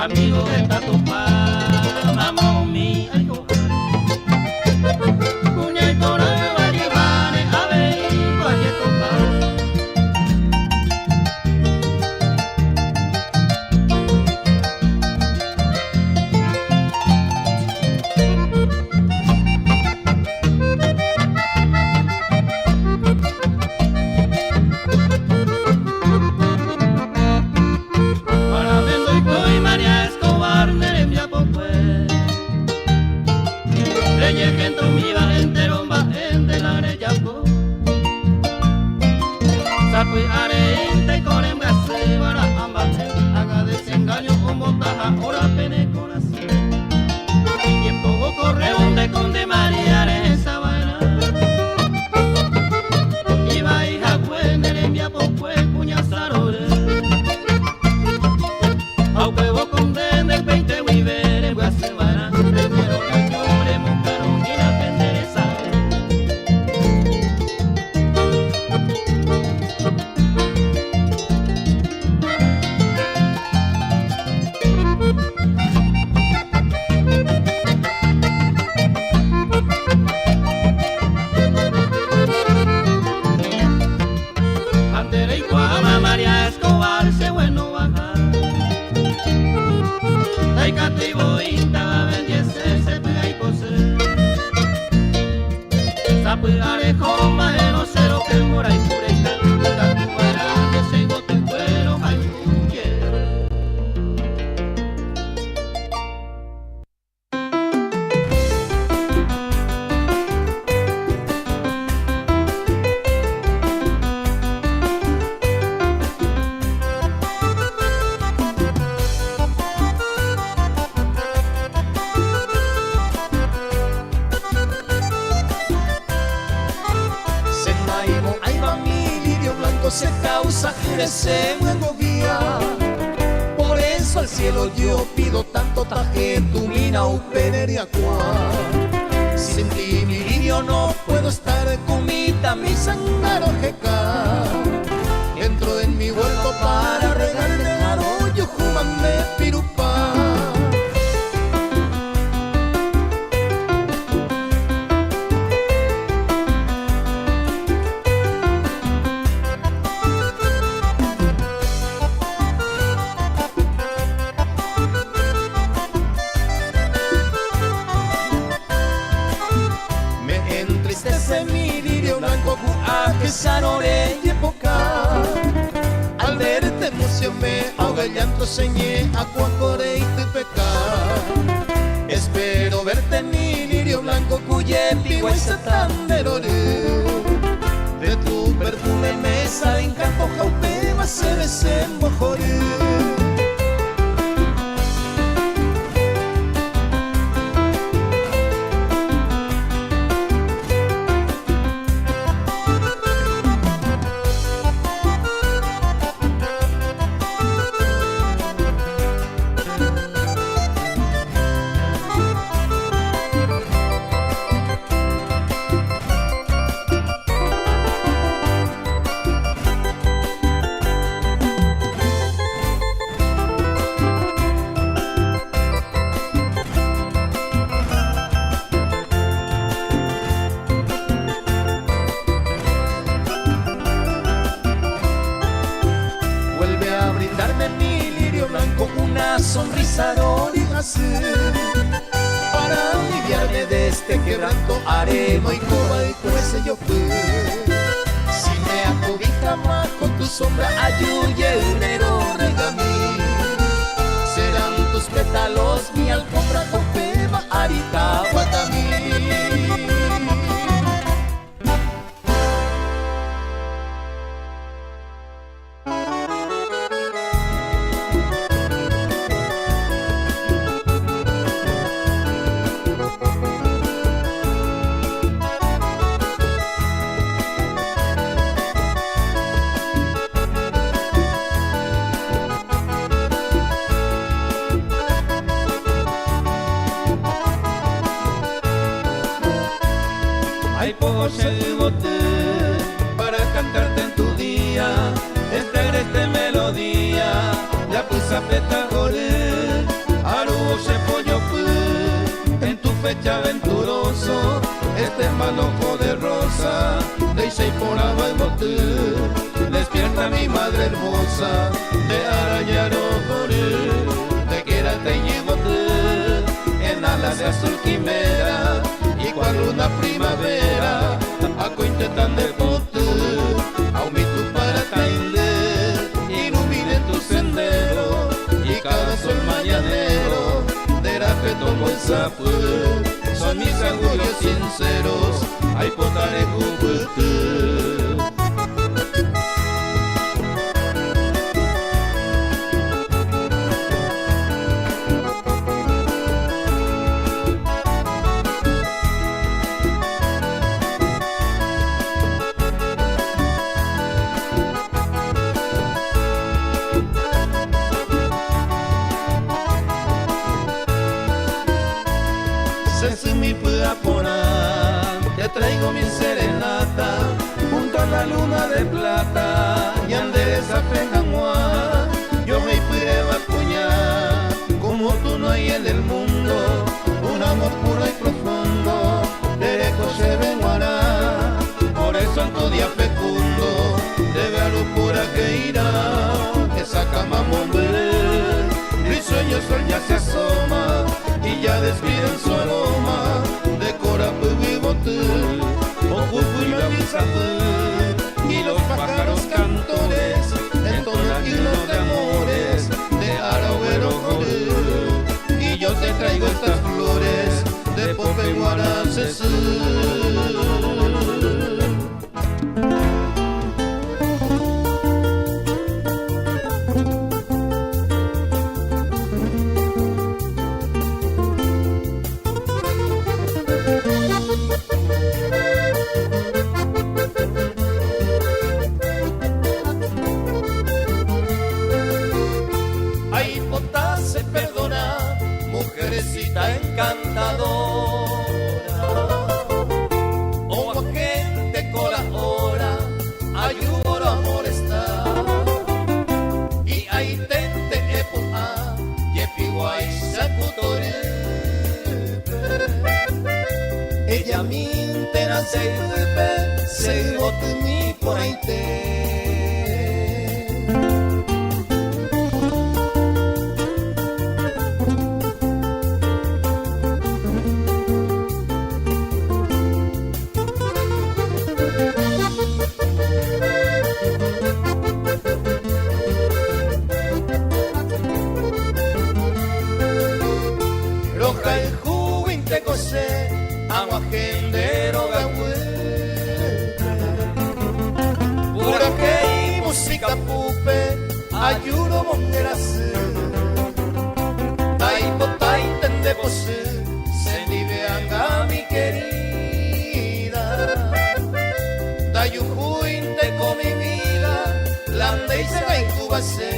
amigo de Tato Pa, vamos mi ay cuña y cora vale a ver cualquier copa. Se causa ese nuevo guía. Por eso al cielo yo pido tanto taje tu mina upeneria cuá. Sin ti mi lirio no puedo estar con mi tamisa jeca. Entro en mi huerto para regarle arroyo jumame pirupa. Sarore y época. Al verte emocioné, ahoga el llanto, señé, acuacore y te peca. Espero verte mi lirio blanco, cuye pigüesa tan derore. De tu perfume me sabe encanto, jaupe va a ser ese mojore. Sonrisa para aliviarme de este quebranto, haremo y coba y cuece yo fui. Si me acobija más con tu sombra, ayuye enero regamí. Serán tus pétalos mi alfombra, copeba, arita, guatamí. Para cantarte en tu día, esta melodía, la puse a petagore. poraba y bote. Despierta mi madre hermosa, de arañar de que era te llevote, en alas de azul quimera, y cual una primavera, a cointe tan de bote, aumento para tainde, ilumine tu sendero, y cada sol mañanero, de que tomo el sapo, son mis augurios sinceros, ay potare juguete. Te traigo mi serenata junto a la luna de plata y endereza Pengamua. Yo me pude vacuñar como tú no hay en el mundo, un amor puro y profundo, derecho se venguará. Por eso en tu día fecundo debe a locura que irá esa cama mover. Mi sueño sol ya se asoma y ya despiden su aroma de corapo y bigote, ocupo y los pájaros cantores entonan himnos de amores de Aragüero joder. Y yo te traigo estas flores de Pope Guaracesú. Encantadora, o gente colabora, ayuda a molestar, y ahí tente epoa, y piguay sacutore. Ella minte na se bote mi por ahí te. Agua gendero gagüe, pura que música pupe, ayudo mongerase, taipo taitende pose, se vive anga mi querida, dayujuinte con mi vida, lande y se va incubase.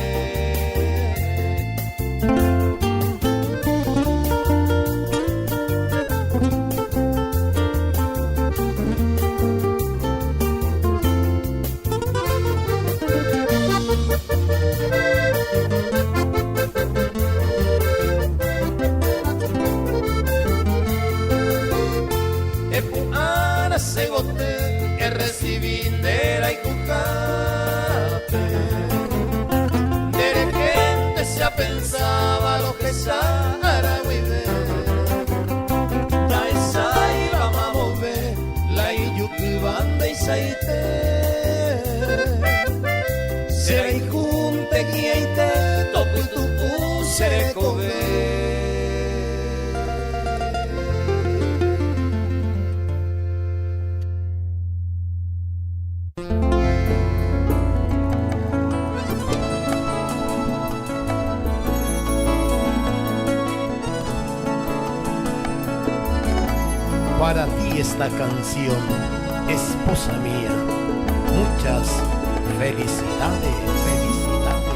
Recibindera y cujape, de gente se pensaba lo que Sara vive, Taisai vamos a mover, la iyuki banda y saite, se junte quieite, toco y tupu se cobe. Para ti esta canción, esposa mía, muchas felicidades, felicidades.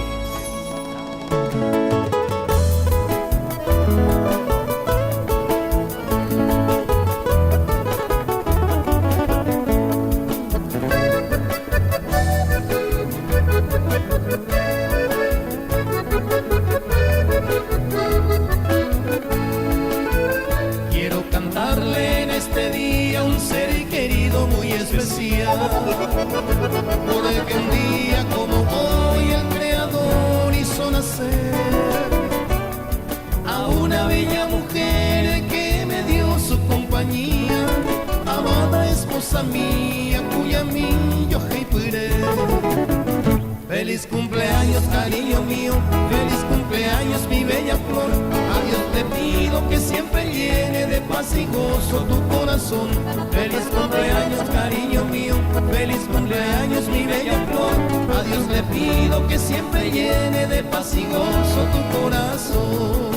Quiero cantarle en este día un ser querido muy especial, esposa mía, cuya yo heipuré. Feliz cumpleaños, cariño mío, feliz cumpleaños, mi bella flor. A Dios te pido que siempre llene de paz y gozo tu corazón. Feliz cumpleaños, cariño mío, feliz cumpleaños, mi bella flor. A Dios le pido que siempre llene de paz y gozo tu corazón.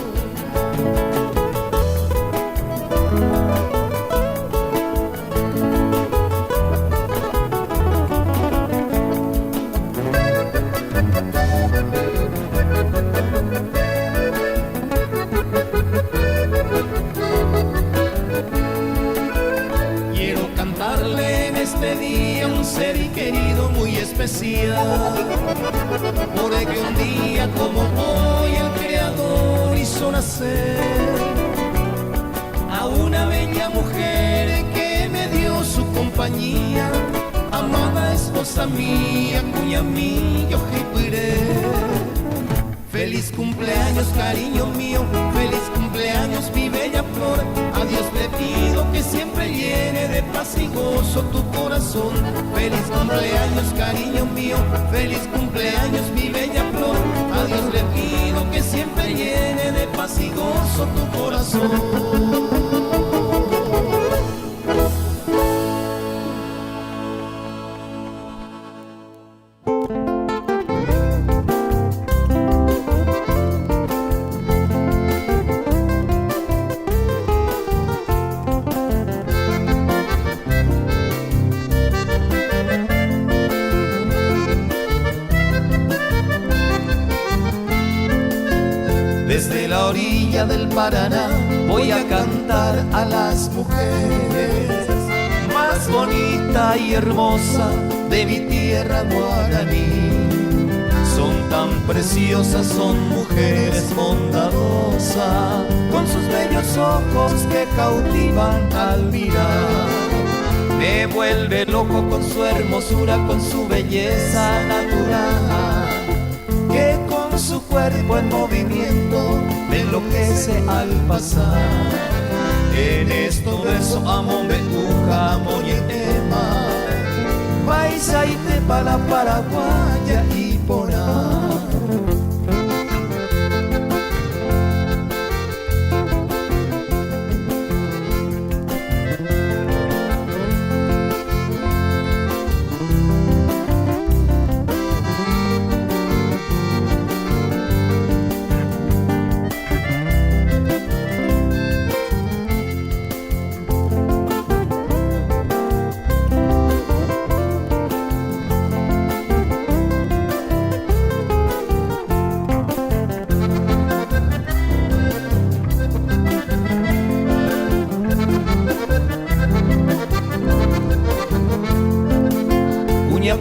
Ser y querido muy especial, porque un día como hoy el Creador hizo nacer a una bella mujer que me dio su compañía, amada esposa mía, cuya yo heipuré. Feliz cumpleaños, cariño mío, feliz cumpleaños, mi bella flor. A Dios le pido que siempre llene de paz y gozo tu corazón. Feliz cumpleaños, cariño mío, feliz cumpleaños, mi bella flor. A Dios le pido que siempre llene de paz y gozo tu corazón. Desde la orilla del Paraná voy a cantar a las mujeres más bonita y hermosa de mi tierra guaraní. Son tan preciosas, son mujeres bondadosas, con sus bellos ojos que cautivan al mirar. Me vuelve loco con su hermosura, con su belleza natural, que con su cuerpo en movimiento me enloquece al pasar. En esto verso amo me uja moñetema, paisa y tepa la paraguaya y porá.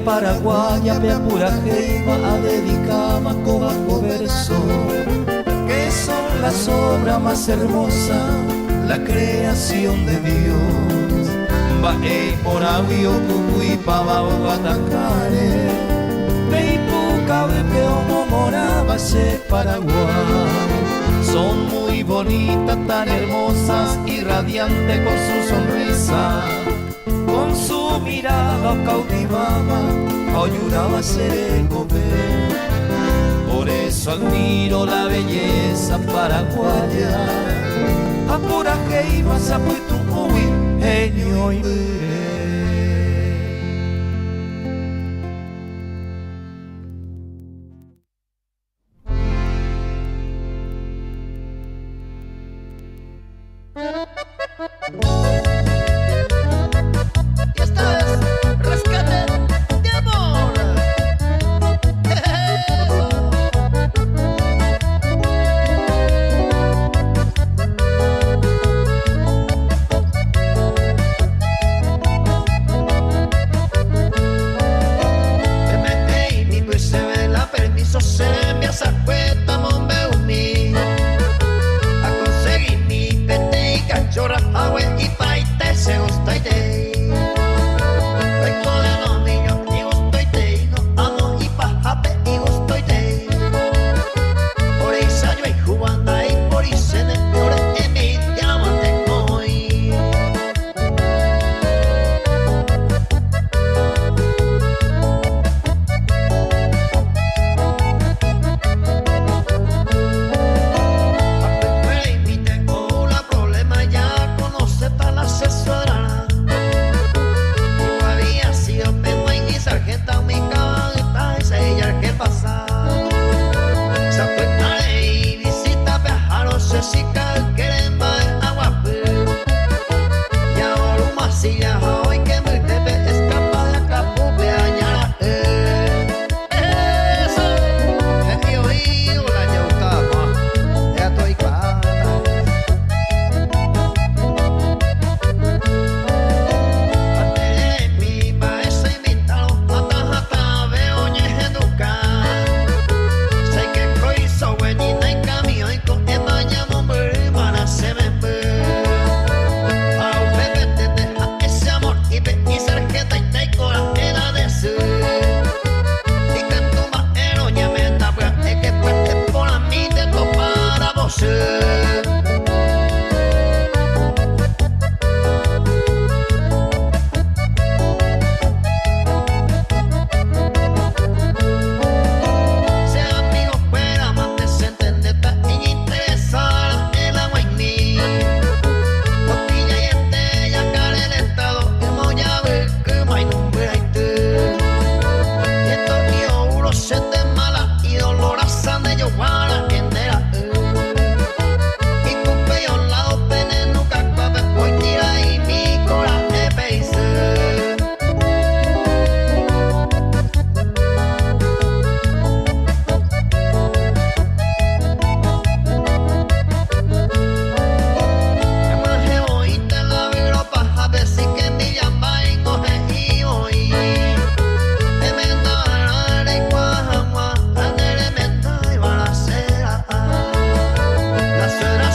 Paraguaya me apuraje iba a dedicar bajo verso, que son las obras más hermosas, la creación de Dios. Bae por avio, cucuy, pava, guatacare, peipuca, bepeo, momoraba, se Paraguay. Son muy bonitas, tan hermosas y radiantes con su sonrisa, con su mirada cautivaba, ayudaba a ser comer. Por eso admiro la belleza paraguaya. Apura que iba a puerto muy genio y a conseguir mi pete y cachorra, agua y país.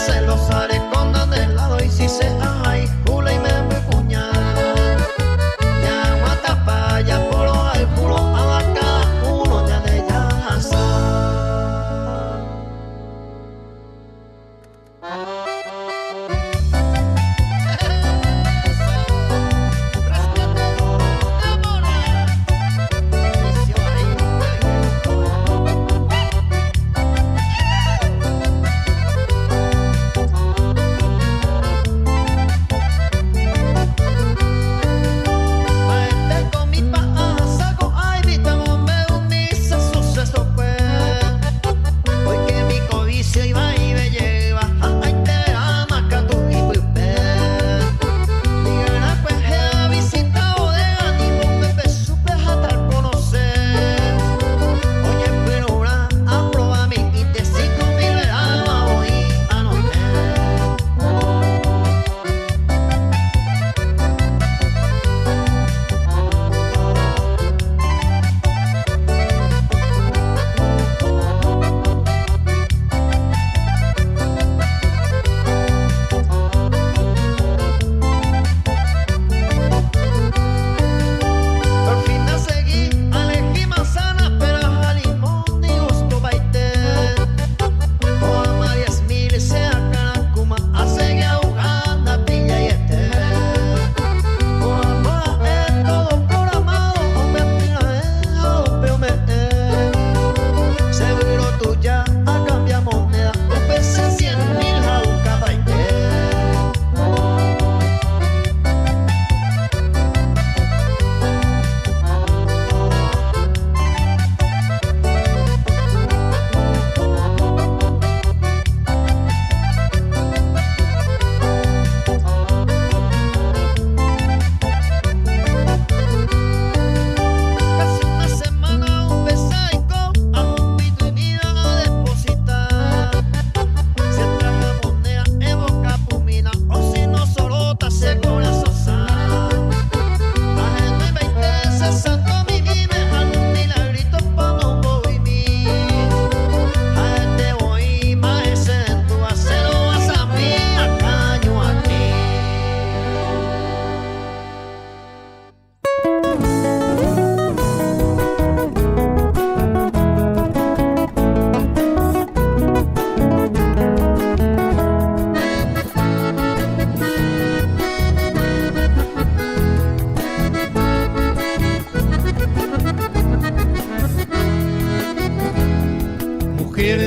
se los haré con helado y si se hay jula y me cuña ya guatapa ya por al culo a vaca uno ya de ya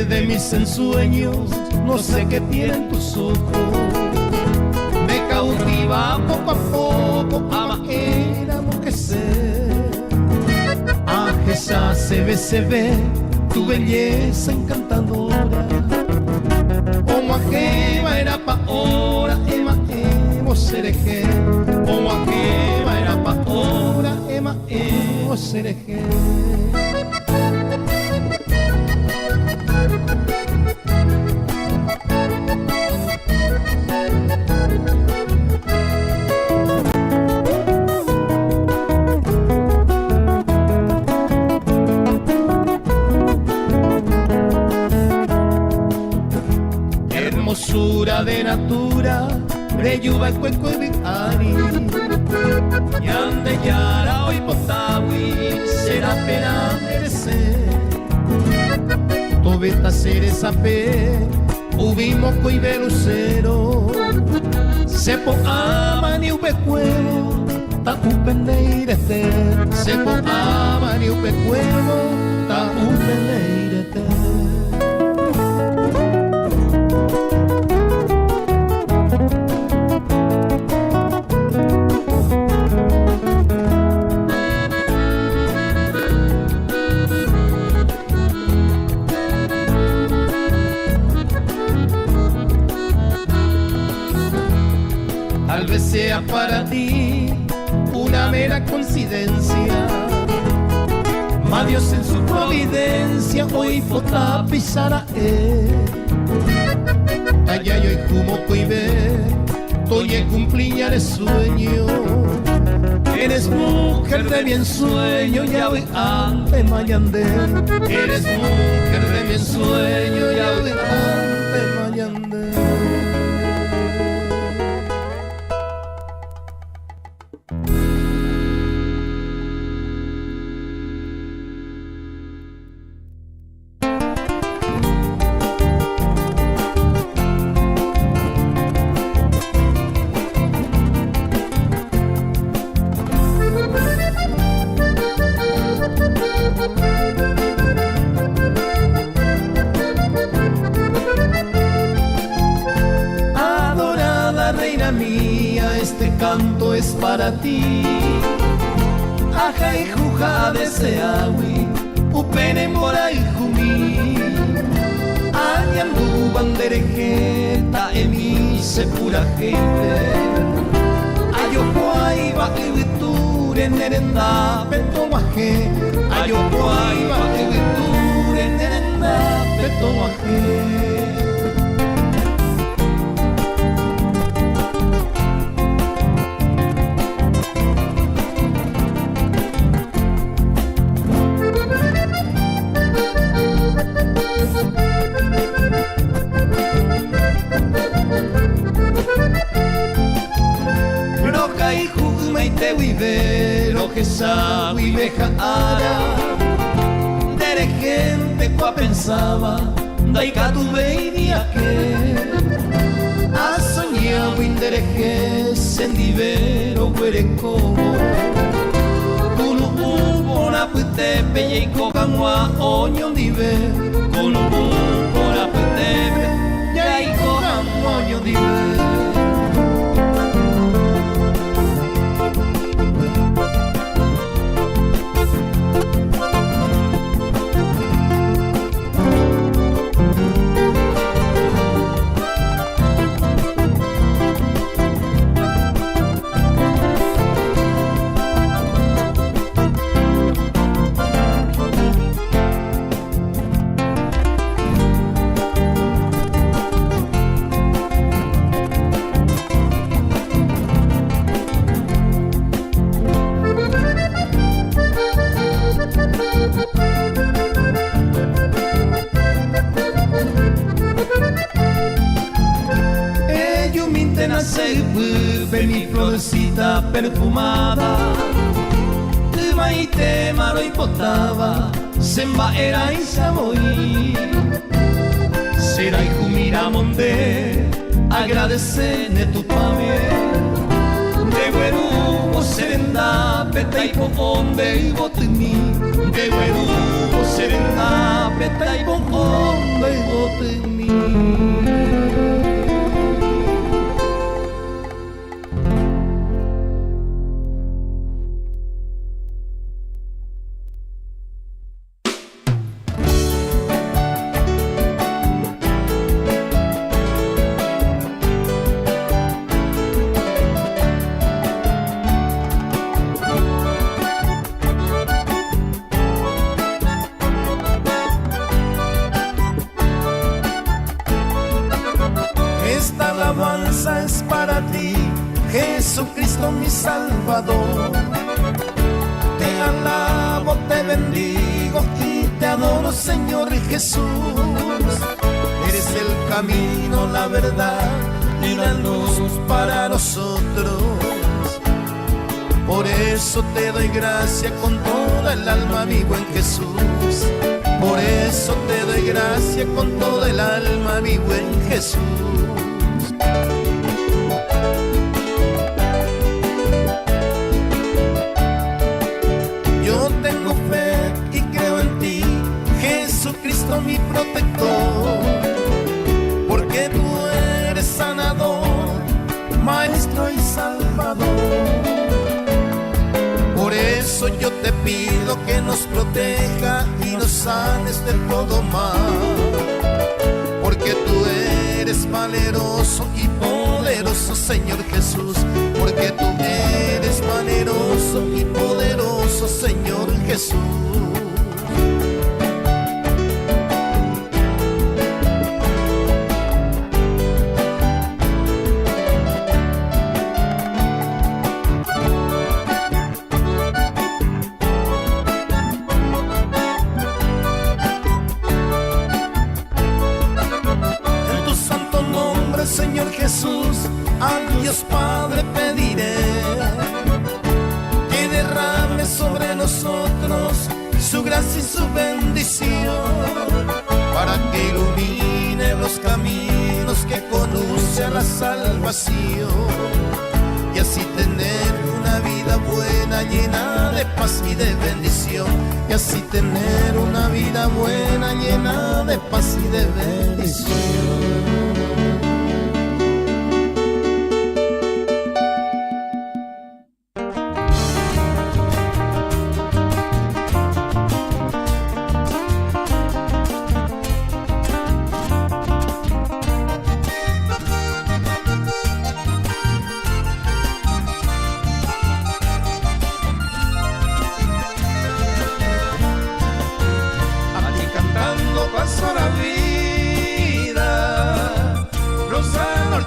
de mis ensueños, no sé qué tienen tus ojos, me cautiva poco a poco, ama enloquecer. Ajesa se ve tu belleza encantadora, como ajeva era pa' ora, ema emo sereje, como ajeva era pa' ora, ema emo sereje. Hermosura de natura, reyuba cueco y bicari, yande yara hoy potawi, será pena merecer. Tobeta seres ape, ubimo coi velucero, sepo ama ni ubecuevo, ta upeneirete, sepo ama ni ubecuevo, ta upeneirete. Tal vez sea para ti una mera coincidencia, ma Dios en su providencia hoy pota pisara Tallayo y como coibe, toye cumpliña de sueño. Eres mujer de mi ensueño, ya voy ante mañande. Eres mujer de mi ensueño, ya voy ante mañande. vida mía, este canto es para ti. Aja y juja deseawi, upene mora y jumi. Añandu banderejeta emise pura gente. Ayopuay va ibiture nerenda petomaje. Ayopuay va ibiture nerenda petomaje. Lo que sabe y veja ara dere gente qua pensaba daika tu veidia que a soñado indere sendivero huere como kulu ubona pute peye y kokamwa oño dive kulu ubona pute ya y kokamwa oño dive. Mi florcita perfumada, maite maro y potaba, semba era y samoí. Será y jumira monde, agradecene tu pame. De buenubo serenda, peta y pombe y botini. De buenubo serenda, peta y pombe y botini. Jesucristo mi Salvador, te alabo, te bendigo y te adoro, Señor Jesús. Eres el camino, la verdad y la luz para nosotros. Por eso te doy gracias con toda el alma, mi buen Jesús. Por eso te doy gracias con toda el alma, mi buen Jesús. Jesucristo mi protector, porque tú eres sanador, maestro y salvador. Por eso yo te pido que nos proteja y nos sanes de todo mal, porque tú eres valeroso y poderoso, Señor Jesús, porque tú eres valeroso y poderoso, Señor Jesús. Señor Jesús, a Dios Padre pediré que derrame sobre nosotros su gracia y su bendición, para que ilumine los caminos que conduce a la salvación, y así tener una vida buena llena de paz y de bendición, y así tener una vida buena llena de paz y de bendición.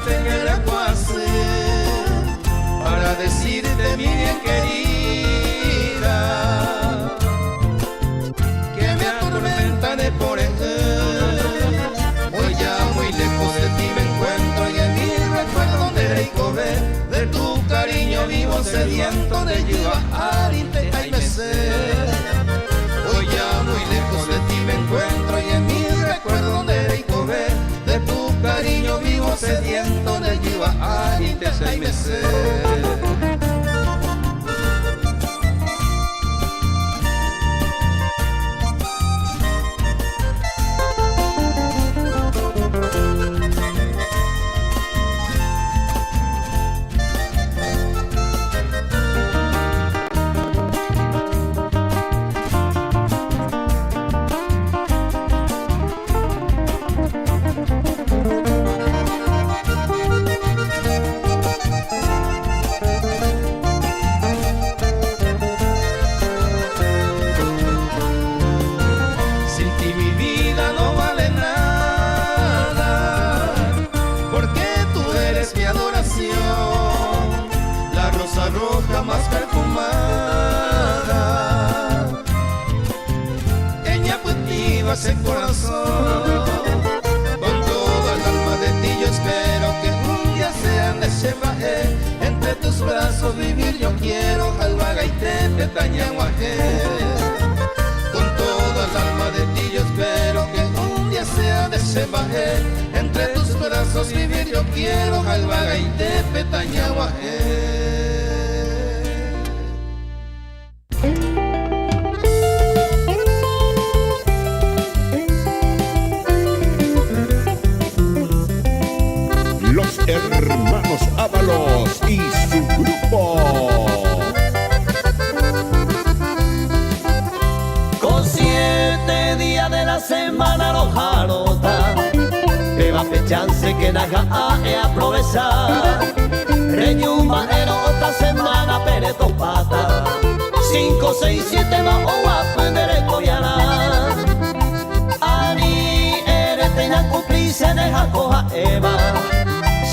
te quiero hacer para decirte mi bien querida que me atormentaré por él. Hoy ya muy lejos de ti me encuentro y en mi recuerdo de Icobé, de tu cariño vivo sediento de llevar y te hoy ya muy lejos de ti me encuentro y en mi recuerdo de Icobé, de tu cariño vivo sediento de llevar y te más perfumada, ella cultiva ese corazón, con toda el alma de ti yo espero que un día sean de Shebae, entre tus brazos vivir yo quiero, Jalbaga y Tepe, Tañahuajé, con toda el alma de ti yo espero que un día sea de Shebae, entre tus brazos vivir yo quiero, Jalbaga y Tepe, Tañahuajé. Los hermanos Ábalos y su grupo. Con 7 días de la semana los jarota, que va a chance que naga a aprovechar. Reñuma era otra semana, pero dos patas. 5, 6, 7 va o va a aprender el coyana. Ani eres teña cumplice de Jacoja Eva.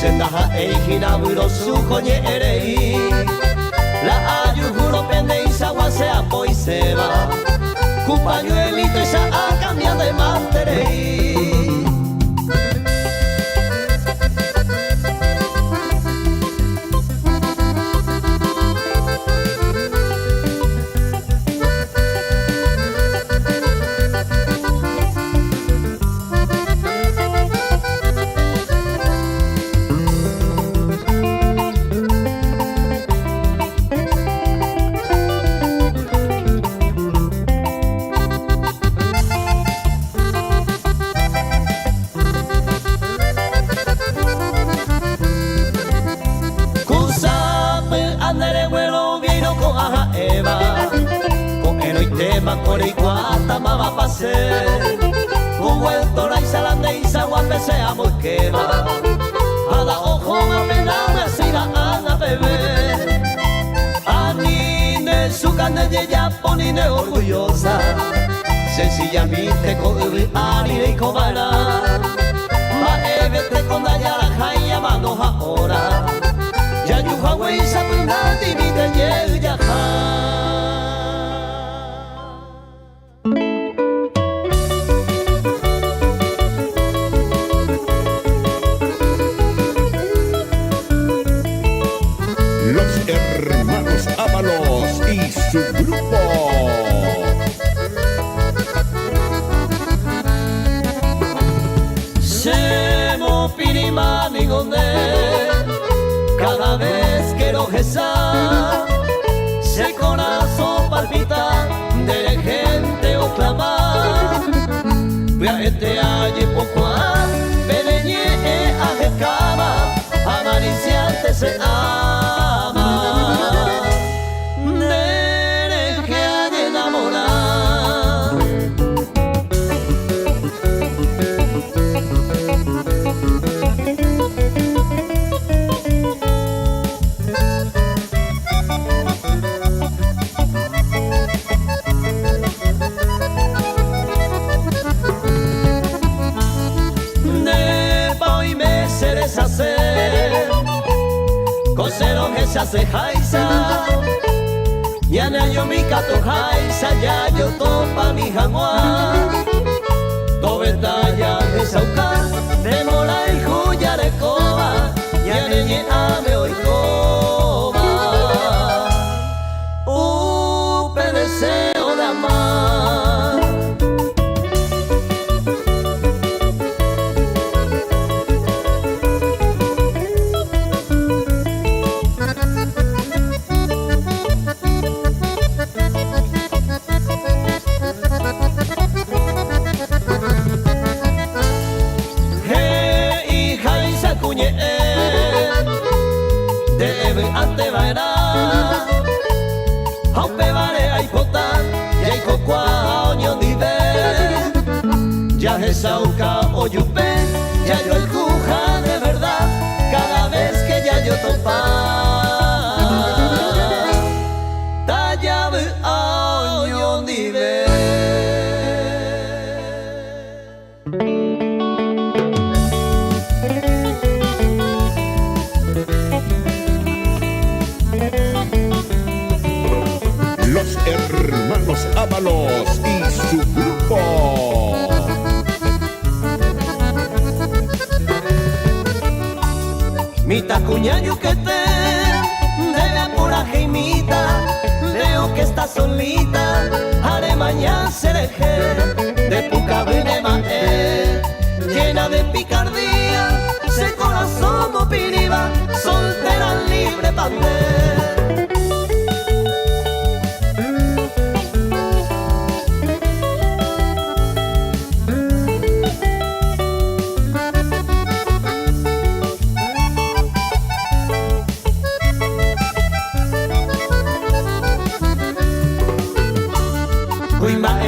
Sendaja eijina buro su coñe erei. La ayujuro pende y sagua se apo y se va. Cupañuelito y sa a cambiar de manterei. Seamos que va a la ojo a pena me siga a la bebé a mí de su carne de ella ponine orgullosa sencillamente con el ari y cobara va a verte con dayara jaya manos ahora ya yuja güey sapuna divide y ya Hermanos Ábalos y su grupo. Semo pirimani gonde, cada vez que lo gesa, se corazón palpita de gente o clamar. Viajete allí poco a pereñe a jecama, amaniciante se ama. Hacer Jaisa se jaisa Yana yo mi cato jaisa ya yo topa mi jamua Tobeta ya de sauca de mola el juya de coba Ya ne ame hoy coba deseo de amar Debe ante vaera Aupe vare ay potan Y ay cocua oño dive Ya jesauca oyupe Ya yo el cuja de verdad Cada vez que ya yo topa Tallave oño dive Los hermanos Ábalos y su grupo. Mi tacuña yuquete debe pura jaimita Leo que está solita haré mañana cereje De puca venema llena de picardía Se corazón mo piriba soltera libre pande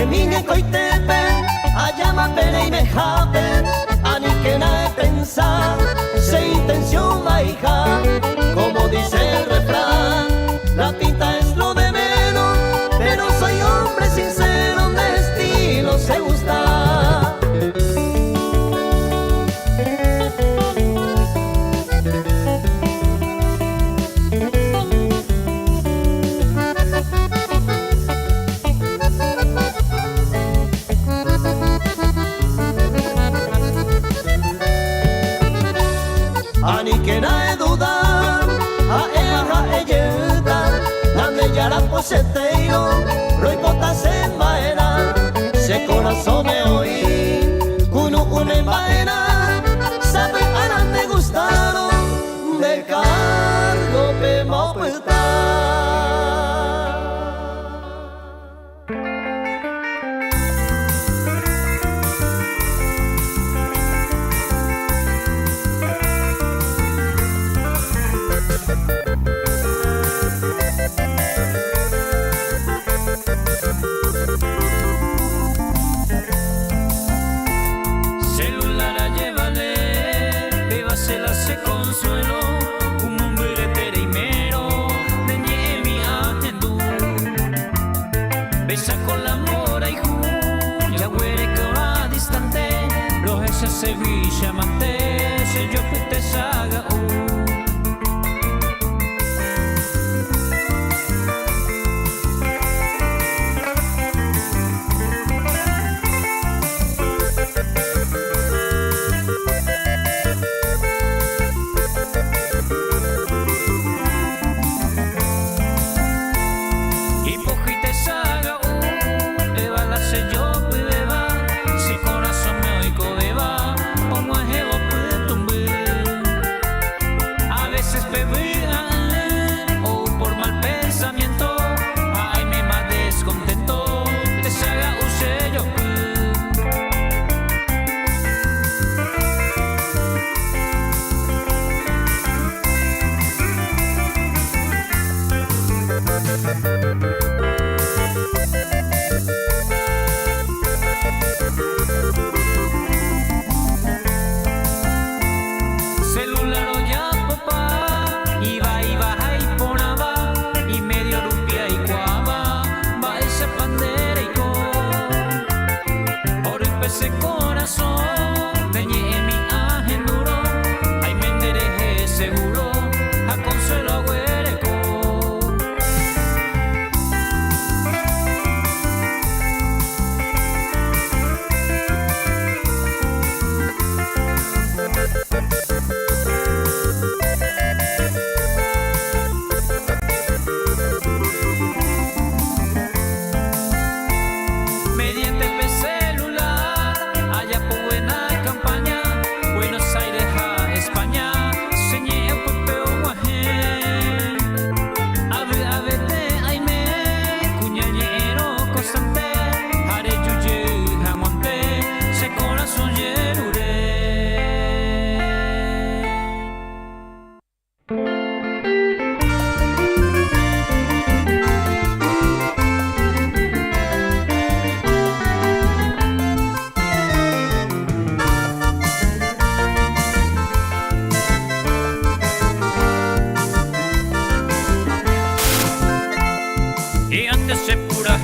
Emine coitepe, ayama pere y mejape, ani que na de pensar, se intención maija, como dice el refrán, la pinta es lo de menos, pero soy hombre sincero, de estilo se gusta. Ani que na de duda, a ella Nande yara poseteiro, roi botas en maena Se corazón me oí, cuno une maena Sabe aran me gustaron, de cargo pe mopeta Consuelo, un hombre pereimero de nieve atendu. Besa con la mora y ya huele que va distante. Los esa Sevilla mate, se yo pute saga Eva la se yo beba, si corazón me oigo beba, como es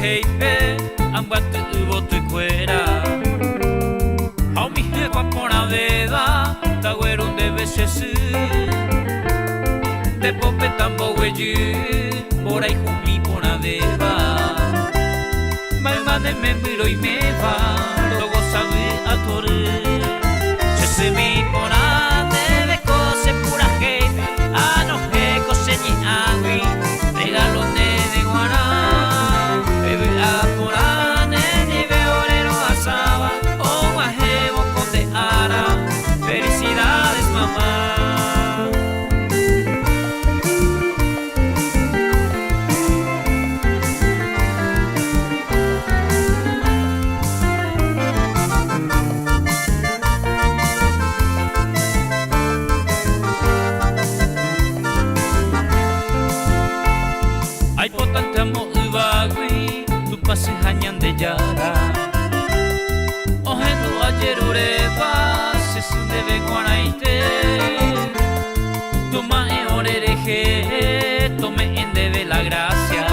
heipe ambatu ubotu kuera Hau mi hegua pona beba Taguero de besesu De pope tambo weju Bora y jumbi pona beba Maima de me miro y me va Luego sabe a toru Se mi pona de cose pura heipe Ano he cose ni agui Regalo de guará Bebe a porane ni veorero asaba O guajebo con de ara Felicidades mamá Ay potente amo ubagui Tu pase hañan de yara Ojendu ayer ureba Se sundebe guanaite Toma en orereje Tome en debe la gracia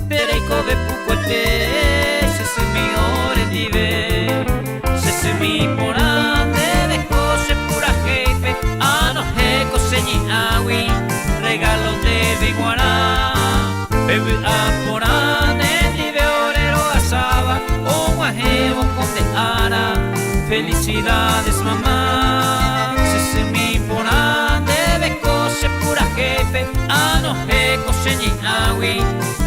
Pereico de pucuete Se se mi ore dive Se se mi porande De cose pura heipe Ano he cose ni agui Regalo de guará Bebe a porane ni veorero asaba O guajebo con de ara Felicidades mamá Se se mi porane de cose pura jefe Ano he cose ni agui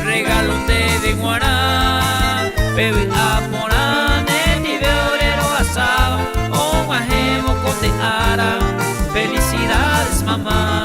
Regalo de guará Bebe a porane ni veorero asaba O guajebo con de ara Felicidades mamá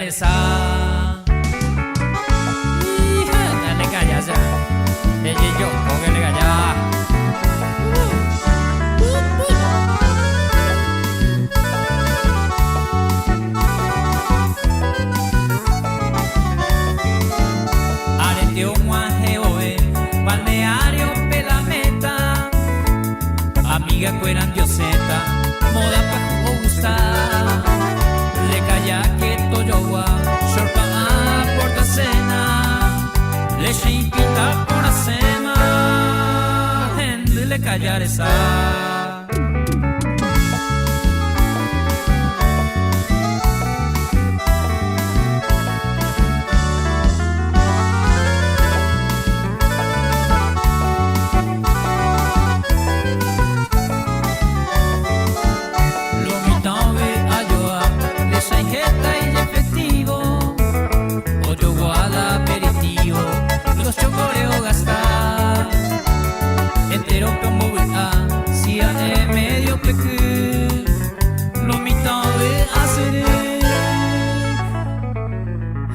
esa. Dale calla ya. Yo, póngale calla. Arete un guajeoe, balneario pelameta. Amiga cueran dioseta, moda pa' gustar. Le calla que toyowa, shorpa por la cena. Le shipita por la sema, gente le callar esa. Entero como si a medio peque lo mitad de hacer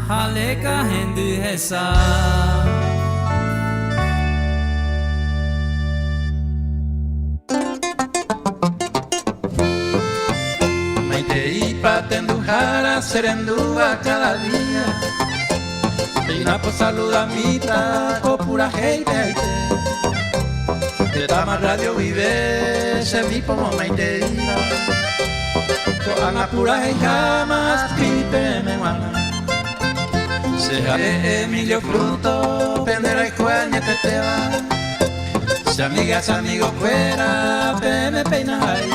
haleka gente esa. Maite y patendujara serendúa cada día. Pina por saludamita o pura gente. De Tama Radio vive, se vi como Maiteira. Con apura y jamás pipe me guana. Se jale Emilio Fruto, pendera y cueña te va. Si amigas, amigos fuera, me peina ahí.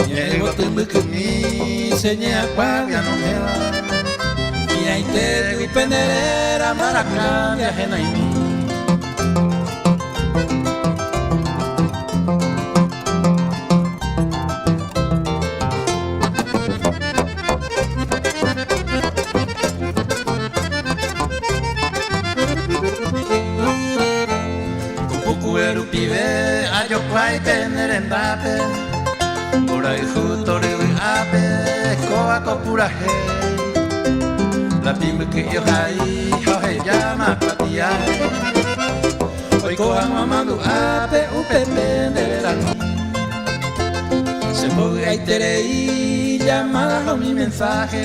Llego tumbo con mi seña cuavia no me va. Y ahí te digo pendera, maracá, viajena y mí. Yo puedo tener en dape, por ahí justo le voy a ver, coa con pura gente. La pimba que yo hay, Jorge llama patia. Hoy coa mamá do ape, upepe de la se puede ahí terei, llamada a mi mensaje.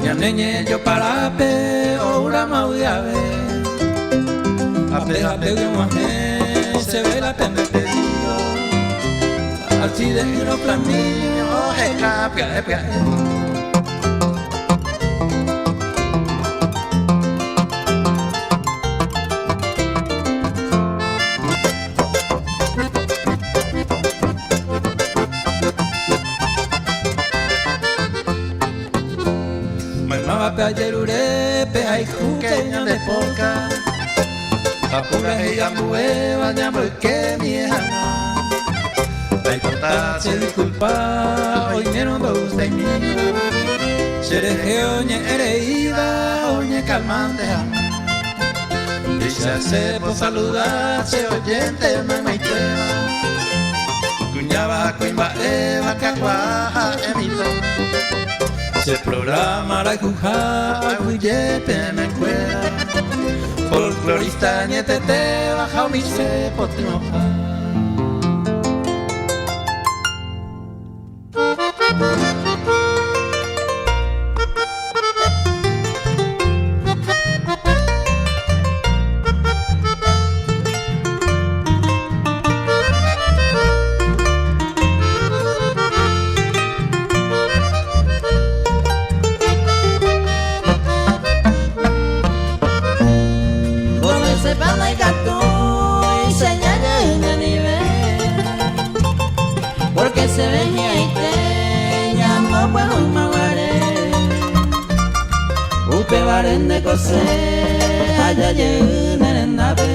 Ya neñe yo para ape, o una maudiave. Ape, ape, se ve la pena de Dios. Así de uno flamillo, escapia, escapia. Mamá pe ayerure, pe hay juqueña de poca. Apura y ambueva, llamo que mi hija. La importancia se disculpa, hoy menos me gusta y mío. Seré oñe hereida, oñe calmante. Y se hace por saludarse, oyente, mamá y tema. Cuñaba, cuimba, eva, cacuaja, emito. Se programa la cuja, aguillepe, me cuela. Folclorista nietete baja mi cepo te moja. Se venía y te llamo pues un maguare. Upe baren de cose, allá llegan en la pe.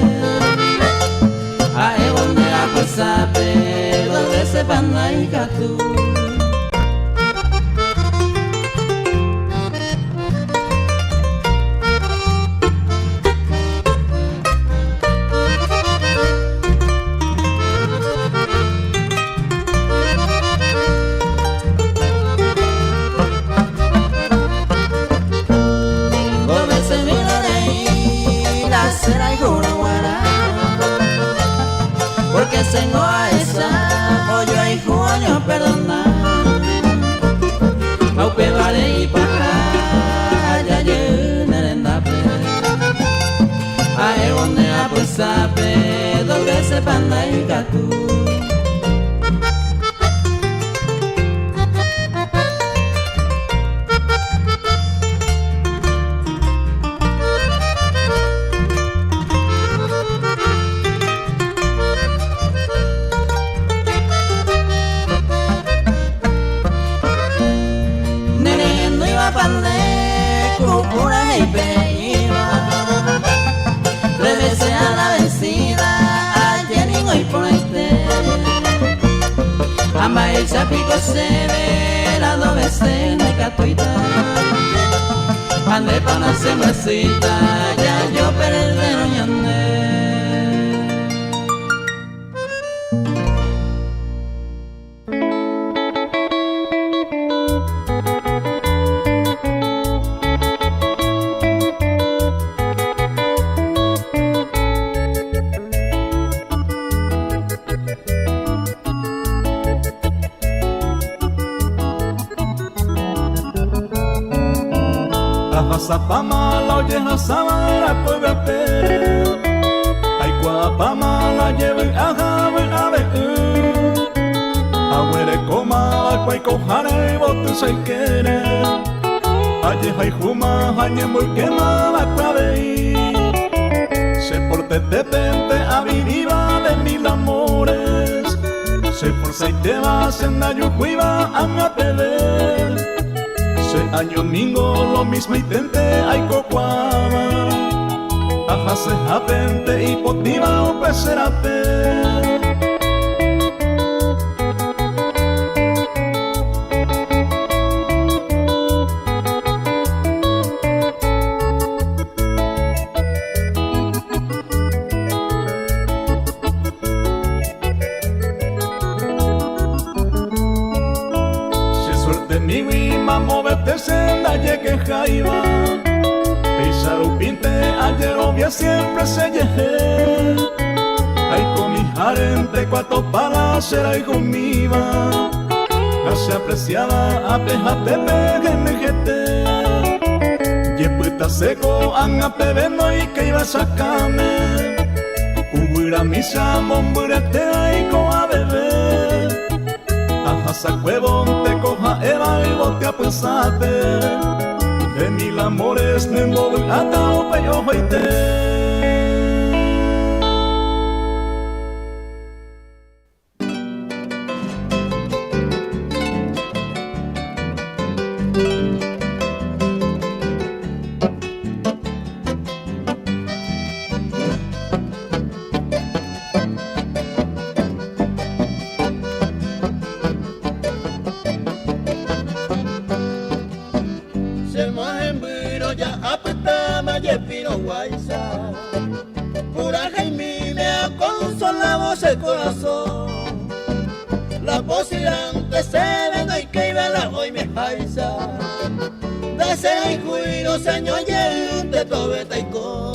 A egon de la cosa pe, donde se van a ir tú. a esa, oye ay juaño perdona. Aupe vale y para ya nerenda pe. A donde a pusape, doble se panda y catu. El chapico se ve la veces de catuita. Ande pa' una sembracita, ya yo perdero ñande. Zapama la oye la sabana puebla pe. Ay cuapama la lleve a jabe a ver. Abuere coma la cuay cojare bote se quiere. Aye hay juma añe muy quema la clave. Se porte te pente a viriva de mil amores. Se forza y te vas en la yujuiva a mi apele. Año mingo lo mismo y tente ay cocuama. Ajase apente y potiva o peserate. Senda llegue jaiba, Pizarro pinte ayer obvia siempre se llegue. Ay con mi jarente cuatro para ser ay conmigo. No se apreciaba a peja pepe genegete. Yepuita seco anga pebeno y que iba a sacarme. Hubiera misa momburete ay con a beber. Ajasa huevón te coja eva y bote a pensarte. De mil amores ne modo ata o peyo hoite. Pura Jaime me ha consolado el corazón. La posirante se vendo y que iba la hoy me jaisa. Dase y cuido señor y te tobe taiko.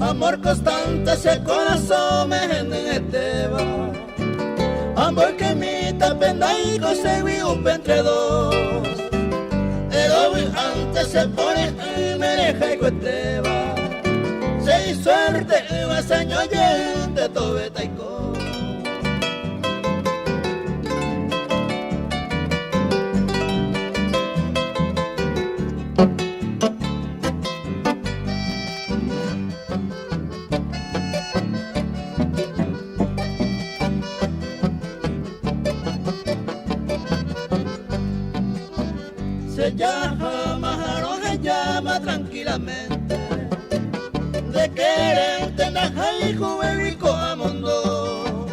Amor constante ese corazón me geneteba. Amor que mi tapenda y conseguí un entre dos. El hoy antes se pone y me deja y cuesteba. Se suerte y va señor y te tobe taiko. Se llama, se llama tranquilamente. De quererte najai juvenil a mundo.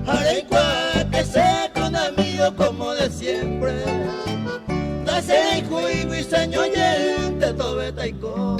Areicua que se con amigo como de siempre. Dase y juigo y señor y te tobe taiko.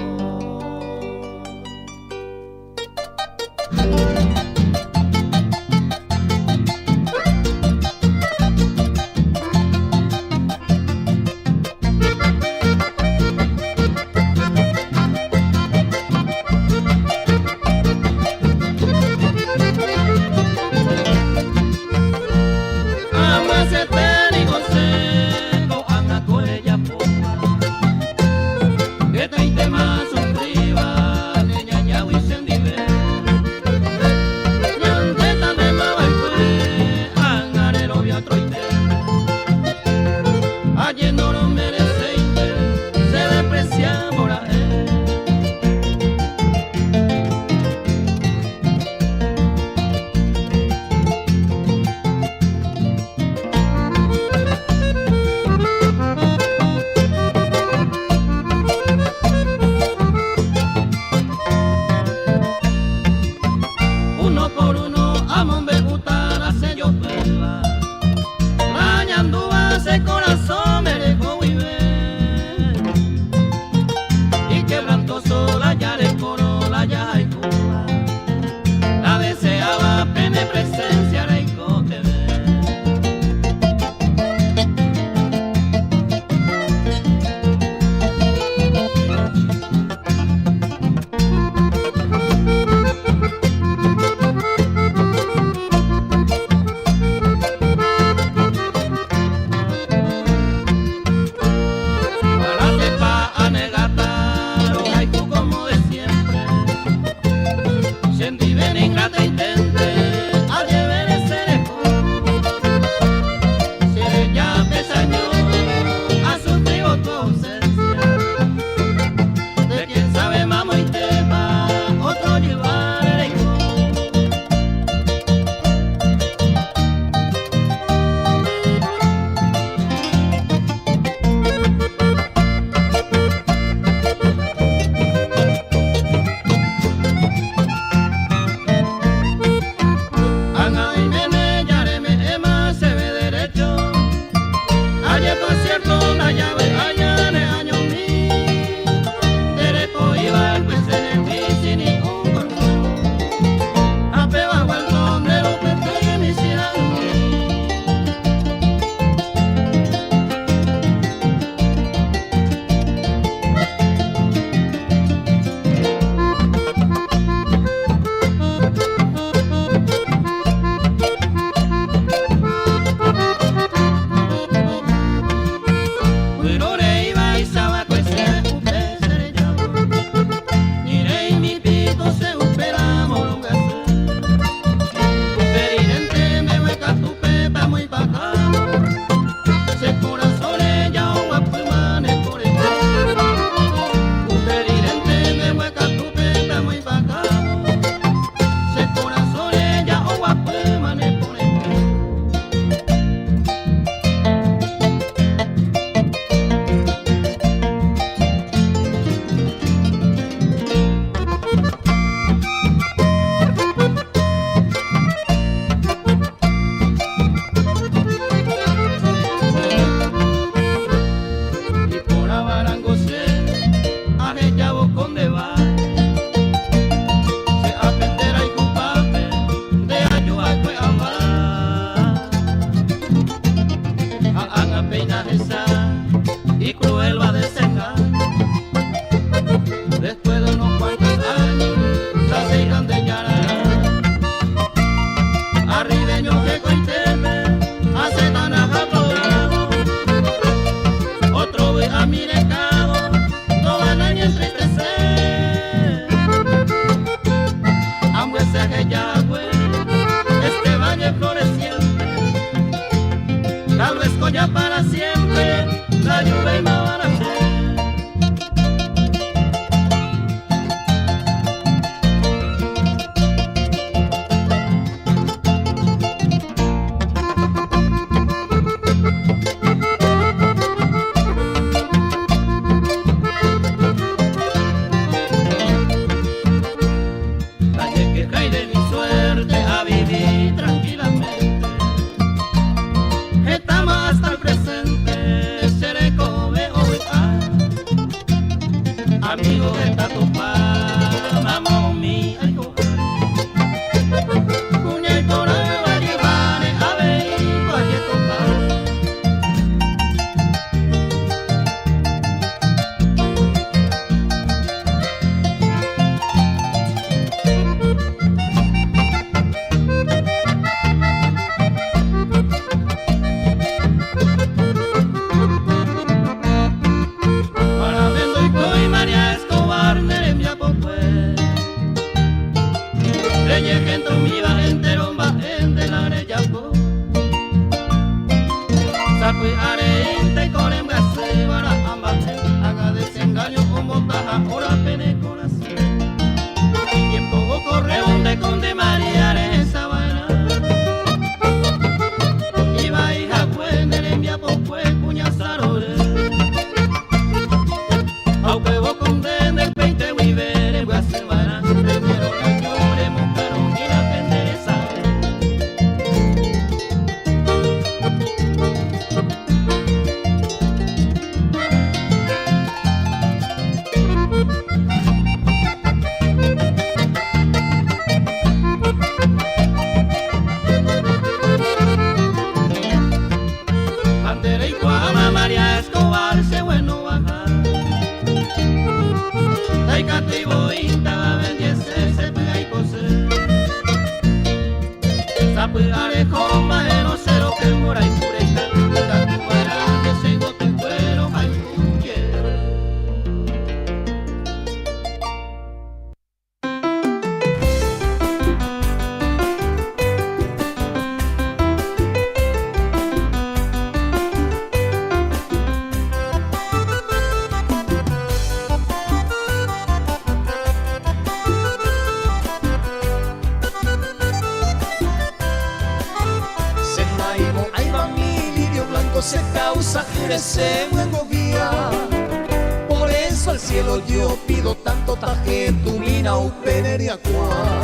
esencia de coque ve. Sentí ven ingrata intente a llevar cosa ese buen guía. Por eso al cielo yo pido tanto taje tu mina upeneria cuá.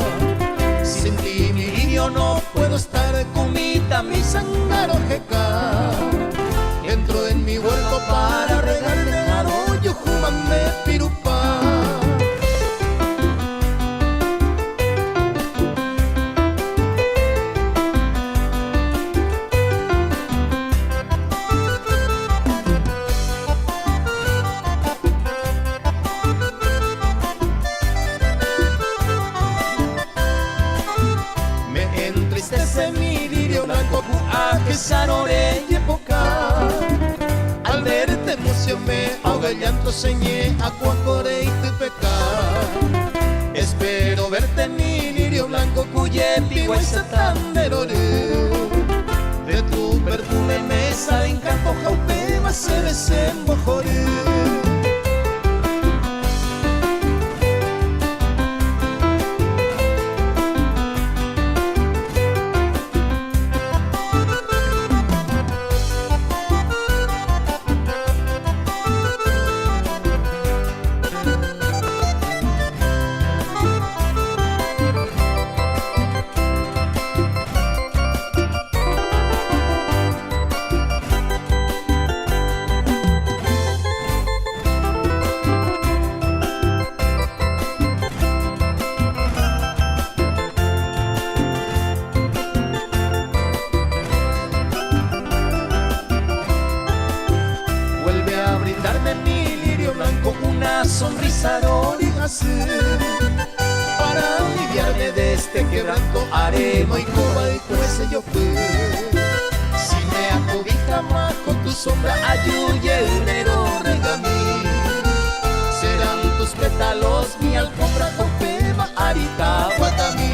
Sin ti mi lirio no puedo estar con mi sangaro jeca. Entro en mi huerto para regarle yo jumame pirupa. Me entristece mi lirio blanco a que sarore y época. Al verte emocioné, ahoga el llanto, señé, acuacore y te peca. Espero verte mi lirio blanco, cuye pigua y satán de lore. De tu perfume me sabe encanto, jaupe va a ser ese mojore. Sonrisa dorigase para aliviarme de este quebranto, arema y coba y cuece yo fui. Si me acobija más con tu sombra, ayuye enero regamí. Serán tus pétalos mi alfombra, copema, arita, guatamí.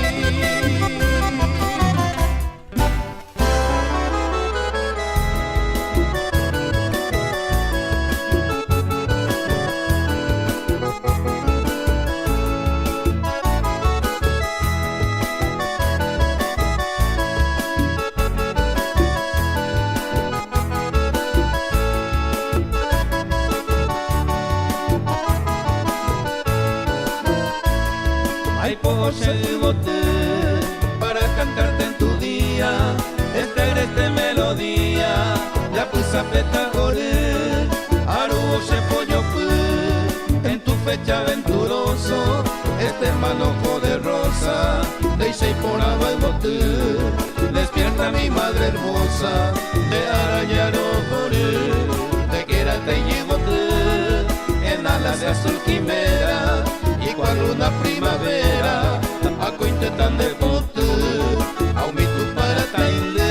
el bote para cantarte en tu día esta agreste melodía. La puse a petagore, arubo se pollo en tu fecha aventuroso, este manojo de rosa, de Isei por agua y bote. Despierta mi madre hermosa, de arañar de que era te llevote, en alas de azul quimera, y cual una primavera, a cointe tan de pote, aumento para tainde,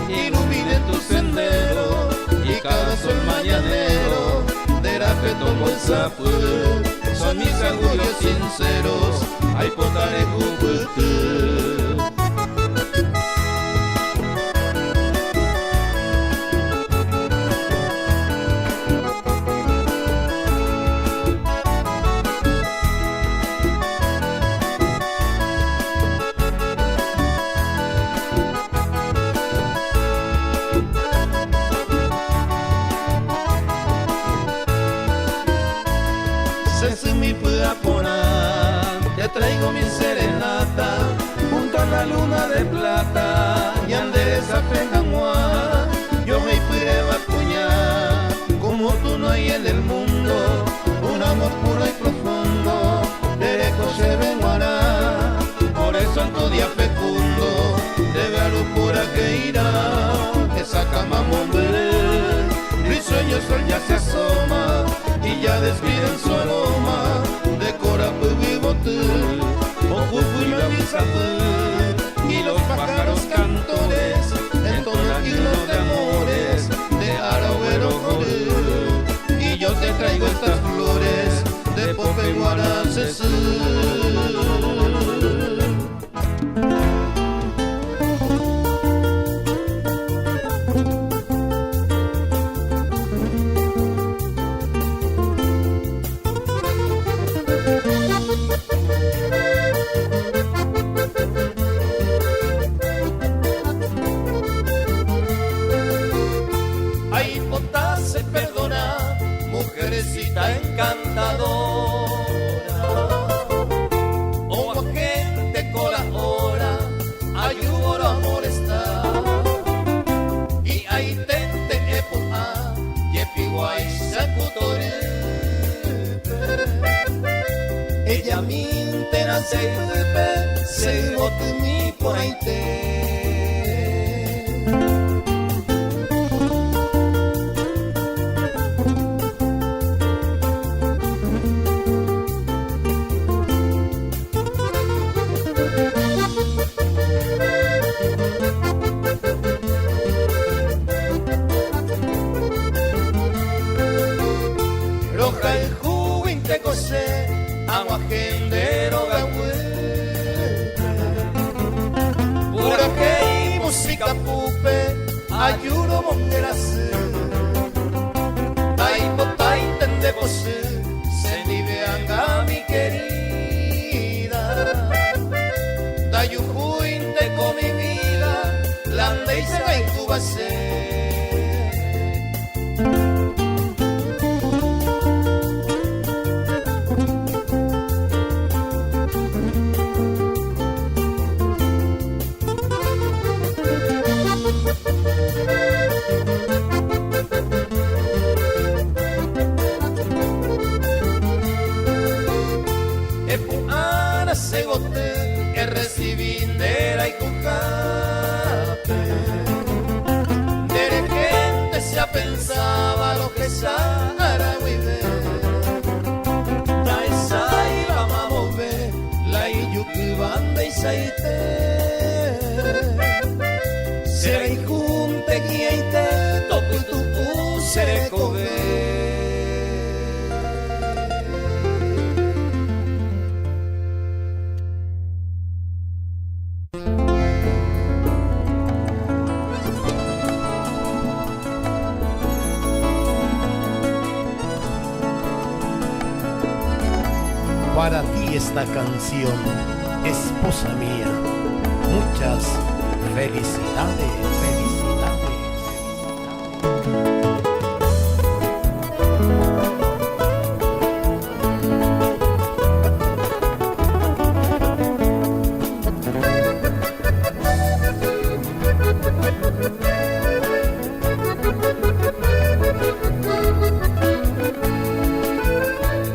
ilumine tu sendero, y cada sol mañanero, de rape tomo el sapo, son mis augurios sinceros, hay potare juguete. Te traigo mi serenata junto a la luna de plata y andereza pegamua. Yo me pude vacuñar como tú no hay en el mundo, un amor puro y profundo, derecho se venguará. Por eso en tu día fecundo debe a locura que irá, esa cama mombre, mi sueño el sol ya se asoma y ya despiden su aroma. Decora vivote, ojo fuima y los pájaros cantores, en todo hilos de amores, de aragüero joder. Y yo te traigo estas flores de pope guaracesú. ella mintera seipe se botumi por ahí roja el juguín te cosé agua gendero pura que música pupe ayuno mongerase taipo taiten de pose se vive anga mi querida dayujuin te con mi vida lande y se va en tu base. Que recibindera y cujape de gente se pensaba lo que Sara vive Taisai vamos a mover la iyuki banda y saite seré junte guiaite topu tupu seré cobe. Para ti esta canción, esposa mía, muchas felicidades, felicidades.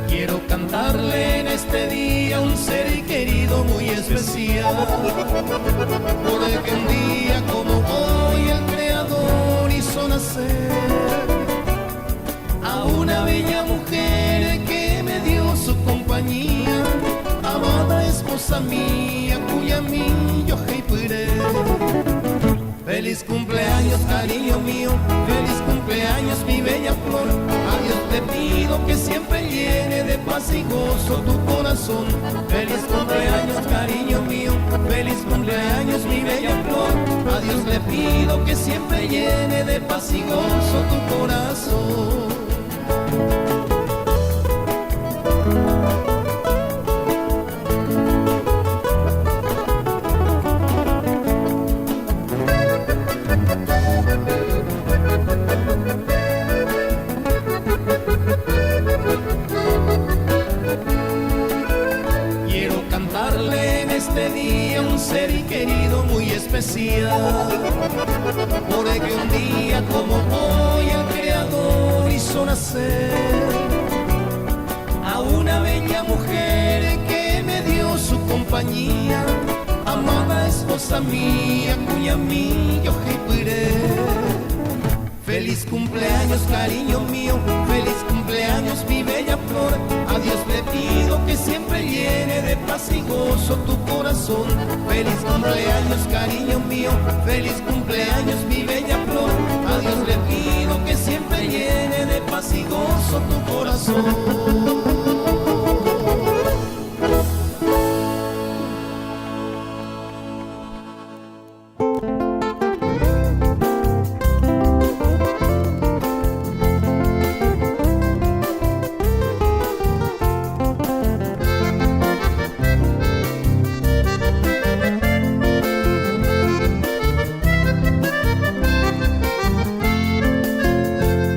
Quiero cantarle en este día un ser querido muy especial, porque un día como hoy el Creador hizo nacer a una bella mujer que me dio su compañía, amada esposa mía, cuya mí yo heipuré. Feliz cumpleaños, cariño mío, feliz cumpleaños, mi bella flor. A Dios te pido que siempre llene de paz y gozo tu corazón. Feliz cumpleaños, cariño mío, feliz cumpleaños, mi bella flor. A Dios le pido que siempre llene de paz y gozo tu corazón. Este día un ser querido muy especial, porque un día como hoy el Creador hizo nacer a una bella mujer que me dio su compañía, amada esposa mía, cuya mí yo heipuré. Feliz cumpleaños, cariño mío, feliz cumpleaños, mi bella flor. A Dios le pido que siempre llene de paz y gozo tu corazón. Feliz cumpleaños, cariño mío, feliz cumpleaños, mi bella flor. A Dios le pido que siempre llene de paz y gozo tu corazón.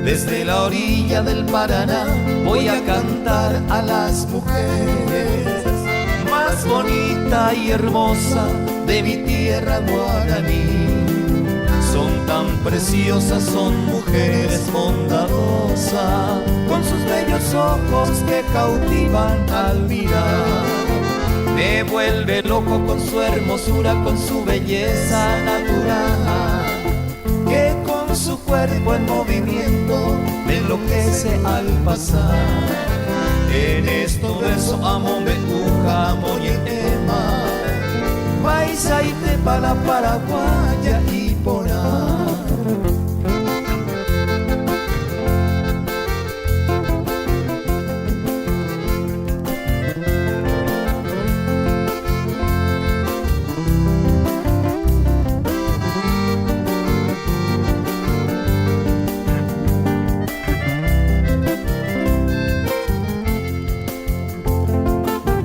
Desde la orilla del Paraná voy a cantar a las mujeres más bonita y hermosa de mi tierra guaraní. Son tan preciosas, son mujeres bondadosas, con sus bellos ojos que cautivan al mirar. vuelve loco con su hermosura, con su belleza natural, que con su cuerpo en movimiento me enloquece al pasar. En estos versos amo me uja moñi ema, paisa y te para paraguaya y